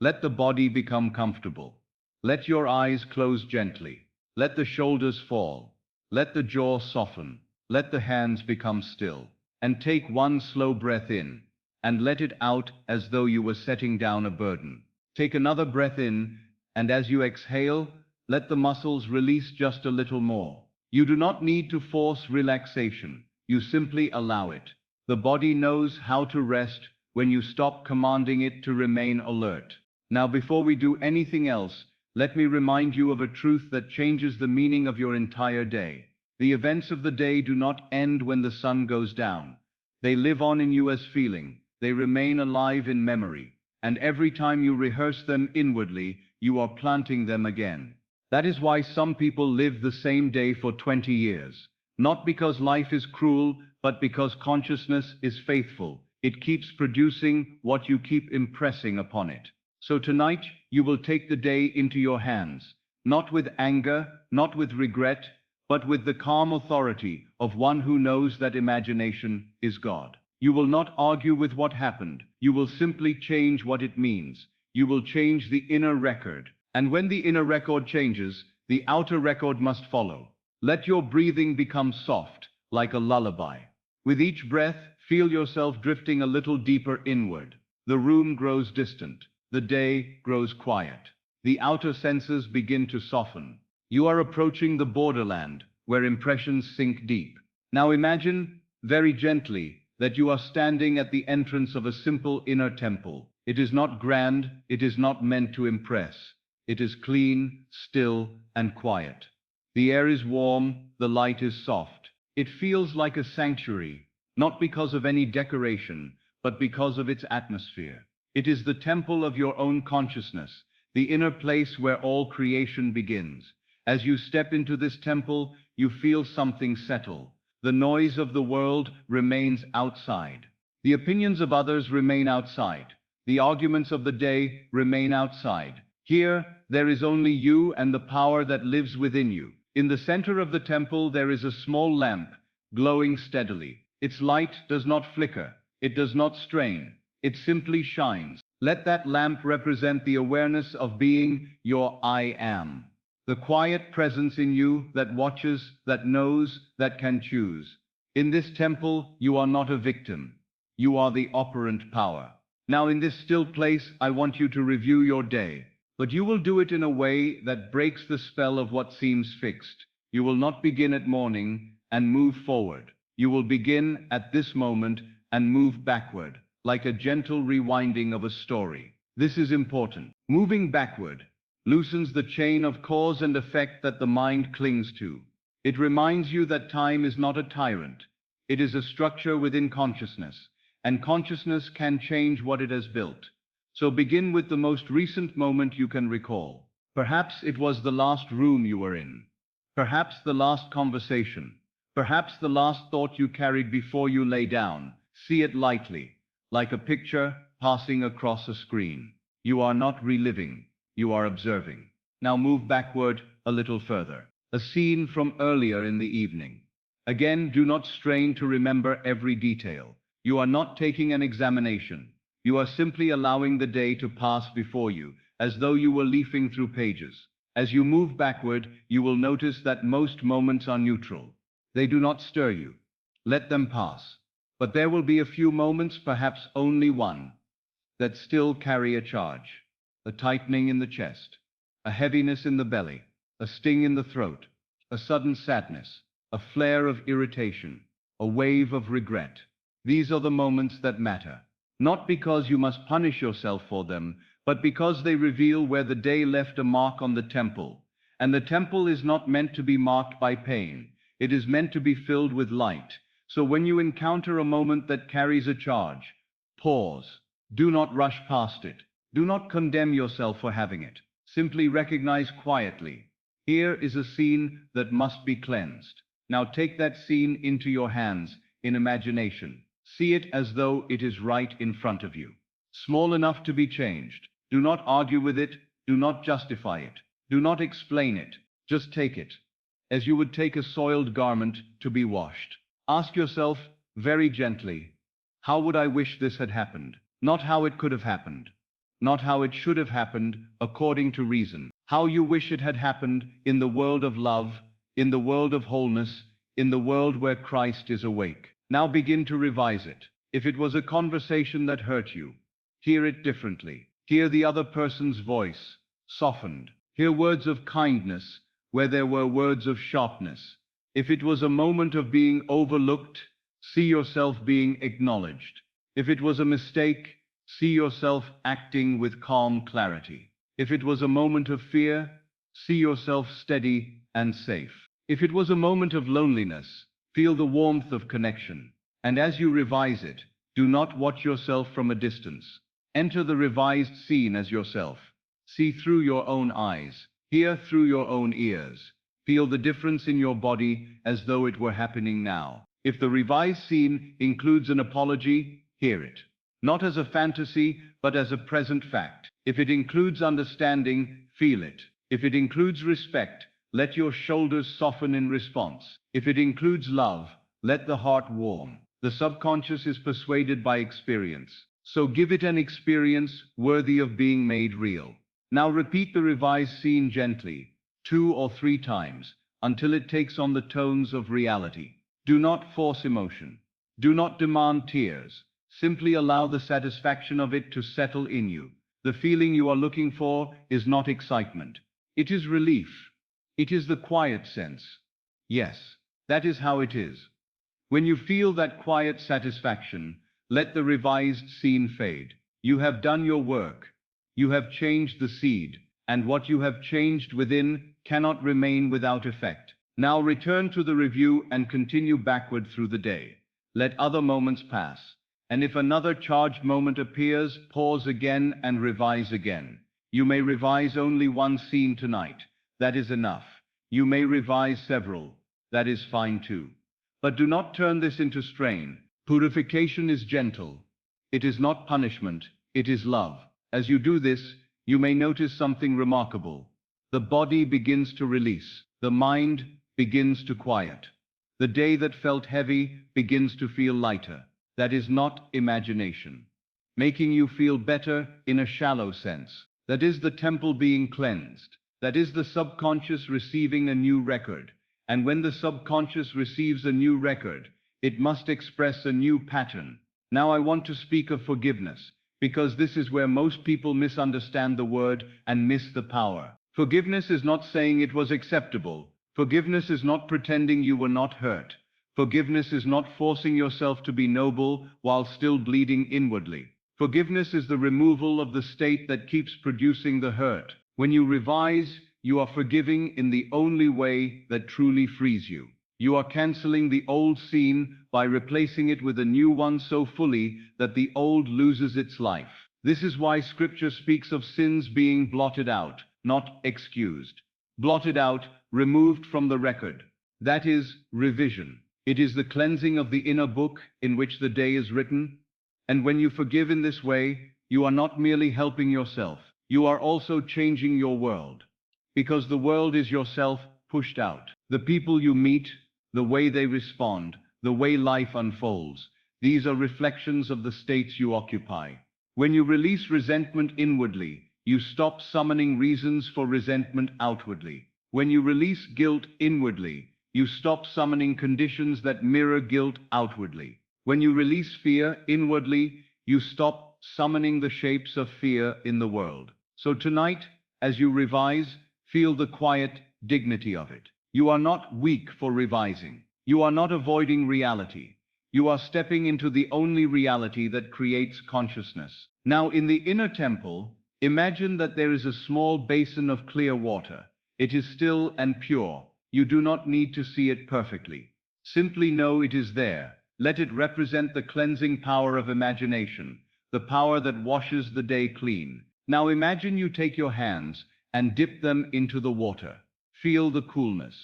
Let the body become comfortable. Let your eyes close gently. Let the shoulders fall. Let the jaw soften. Let the hands become still. And take one slow breath in, and let it out as though you were setting down a burden. Take another breath in, and as you exhale, let the muscles release just a little more. You do not need to force relaxation. You simply allow it. The body knows how to rest when you stop commanding it to remain alert. Now, before we do anything else, let me remind you of a truth that changes the meaning of your entire day. The events of the day do not end when the sun goes down. They live on in you as feeling. They remain alive in memory. And every time you rehearse them inwardly, you are planting them again. That is why some people live the same day for 20 years. Not because life is cruel, but because consciousness is faithful. It keeps producing what you keep impressing upon it. So tonight, you will take the day into your hands, not with anger, not with regret, but with the calm authority of one who knows that imagination is God. You will not argue with what happened. You will simply change what it means. You will change the inner record. And when the inner record changes, the outer record must follow. Let your breathing become soft, like a lullaby. With each breath, feel yourself drifting a little deeper inward. The room grows distant. The day grows quiet. The outer senses begin to soften. You are approaching the borderland, where impressions sink deep. Now imagine, very gently, that you are standing at the entrance of a simple inner temple. It is not grand, it is not meant to impress. It is clean, still, and quiet. The air is warm, the light is soft. It feels like a sanctuary, not because of any decoration, but because of its atmosphere. It is the temple of your own consciousness, the inner place where all creation begins. As you step into this temple, you feel something settle. The noise of the world remains outside. The opinions of others remain outside. The arguments of the day remain outside. Here, there is only you and the power that lives within you. In the center of the temple, there is a small lamp, glowing steadily. Its light does not flicker. It does not strain. It simply shines. Let that lamp represent the awareness of being your I am. The quiet presence in you that watches, that knows, that can choose. In this temple, you are not a victim. You are the operant power. Now in this still place, I want you to review your day. But you will do it in a way that breaks the spell of what seems fixed. You will not begin at morning and move forward. You will begin at this moment and move backward, like a gentle rewinding of a story. This is important. Moving backward loosens the chain of cause and effect that the mind clings to. It reminds you that time is not a tyrant. It is a structure within consciousness, and consciousness can change what it has built. So begin with the most recent moment you can recall. Perhaps it was the last room you were in. Perhaps the last conversation. Perhaps the last thought you carried before you lay down. See it lightly, like a picture passing across a screen. You are not reliving, you are observing. Now move backward a little further. A scene from earlier in the evening. Again, do not strain to remember every detail. You are not taking an examination. You are simply allowing the day to pass before you, as though you were leafing through pages. As you move backward, you will notice that most moments are neutral. They do not stir you. Let them pass. But there will be a few moments, perhaps only one, that still carry a charge. A tightening in the chest, a heaviness in the belly, a sting in the throat, a sudden sadness, a flare of irritation, a wave of regret. These are the moments that matter. Not because you must punish yourself for them, but because they reveal where the day left a mark on the temple. And the temple is not meant to be marked by pain. It is meant to be filled with light. So when you encounter a moment that carries a charge, pause. Do not rush past it. Do not condemn yourself for having it. Simply recognize quietly. Here is a scene that must be cleansed. Now take that scene into your hands in imagination. See it as though it is right in front of you. Small enough to be changed. Do not argue with it. Do not justify it. Do not explain it. Just take it, as you would take a soiled garment to be washed. Ask yourself very gently, how would I wish this had happened? Not how it could have happened. Not how it should have happened according to reason. How you wish it had happened in the world of love, in the world of wholeness, in the world where Christ is awake. Now begin to revise it. If it was a conversation that hurt you, hear it differently. Hear the other person's voice, softened. Hear words of kindness where there were words of sharpness. If it was a moment of being overlooked, see yourself being acknowledged. If it was a mistake, see yourself acting with calm clarity. If it was a moment of fear, see yourself steady and safe. If it was a moment of loneliness, feel the warmth of connection. And as you revise it, do not watch yourself from a distance. Enter the revised scene as yourself. See through your own eyes. Hear through your own ears. Feel the difference in your body as though it were happening now. If the revised scene includes an apology, hear it. Not as a fantasy, but as a present fact. If it includes understanding, feel it. If it includes respect, let your shoulders soften in response. If it includes love, let the heart warm. The subconscious is persuaded by experience. So give it an experience worthy of being made real. Now repeat the revised scene gently, 2 or 3 times, until it takes on the tones of reality. Do not force emotion. Do not demand tears. Simply allow the satisfaction of it to settle in you. The feeling you are looking for is not excitement. It is relief. It is the quiet sense. Yes, that is how it is. When you feel that quiet satisfaction, let the revised scene fade. You have done your work. You have changed the seed, and what you have changed within cannot remain without effect. Now return to the review and continue backward through the day. Let other moments pass, and if another charged moment appears, pause again and revise again. You may revise only one scene tonight. That is enough. You may revise several. That is fine too. But do not turn this into strain. Purification is gentle. It is not punishment. It is love. As you do this, you may notice something remarkable. The body begins to release. The mind begins to quiet. The day that felt heavy begins to feel lighter. That is not imagination. Making you feel better in a shallow sense. That is the temple being cleansed. That is the subconscious receiving a new record. And when the subconscious receives a new record, it must express a new pattern. Now I want to speak of forgiveness, because this is where most people misunderstand the word and miss the power. Forgiveness is not saying it was acceptable. Forgiveness is not pretending you were not hurt. Forgiveness is not forcing yourself to be noble while still bleeding inwardly. Forgiveness is the removal of the state that keeps producing the hurt. When you revise, you are forgiving in the only way that truly frees you. You are canceling the old scene by replacing it with a new one so fully that the old loses its life. This is why Scripture speaks of sins being blotted out, not excused. Blotted out, removed from the record. That is revision. It is the cleansing of the inner book in which the day is written. And when you forgive in this way, you are not merely helping yourself. You are also changing your world. Because the world is yourself pushed out. The people you meet, the way they respond, the way life unfolds, these are reflections of the states you occupy. When you release resentment inwardly, you stop summoning reasons for resentment outwardly. When you release guilt inwardly, you stop summoning conditions that mirror guilt outwardly. When you release fear inwardly, you stop summoning the shapes of fear in the world. So tonight, as you revise, feel the quiet dignity of it. You are not weak for revising. You are not avoiding reality. You are stepping into the only reality that creates consciousness. Now, in the inner temple, imagine that there is a small basin of clear water. It is still and pure. You do not need to see it perfectly. Simply know it is there. Let it represent the cleansing power of imagination, the power that washes the day clean. Now imagine you take your hands and dip them into the water. Feel the coolness.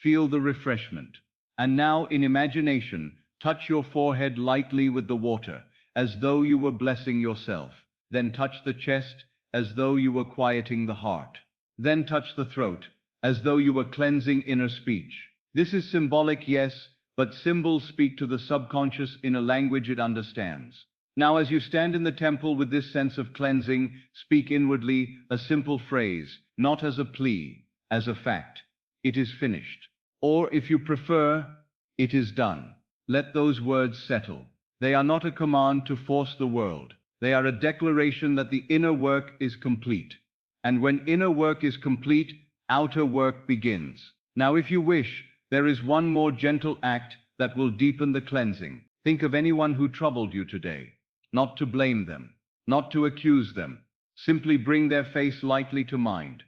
Feel the refreshment. And now in imagination, touch your forehead lightly with the water, as though you were blessing yourself. Then touch the chest, as though you were quieting the heart. Then touch the throat, as though you were cleansing inner speech. This is symbolic, yes, but symbols speak to the subconscious in a language it understands. Now, as you stand in the temple with this sense of cleansing, speak inwardly a simple phrase, not as a plea, as a fact. It is finished. Or, if you prefer, it is done. Let those words settle. They are not a command to force the world. They are a declaration that the inner work is complete. And when inner work is complete, outer work begins. Now, if you wish, there is one more gentle act that will deepen the cleansing. Think of anyone who troubled you today. Not to blame them, not to accuse them. Simply bring their face lightly to mind.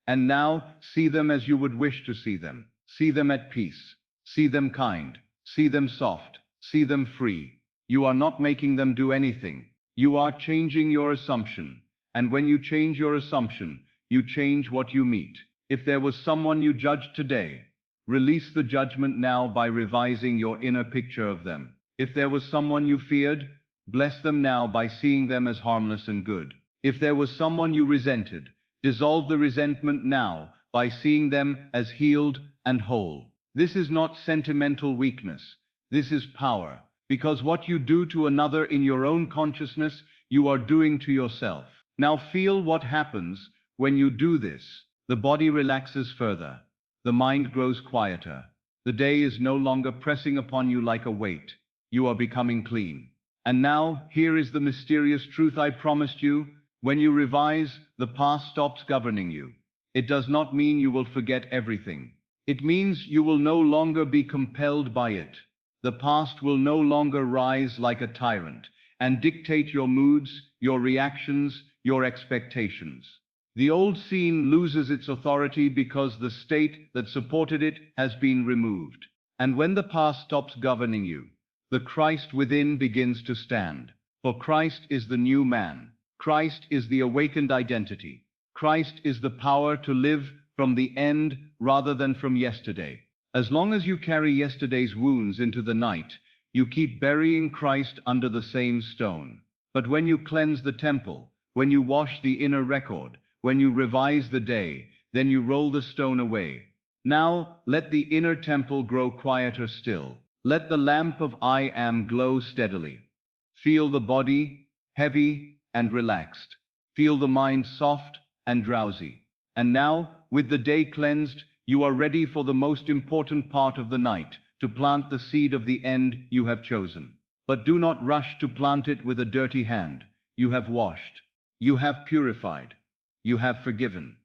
And now, see them as you would wish to see them. See them at peace. See them kind. See them soft. See them free. You are not making them do anything. You are changing your assumption. And when you change your assumption, you change what you meet. If there was someone you judged today, release the judgment now by revising your inner picture of them. If there was someone you feared, bless them now by seeing them as harmless and good. If there was someone you resented, dissolve the resentment now by seeing them as healed and whole. This is not sentimental weakness. This is power. Because what you do to another in your own consciousness, you are doing to yourself. Now feel what happens when you do this. The body relaxes further. The mind grows quieter. The day is no longer pressing upon you like a weight. You are becoming clean. And now, here is the mysterious truth I promised you. When you revise, the past stops governing you. It does not mean you will forget everything. It means you will no longer be compelled by it. The past will no longer rise like a tyrant and dictate your moods, your reactions, your expectations. The old scene loses its authority because the state that supported it has been removed. And when the past stops governing you, the Christ within begins to stand. For Christ is the new man. Christ is the awakened identity. Christ is the power to live from the end rather than from yesterday. As long as you carry yesterday's wounds into the night, you keep burying Christ under the same stone. But when you cleanse the temple, when you wash the inner record, when you revise the day, then you roll the stone away. Now let the inner temple grow quieter still. Let the lamp of I am glow steadily. Feel the body heavy and relaxed. Feel the mind soft and drowsy. And now, with the day cleansed, you are ready for the most important part of the night, to plant the seed of the end you have chosen. But do not rush to plant it with a dirty hand. You have washed. You have purified. You have forgiven.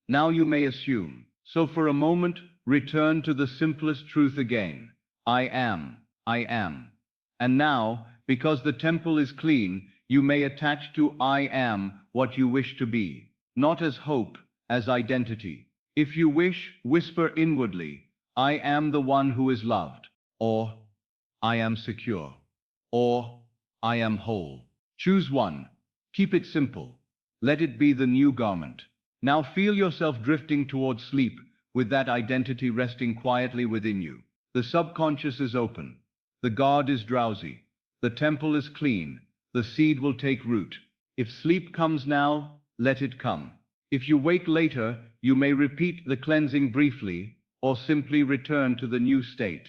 Now you may assume. So for a moment, return to the simplest truth again. I am. I am. And now, because the temple is clean, you may attach to I am what you wish to be, not as hope, as identity. If you wish, whisper inwardly, I am the one who is loved, or I am secure, or I am whole. Choose one. Keep it simple. Let it be the new garment. Now feel yourself drifting towards sleep, with that identity resting quietly within you. The subconscious is open. The guard is drowsy. The temple is clean. The seed will take root. If sleep comes now, let it come. If you wake later, you may repeat the cleansing briefly, or simply return to the new state.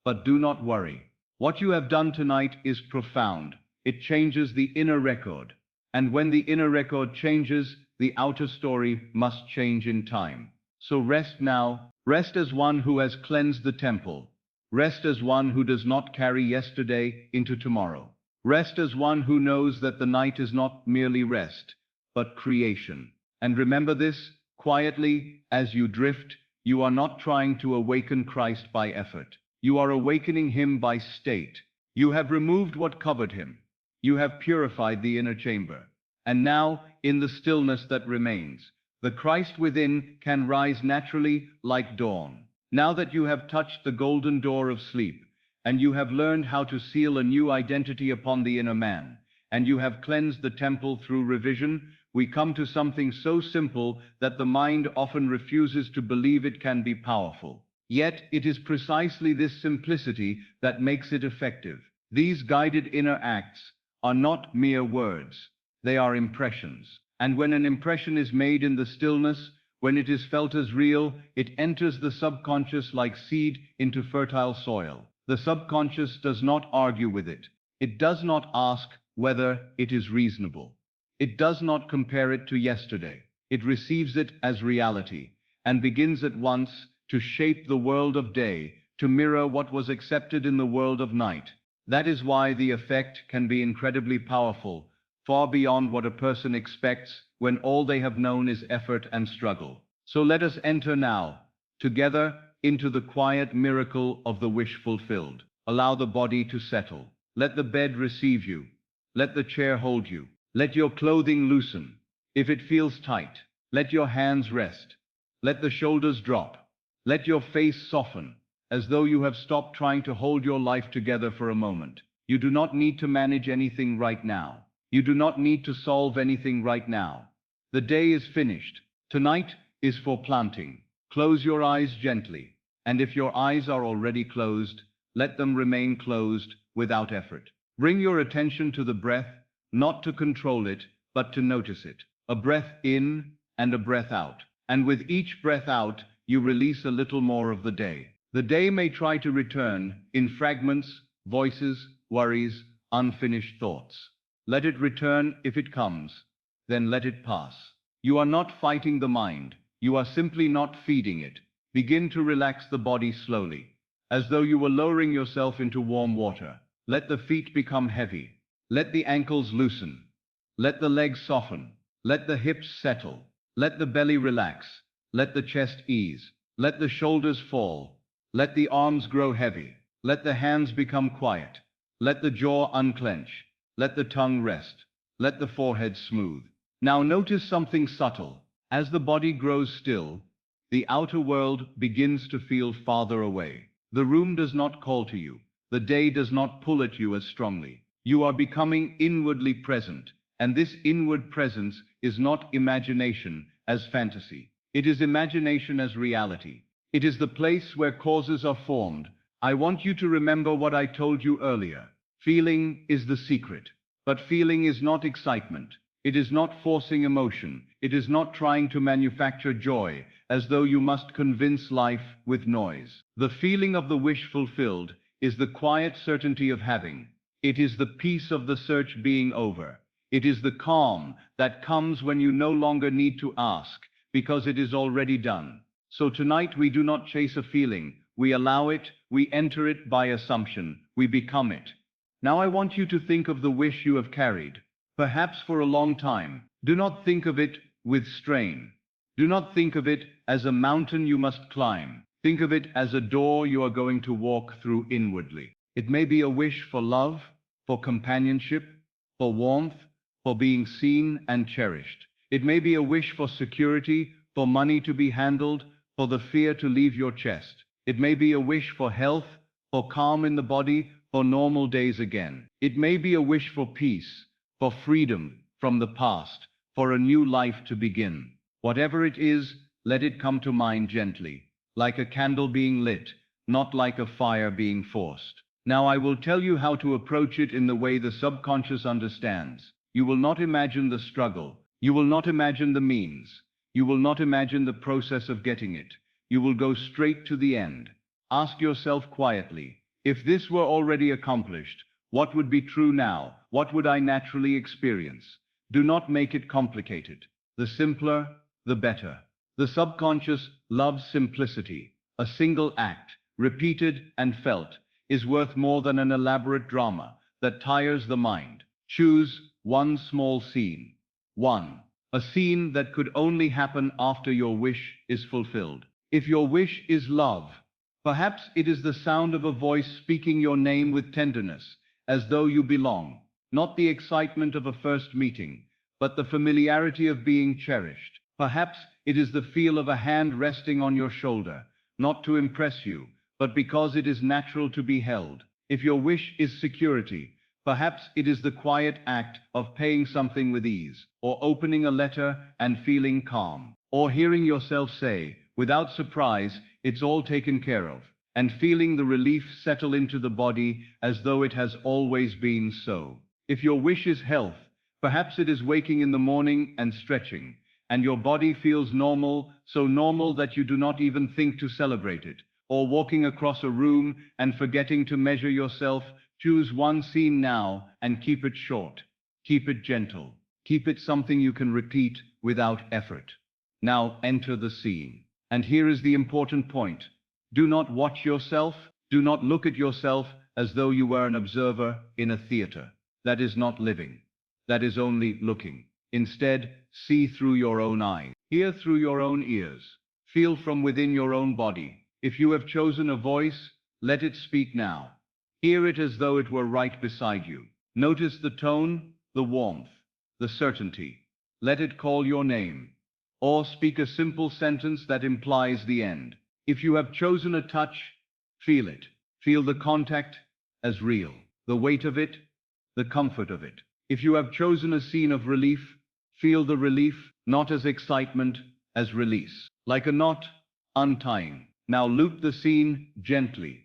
But do not worry. What you have done tonight is profound. It changes the inner record. And when the inner record changes, the outer story must change in time. So rest now. Rest as one who has cleansed the temple. Rest as one who does not carry yesterday into tomorrow. Rest as one who knows that the night is not merely rest, but creation. And remember this, quietly, as you drift, you are not trying to awaken Christ by effort. You are awakening him by state. You have removed what covered him. You have purified the inner chamber. And now, in the stillness that remains, the Christ within can rise naturally like dawn. Now that you have touched the golden door of sleep, and you have learned how to seal a new identity upon the inner man, and you have cleansed the temple through revision, we come to something so simple that the mind often refuses to believe it can be powerful. Yet it is precisely this simplicity that makes it effective. These guided inner acts are not mere words. They are impressions. And when an impression is made in the stillness, when it is felt as real, it enters the subconscious like seed into fertile soil. The subconscious does not argue with it. It does not ask whether it is reasonable. It does not compare it to yesterday. It receives it as reality and begins at once to shape the world of day, to mirror what was accepted in the world of night. That is why the effect can be incredibly powerful, far beyond what a person expects when all they have known is effort and struggle. So let us enter now, together, into the quiet miracle of the wish fulfilled. Allow the body to settle. Let the bed receive you. Let the chair hold you. Let your clothing loosen. If it feels tight, let your hands rest. Let the shoulders drop. Let your face soften, as though you have stopped trying to hold your life together for a moment. You do not need to manage anything right now. You do not need to solve anything right now. The day is finished. Tonight is for planting. Close your eyes gently. And if your eyes are already closed, let them remain closed without effort. Bring your attention to the breath, not to control it, but to notice it. A breath in and a breath out. And with each breath out, you release a little more of the day. The day may try to return in fragments, voices, worries, unfinished thoughts. Let it return if it comes. Then let it pass. You are not fighting the mind. You are simply not feeding it. Begin to relax the body slowly, as though you were lowering yourself into warm water. Let the feet become heavy. Let the ankles loosen. Let the legs soften. Let the hips settle. Let the belly relax. Let the chest ease. Let the shoulders fall. Let the arms grow heavy. Let the hands become quiet. Let the jaw unclench. Let the tongue rest. Let the forehead smooth. Now notice something subtle. As the body grows still, the outer world begins to feel farther away. The room does not call to you. The day does not pull at you as strongly. You are becoming inwardly present, and this inward presence is not imagination as fantasy. It is imagination as reality. It is the place where causes are formed. I want you to remember what I told you earlier. Feeling is the secret. But feeling is not excitement. It is not forcing emotion. It is not trying to manufacture joy, as though you must convince life with noise. The feeling of the wish fulfilled is the quiet certainty of having. It is the peace of the search being over. It is the calm that comes when you no longer need to ask, because it is already done. So tonight we do not chase a feeling. We allow it, we enter it by assumption, we become it. Now I want you to think of the wish you have carried, perhaps for a long time. Do not think of it with strain. Do not think of it as a mountain you must climb. Think of it as a door you are going to walk through inwardly. It may be a wish for love, for companionship, for warmth, for being seen and cherished. It may be a wish for security, for money to be handled, for the fear to leave your chest. It may be a wish for health, for calm in the body, for normal days again. It may be a wish for peace, for freedom from the past, for a new life to begin. Whatever it is, let it come to mind gently, like a candle being lit, not like a fire being forced. Now I will tell you how to approach it in the way the subconscious understands. You will not imagine the struggle. You will not imagine the means. You will not imagine the process of getting it. You will go straight to the end. Ask yourself quietly, if this were already accomplished, what would be true now? What would I naturally experience? Do not make it complicated. The simpler, the better. The subconscious loves simplicity. A single act, repeated and felt, is worth more than an elaborate drama that tires the mind. Choose one small scene. 1. A scene that could only happen after your wish is fulfilled. If your wish is love, perhaps it is the sound of a voice speaking your name with tenderness, as though you belong. Not the excitement of a first meeting, but the familiarity of being cherished. Perhaps it is the feel of a hand resting on your shoulder, not to impress you, but because it is natural to be held. If your wish is security, perhaps it is the quiet act of paying something with ease, or opening a letter and feeling calm, or hearing yourself say, without surprise, it's all taken care of, and feeling the relief settle into the body as though it has always been so. If your wish is health, perhaps it is waking in the morning and stretching, and your body feels normal, so normal that you do not even think to celebrate it, or walking across a room and forgetting to measure yourself. Choose one scene now and keep it short. Keep it gentle. Keep it something you can repeat without effort. Now enter the scene. And here is the important point. Do not watch yourself. Do not look at yourself as though you were an observer in a theater. That is not living. That is only looking. Instead, see through your own eyes. Hear through your own ears. Feel from within your own body. If you have chosen a voice, let it speak now. Hear it as though it were right beside you. Notice the tone, the warmth, the certainty. Let it call your name. Or speak a simple sentence that implies the end. If you have chosen a touch, feel it. Feel the contact as real, the weight of it, the comfort of it. If you have chosen a scene of relief, feel the relief, not as excitement, as release. Like a knot, untying. Now loop the scene gently,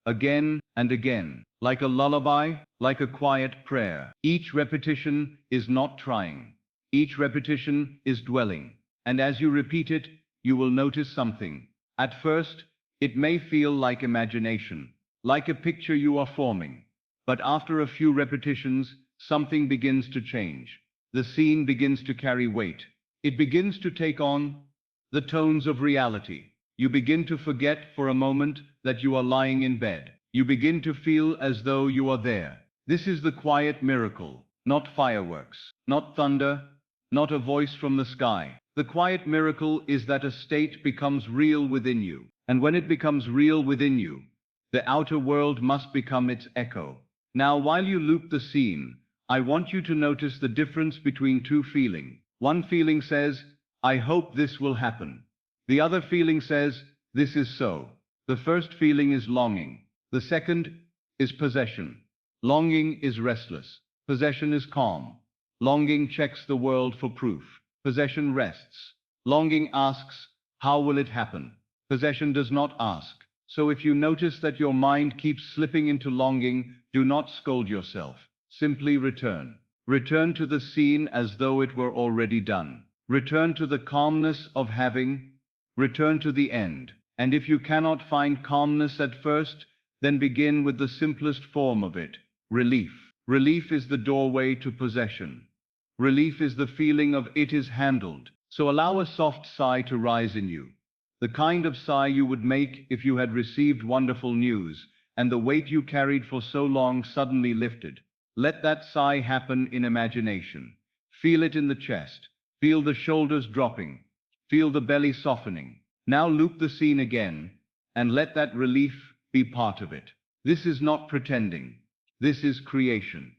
again and again, like a lullaby, like a quiet prayer. Each repetition is not trying. Each repetition is dwelling. And as you repeat it, you will notice something. At first, it may feel like imagination, like a picture you are forming. But after a few repetitions, something begins to change. The scene begins to carry weight. It begins to take on the tones of reality. You begin to forget for a moment that you are lying in bed. You begin to feel as though you are there. This is the quiet miracle, not fireworks, not thunder, not a voice from the sky. The quiet miracle is that a state becomes real within you. And when it becomes real within you, the outer world must become its echo. Now, while you loop the scene, I want you to notice the difference between two feelings. One feeling says, I hope this will happen. The other feeling says, this is so. The first feeling is longing. The second is possession. Longing is restless. Possession is calm. Longing checks the world for proof. Possession rests. Longing asks, how will it happen? Possession does not ask. So if you notice that your mind keeps slipping into longing, do not scold yourself. Simply return. Return to the scene as though it were already done. Return to the calmness of having. Return to the end. And if you cannot find calmness at first, then begin with the simplest form of it, relief. Relief is the doorway to possession. Relief is the feeling of it is handled. So allow a soft sigh to rise in you. The kind of sigh you would make if you had received wonderful news, and the weight you carried for so long suddenly lifted. Let that sigh happen in imagination. Feel it in the chest. Feel the shoulders dropping. Feel the belly softening. Now loop the scene again, and let that relief be part of it. This is not pretending. This is creation.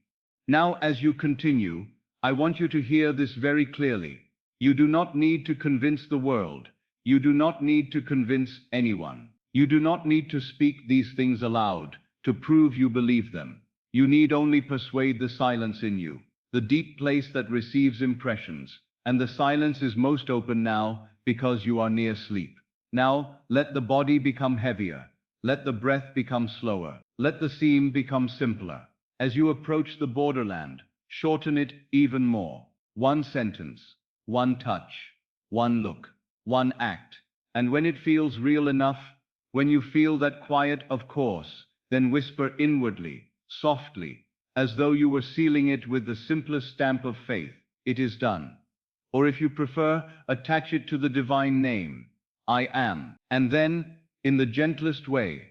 Now, as you continue, I want you to hear this very clearly. You do not need to convince the world. You do not need to convince anyone. You do not need to speak these things aloud to prove you believe them. You need only persuade the silence in you, the deep place that receives impressions, and the silence is most open now because you are near sleep. Now, let the body become heavier. Let the breath become slower. Let the seam become simpler. As you approach the borderland, shorten it even more. One sentence, one touch, one look, one act. And when it feels real enough, when you feel that quiet of course, then whisper inwardly, softly, as though you were sealing it with the simplest stamp of faith, it is done. Or if you prefer, attach it to the divine name, I am. And then, in the gentlest way,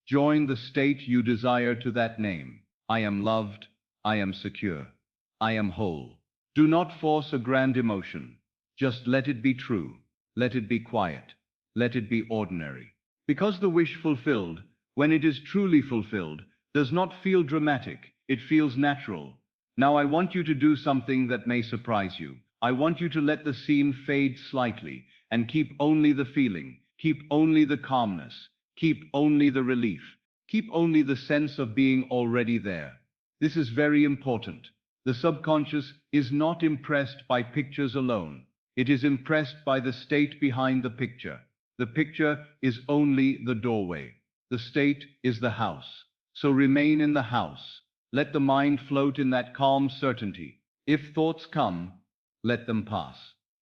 join the state you desire to that name. I am loved, I am secure, I am whole. Do not force a grand emotion. Just let it be true. Let it be quiet. Let it be ordinary. Because the wish fulfilled, when it is truly fulfilled, does not feel dramatic. It feels natural. Now I want you to do something that may surprise you. I want you to let the scene fade slightly and keep only the feeling, keep only the calmness, keep only the relief, keep only the sense of being already there. This is very important. The subconscious is not impressed by pictures alone. It is impressed by the state behind the picture. The picture is only the doorway. The state is the house. So remain in the house. Let the mind float in that calm certainty. If thoughts come, let them pass.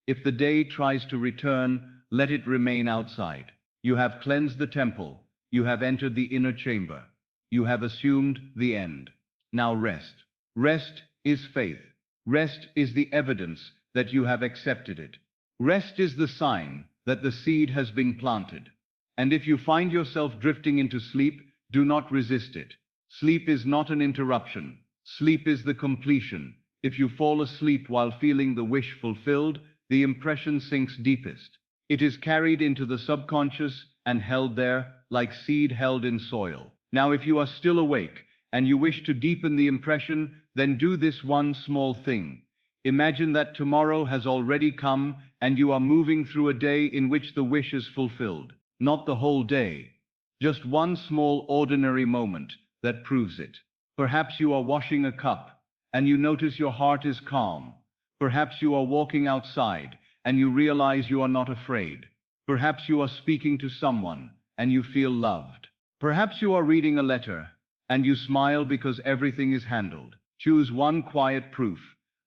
If the day tries to return, let it remain outside. You have cleansed the temple. You have entered the inner chamber. You have assumed the end. Now rest. Rest is faith. Rest is the evidence that you have accepted it. Rest is the sign that the seed has been planted. And if you find yourself drifting into sleep, do not resist it. Sleep is not an interruption. Sleep is the completion. If you fall asleep while feeling the wish fulfilled, the impression sinks deepest. It is carried into the subconscious and held there like seed held in soil. Now, if you are still awake and you wish to deepen the impression, then do this one small thing. Imagine that tomorrow has already come and you are moving through a day in which the wish is fulfilled. Not the whole day. Just one small ordinary moment that proves it. Perhaps you are washing a cup and you notice your heart is calm. Perhaps you are walking outside and you realize you are not afraid. Perhaps you are speaking to someone and you feel loved. Perhaps you are reading a letter and you smile because everything is handled. Choose one quiet proof.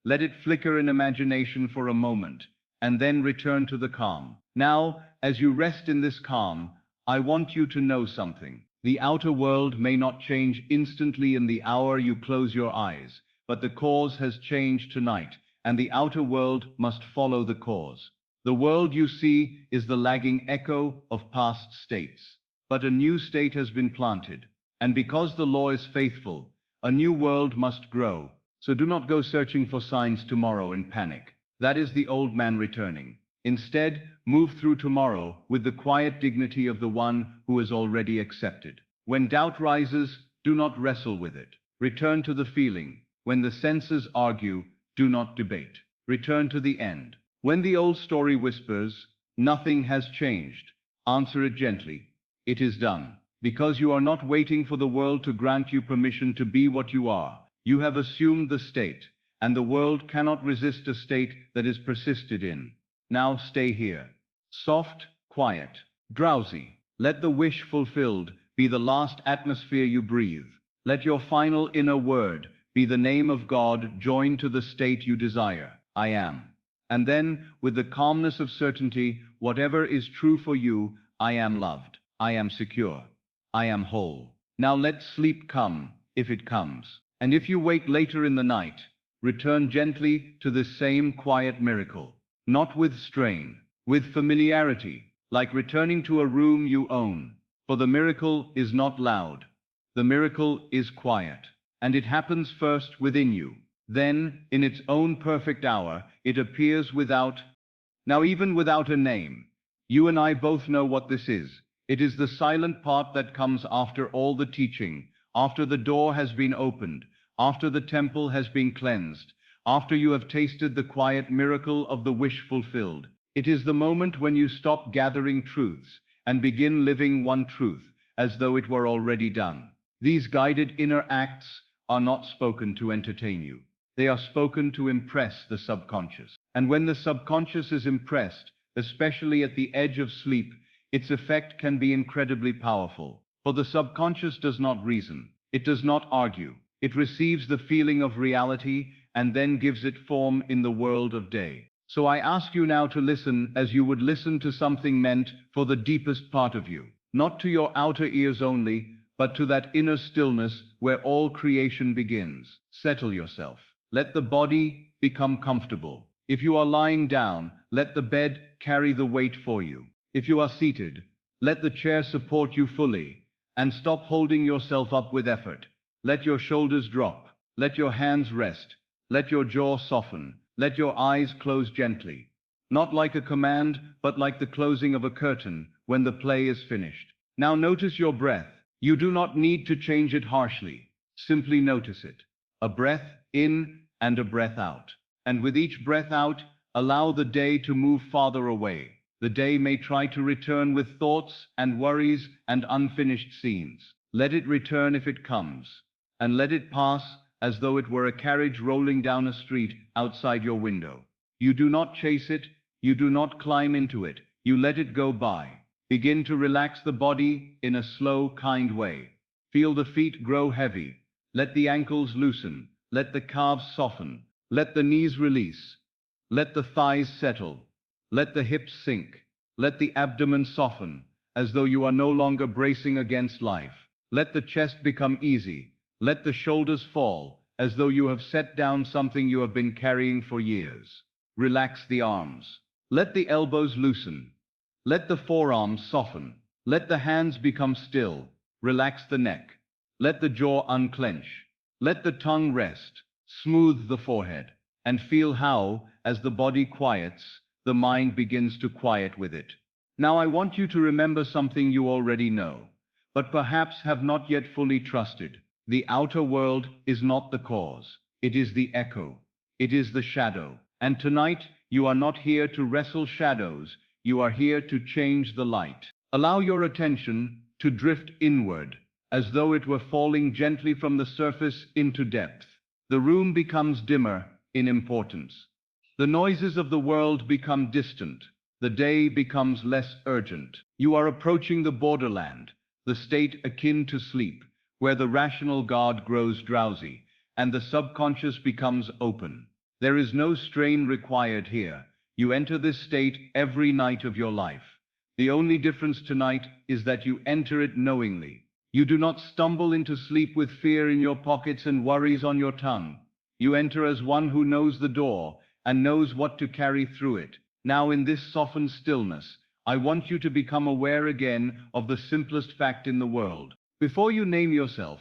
Let it flicker in imagination for a moment, and then return to the calm. Now, as you rest in this calm, I want you to know something. The outer world may not change instantly in the hour you close your eyes, but the cause has changed tonight, and the outer world must follow the cause. The world you see is the lagging echo of past states, but a new state has been planted, and because the law is faithful, a new world must grow. So do not go searching for signs tomorrow in panic. That is the old man returning. Instead, move through tomorrow with the quiet dignity of the one who is already accepted. When doubt rises, do not wrestle with it. Return to the feeling. When the senses argue, do not debate. Return to the end. When the old story whispers, "Nothing has changed," answer it gently. It is done. Because you are not waiting for the world to grant you permission to be what you are. You have assumed the state, and the world cannot resist a state that is persisted in. Now stay here. Soft, quiet, drowsy. Let the wish fulfilled be the last atmosphere you breathe. Let your final inner word be the name of God joined to the state you desire. I am. And then, with the calmness of certainty, whatever is true for you, I am loved. I am secure. I am whole. Now let sleep come, if it comes. And if you wake later in the night, return gently to this same quiet miracle. Not with strain, with familiarity, like returning to a room you own. For the miracle is not loud. The miracle is quiet. And it happens first within you. Then, in its own perfect hour, it appears without, now even without a name. You and I both know what this is. It is the silent part that comes after all the teaching, after the door has been opened, after the temple has been cleansed, after you have tasted the quiet miracle of the wish fulfilled. It is the moment when you stop gathering truths and begin living one truth, as though it were already done. These guided inner acts are not spoken to entertain you. They are spoken to impress the subconscious. And when the subconscious is impressed, especially at the edge of sleep, its effect can be incredibly powerful. For the subconscious does not reason. It does not argue. It receives the feeling of reality and then gives it form in the world of day. So I ask you now to listen as you would listen to something meant for the deepest part of you. Not to your outer ears only, but to that inner stillness where all creation begins. Settle yourself. Let the body become comfortable. If you are lying down, let the bed carry the weight for you. If you are seated, let the chair support you fully, and stop holding yourself up with effort. Let your shoulders drop. Let your hands rest. Let your jaw soften. Let your eyes close gently. Not like a command, but like the closing of a curtain when the play is finished. Now notice your breath. You do not need to change it harshly. Simply notice it. A breath in and a breath out. And with each breath out, allow the day to move farther away. The day may try to return with thoughts and worries and unfinished scenes. Let it return if it comes, and let it pass as though it were a carriage rolling down a street outside your window. You do not chase it, you do not climb into it, you let it go by. Begin to relax the body in a slow, kind way. Feel the feet grow heavy. Let the ankles loosen. Let the calves soften. Let the knees release. Let the thighs settle. Let the hips sink. Let the abdomen soften, as though you are no longer bracing against life. Let the chest become easy. Let the shoulders fall, as though you have set down something you have been carrying for years. Relax the arms. Let the elbows loosen. Let the forearms soften. Let the hands become still. Relax the neck. Let the jaw unclench. Let the tongue rest. Smooth the forehead. And feel how, as the body quiets, the mind begins to quiet with it. Now I want you to remember something you already know, but perhaps have not yet fully trusted. The outer world is not the cause. It is the echo. It is the shadow. And tonight, you are not here to wrestle shadows. You are here to change the light. Allow your attention to drift inward, as though it were falling gently from the surface into depth. The room becomes dimmer in importance. The noises of the world become distant. The day becomes less urgent. You are approaching the borderland, the state akin to sleep, where the rational God grows drowsy, and the subconscious becomes open. There is no strain required here. You enter this state every night of your life. The only difference tonight is that you enter it knowingly. You do not stumble into sleep with fear in your pockets and worries on your tongue. You enter as one who knows the door and knows what to carry through it. Now in this softened stillness, I want you to become aware again of the simplest fact in the world. Before you name yourself,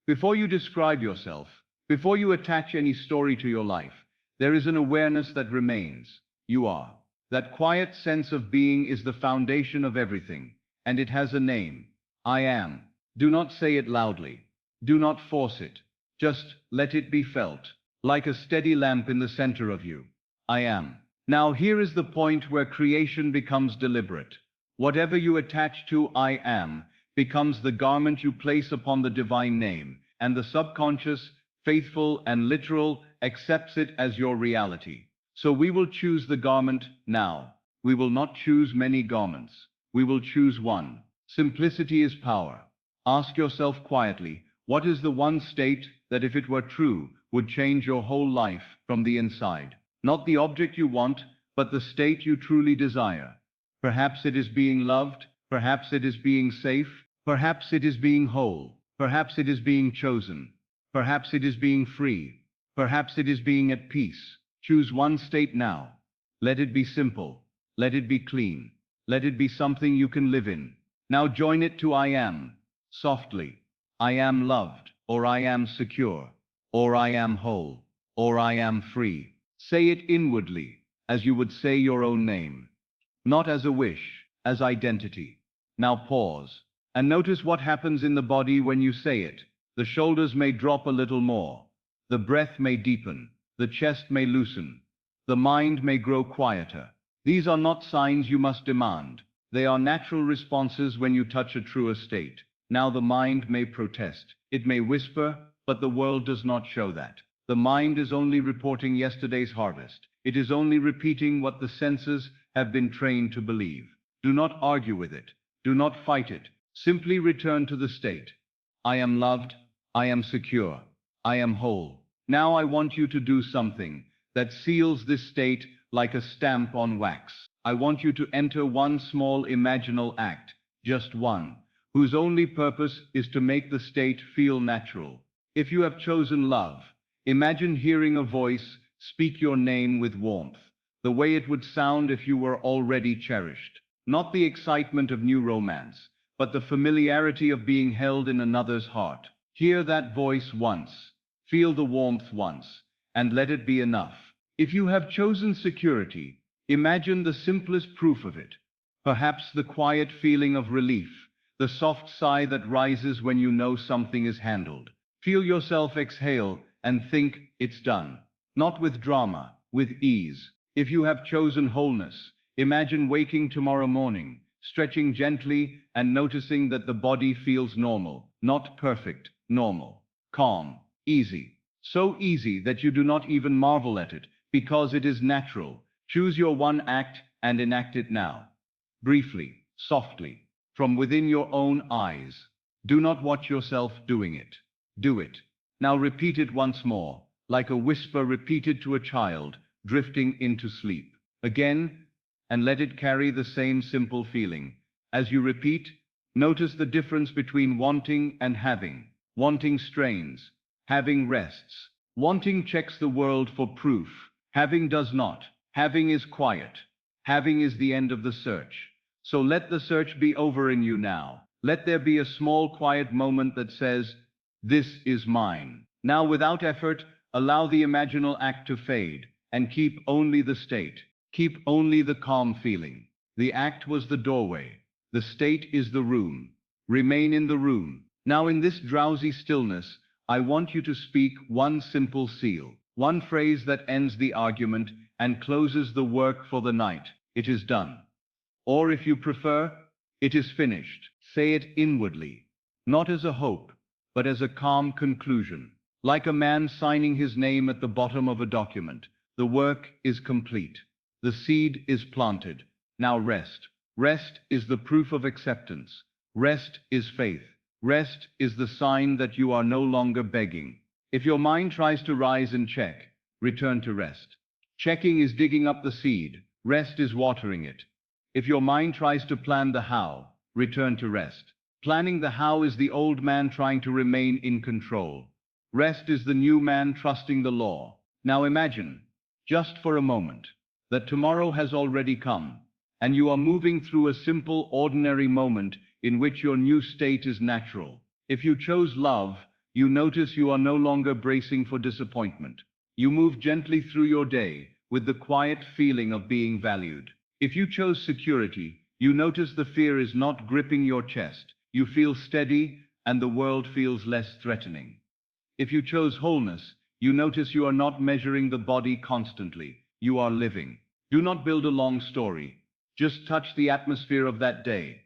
before you describe yourself, before you attach any story to your life, there is an awareness that remains. You are. That quiet sense of being is the foundation of everything, and it has a name. I am. Do not say it loudly. Do not force it. Just let it be felt, like a steady lamp in the center of you. I am. Now here is the point where creation becomes deliberate. Whatever you attach to I am becomes the garment you place upon the divine name, and the subconscious, faithful and literal, accepts it as your reality. So we will choose the garment now. We will not choose many garments. We will choose one. Simplicity is power. Ask yourself quietly, what is the one state that, if it were true, would change your whole life from the inside? Not the object you want, but the state you truly desire. Perhaps it is being loved, perhaps it is being safe, perhaps it is being whole, perhaps it is being chosen, perhaps it is being free, perhaps it is being at peace. Choose one state now. Let it be simple. Let it be clean. Let it be something you can live in. Now join it to I am, softly. I am loved, or I am secure, or I am whole, or I am free. Say it inwardly, as you would say your own name. Not as a wish, as identity. Now pause, and notice what happens in the body when you say it. The shoulders may drop a little more. The breath may deepen. The chest may loosen. The mind may grow quieter. These are not signs you must demand. They are natural responses when you touch a truer state. Now the mind may protest. It may whisper, but the world does not show that. The mind is only reporting yesterday's harvest. It is only repeating what the senses have been trained to believe. Do not argue with it. Do not fight it. Simply return to the state. I am loved. I am secure. I am whole. Now I want you to do something that seals this state like a stamp on wax. I want you to enter one small imaginal act, just one, whose only purpose is to make the state feel natural. If you have chosen love, imagine hearing a voice speak your name with warmth, the way it would sound if you were already cherished. Not the excitement of new romance, but the familiarity of being held in another's heart. Hear that voice once, feel the warmth once, and let it be enough. If you have chosen security, imagine the simplest proof of it. Perhaps the quiet feeling of relief, the soft sigh that rises when you know something is handled. Feel yourself exhale and think it's done. Not with drama, with ease. If you have chosen wholeness, imagine waking tomorrow morning, stretching gently and noticing that the body feels normal, not perfect, normal, calm, easy. So easy that you do not even marvel at it, because it is natural. Choose your one act and enact it now. Briefly, softly, from within your own eyes. Do not watch yourself doing it. Do it. Now repeat it once more, like a whisper repeated to a child drifting into sleep. Again, and let it carry the same simple feeling. As you repeat, notice the difference between wanting and having. Wanting strains. Having rests. Wanting checks the world for proof. Having does not. Having is quiet. Having is the end of the search. So let the search be over in you now. Let there be a small quiet moment that says, this is mine. Now without effort, allow the imaginal act to fade, and keep only the state. Keep only the calm feeling. The act was the doorway. The state is the room. Remain in the room. Now in this drowsy stillness, I want you to speak one simple seal. One phrase that ends the argument and closes the work for the night. It is done. Or if you prefer, it is finished. Say it inwardly, not as a hope, but as a calm conclusion. Like a man signing his name at the bottom of a document. The work is complete. The seed is planted. Now rest. Rest is the proof of acceptance. Rest is faith. Rest is the sign that you are no longer begging. If your mind tries to rise and check, return to rest. Checking is digging up the seed. Rest is watering it. If your mind tries to plan the how, return to rest. Planning the how is the old man trying to remain in control. Rest is the new man trusting the law. Now imagine, just for a moment, that tomorrow has already come, and you are moving through a simple, ordinary moment in which your new state is natural. If you chose love, you notice you are no longer bracing for disappointment. You move gently through your day with the quiet feeling of being valued. If you chose security, you notice the fear is not gripping your chest. You feel steady, and the world feels less threatening. If you chose wholeness, you notice you are not measuring the body constantly. You are living. Do not build a long story. Just touch the atmosphere of that day.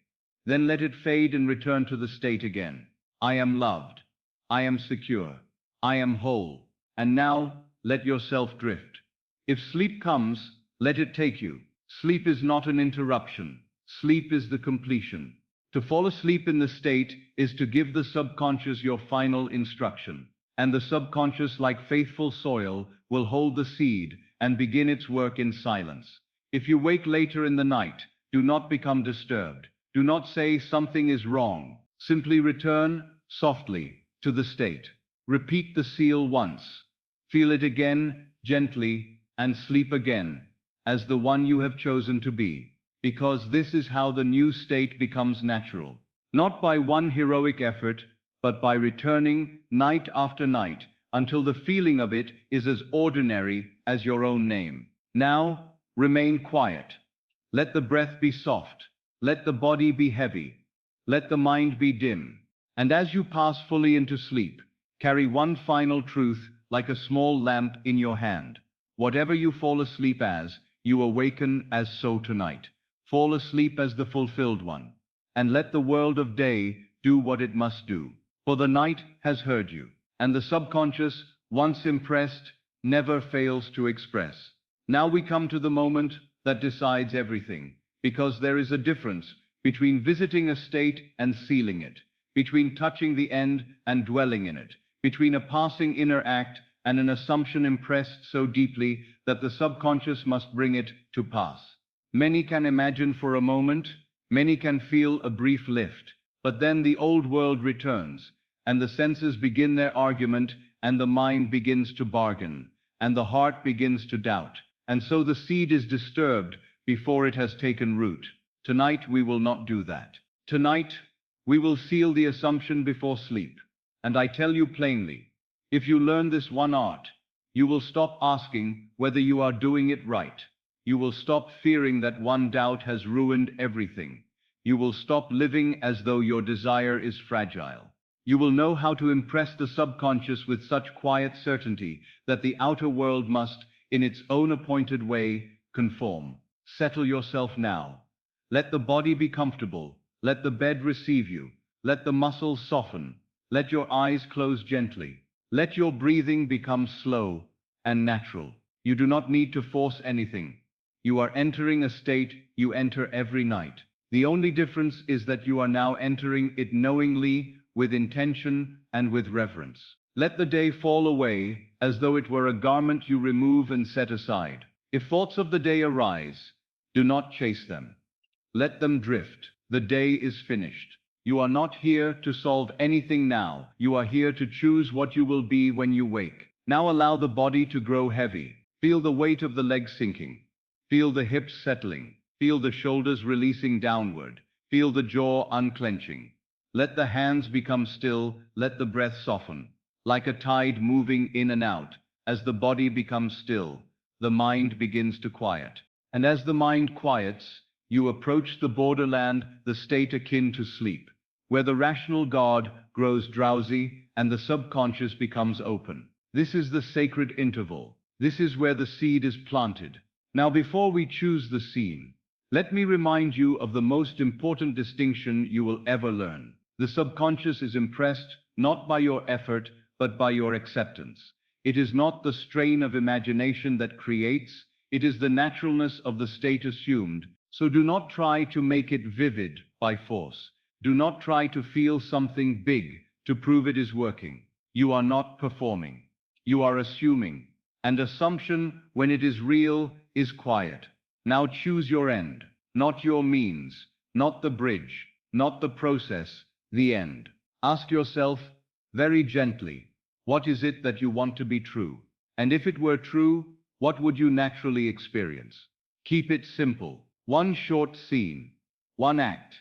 Then let it fade and return to the state again. I am loved. I am secure. I am whole. And now, let yourself drift. If sleep comes, let it take you. Sleep is not an interruption. Sleep is the completion. To fall asleep in the state is to give the subconscious your final instruction. And the subconscious, like faithful soil, will hold the seed and begin its work in silence. If you wake later in the night, do not become disturbed. Do not say something is wrong. Simply return softly to the state. Repeat the seal once. Feel it again gently and sleep again as the one you have chosen to be. Because this is how the new state becomes natural. Not by one heroic effort, but by returning night after night until the feeling of it is as ordinary as your own name. Now, remain quiet. Let the breath be soft. Let the body be heavy. Let the mind be dim. And as you pass fully into sleep, carry one final truth like a small lamp in your hand. Whatever you fall asleep as, you awaken as so tonight. Fall asleep as the fulfilled one. And let the world of day do what it must do. For the night has heard you. And the subconscious, once impressed, never fails to express. Now we come to the moment that decides everything. Because there is a difference between visiting a state and sealing it. Between touching the end and dwelling in it. Between a passing inner act and an assumption impressed so deeply that the subconscious must bring it to pass. Many can imagine for a moment, many can feel a brief lift, but then the old world returns, and the senses begin their argument, and the mind begins to bargain, and the heart begins to doubt, and so the seed is disturbed before it has taken root. Tonight we will not do that. Tonight we will seal the assumption before sleep. And I tell you plainly, if you learn this one art, you will stop asking whether you are doing it right. You will stop fearing that one doubt has ruined everything. You will stop living as though your desire is fragile. You will know how to impress the subconscious with such quiet certainty that the outer world must, in its own appointed way, conform. Settle yourself now. Let the body be comfortable. Let the bed receive you. Let the muscles soften. Let your eyes close gently. Let your breathing become slow and natural. You do not need to force anything. You are entering a state you enter every night. The only difference is that you are now entering it knowingly, with intention and with reverence. Let the day fall away as though it were a garment you remove and set aside. If thoughts of the day arise, do not chase them. Let them drift. The day is finished. You are not here to solve anything now. You are here to choose what you will be when you wake. Now allow the body to grow heavy. Feel the weight of the legs sinking. Feel the hips settling. Feel the shoulders releasing downward. Feel the jaw unclenching. Let the hands become still. Let the breath soften. Like a tide moving in and out, as the body becomes still, the mind begins to quiet. And as the mind quiets, you approach the borderland, the state akin to sleep, where the rational God grows drowsy and the subconscious becomes open. This is the sacred interval. This is where the seed is planted. Now, before we choose the scene, let me remind you of the most important distinction you will ever learn. The subconscious is impressed not by your effort, but by your acceptance. It is not the strain of imagination that creates, it is the naturalness of the state assumed. So do not try to make it vivid by force. Do not try to feel something big to prove it is working. You are not performing. You are assuming. And assumption, when it is real, is quiet. Now choose your end, not your means, not the bridge, not the process, the end. Ask yourself, very gently, what is it that you want to be true? And if it were true, what would you naturally experience? Keep it simple. One short scene, one act,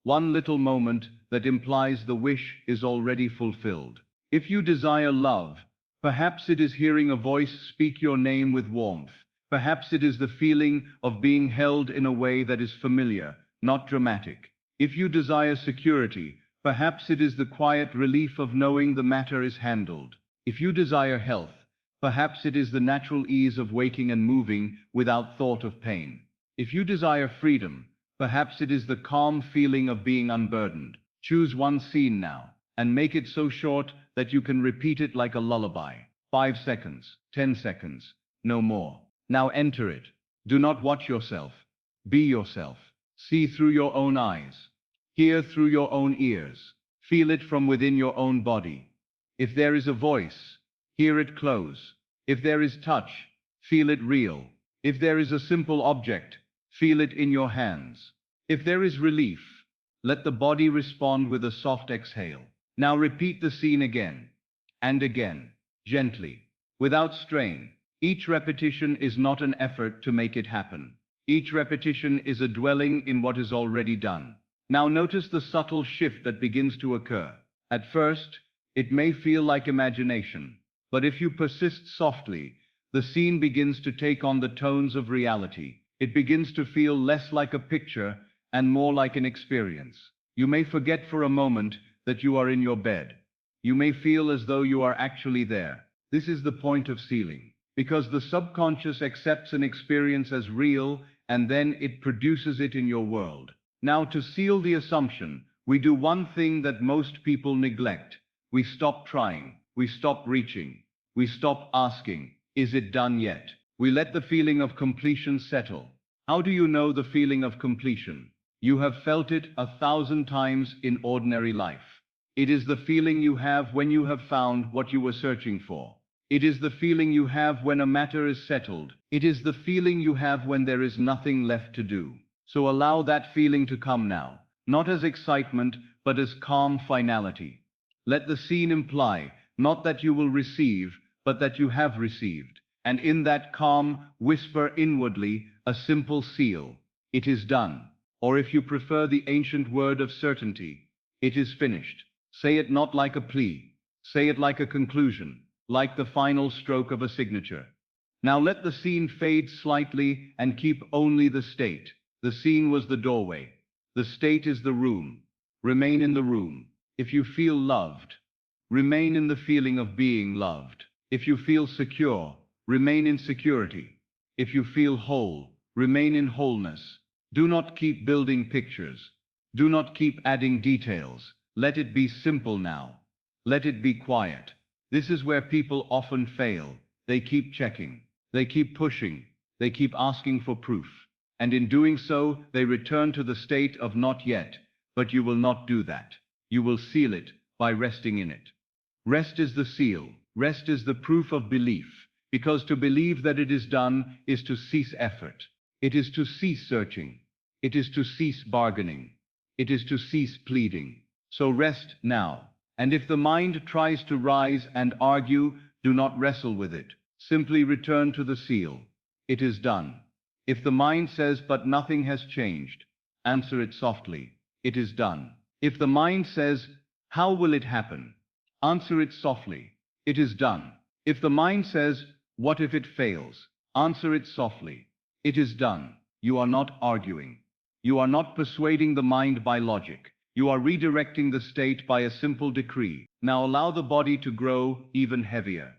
one little moment that implies the wish is already fulfilled. If you desire love, perhaps it is hearing a voice speak your name with warmth. Perhaps it is the feeling of being held in a way that is familiar, not dramatic. If you desire security, perhaps it is the quiet relief of knowing the matter is handled. If you desire health, Perhaps it is the natural ease of waking and moving without thought of pain. If you desire freedom, perhaps it is the calm feeling of being unburdened. Choose one scene now, and make it so short that you can repeat it like a lullaby. 5 seconds, 10 seconds, no more. Now enter it. Do not watch yourself. Be yourself. See through your own eyes. Hear through your own ears. Feel it from within your own body. If there is a voice, hear it close. If there is touch, feel it real. If there is a simple object, feel it in your hands. If there is relief, let the body respond with a soft exhale. Now repeat the scene again and again, gently, without strain. Each repetition is not an effort to make it happen. Each repetition is a dwelling in what is already done. Now notice the subtle shift that begins to occur. At first, it may feel like imagination, but if you persist softly, the scene begins to take on the tones of reality. It begins to feel less like a picture and more like an experience. You may forget for a moment that you are in your bed. You may feel as though you are actually there. This is the point of sealing, because the subconscious accepts an experience as real and then it produces it in your world. Now, to seal the assumption, we do one thing that most people neglect. We stop trying. We stop reaching. We stop asking, is it done yet? We let the feeling of completion settle. How do you know the feeling of completion? You have felt it 1,000 times in ordinary life. It is the feeling you have when you have found what you were searching for. It is the feeling you have when a matter is settled. It is the feeling you have when there is nothing left to do. So allow that feeling to come now, not as excitement, but as calm finality. Let the scene imply, not that you will receive, but that you have received. And in that calm, whisper inwardly a simple seal. It is done. Or if you prefer the ancient word of certainty, it is finished. Say it not like a plea. Say it like a conclusion, like the final stroke of a signature. Now let the scene fade slightly and keep only the state. The scene was the doorway. The state is the room. Remain in the room. If you feel loved, remain in the feeling of being loved. If you feel secure, remain in security. If you feel whole, remain in wholeness. Do not keep building pictures. Do not keep adding details. Let it be simple now. Let it be quiet. This is where people often fail. They keep checking. They keep pushing. They keep asking for proof. And in doing so, they return to the state of not yet. But you will not do that. You will seal it by resting in it. Rest is the seal. Rest is the proof of belief. Because to believe that it is done is to cease effort. It is to cease searching. It is to cease bargaining. It is to cease pleading. So rest now. And if the mind tries to rise and argue, do not wrestle with it. Simply return to the seal. It is done. If the mind says, but nothing has changed, answer it softly. It is done. If the mind says, how will it happen? Answer it softly. It is done. If the mind says, what if it fails? Answer it softly. It is done. You are not arguing. You are not persuading the mind by logic. You are redirecting the state by a simple decree. Now allow the body to grow even heavier.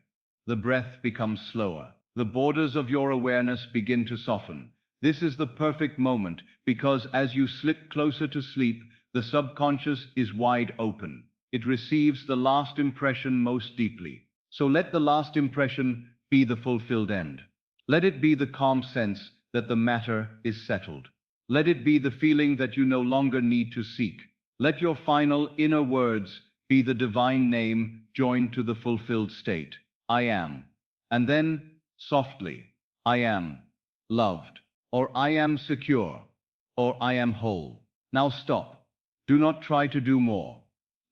The breath becomes slower. The borders of your awareness begin to soften. This is the perfect moment because as you slip closer to sleep, the subconscious is wide open. It receives the last impression most deeply. So let the last impression be the fulfilled end. Let it be the calm sense that the matter is settled. Let it be the feeling that you no longer need to seek. Let your final inner words be the divine name joined to the fulfilled state. I am. And then, softly, I am loved, or I am secure, or I am whole. Now stop. Do not try to do more.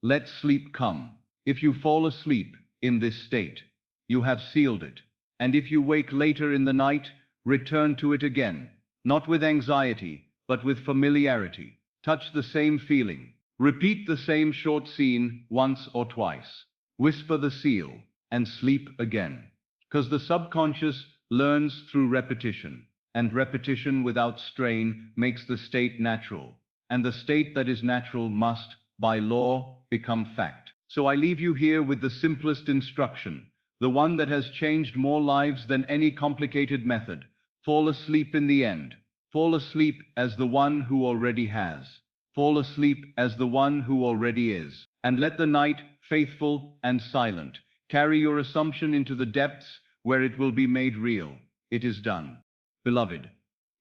Let sleep come. If you fall asleep in this state, you have sealed it. And if you wake later in the night, return to it again, not with anxiety, but with familiarity. Touch the same feeling. Repeat the same short scene once or twice. Whisper the seal and sleep again. Because the subconscious learns through repetition, and repetition without strain makes the state natural. And the state that is natural must, by law, become fact. So I leave you here with the simplest instruction. the one that has changed more lives than any complicated method. Fall asleep in the end. Fall asleep as the one who already has. Fall asleep as the one who already is. And let the night, faithful and silent, carry your assumption into the depths where it will be made real. It is done. Beloved,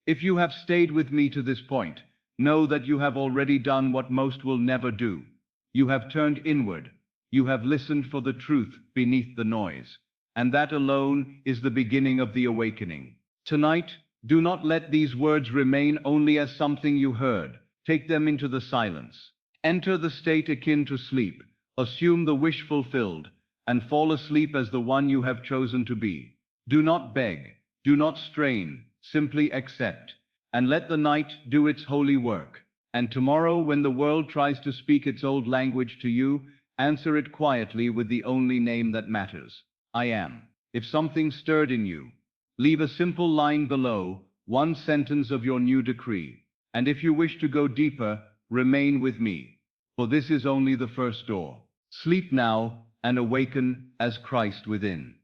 if you have stayed with me to this point, know that you have already done what most will never do. You have turned inward. You have listened for the truth beneath the noise. And that alone is the beginning of the awakening. Tonight, do not let these words remain only as something you heard. Take them into the silence. Enter the state akin to sleep. Assume the wish fulfilled, and fall asleep as the one you have chosen to be. Do not beg. Do not strain. Simply accept. And let the night do its holy work. And tomorrow, when the world tries to speak its old language to you, answer it quietly with the only name that matters. I am. If something stirred in you, leave a simple line below, one sentence of your new decree. And if you wish to go deeper, remain with me. For this is only the first door. Sleep now and awaken as Christ within.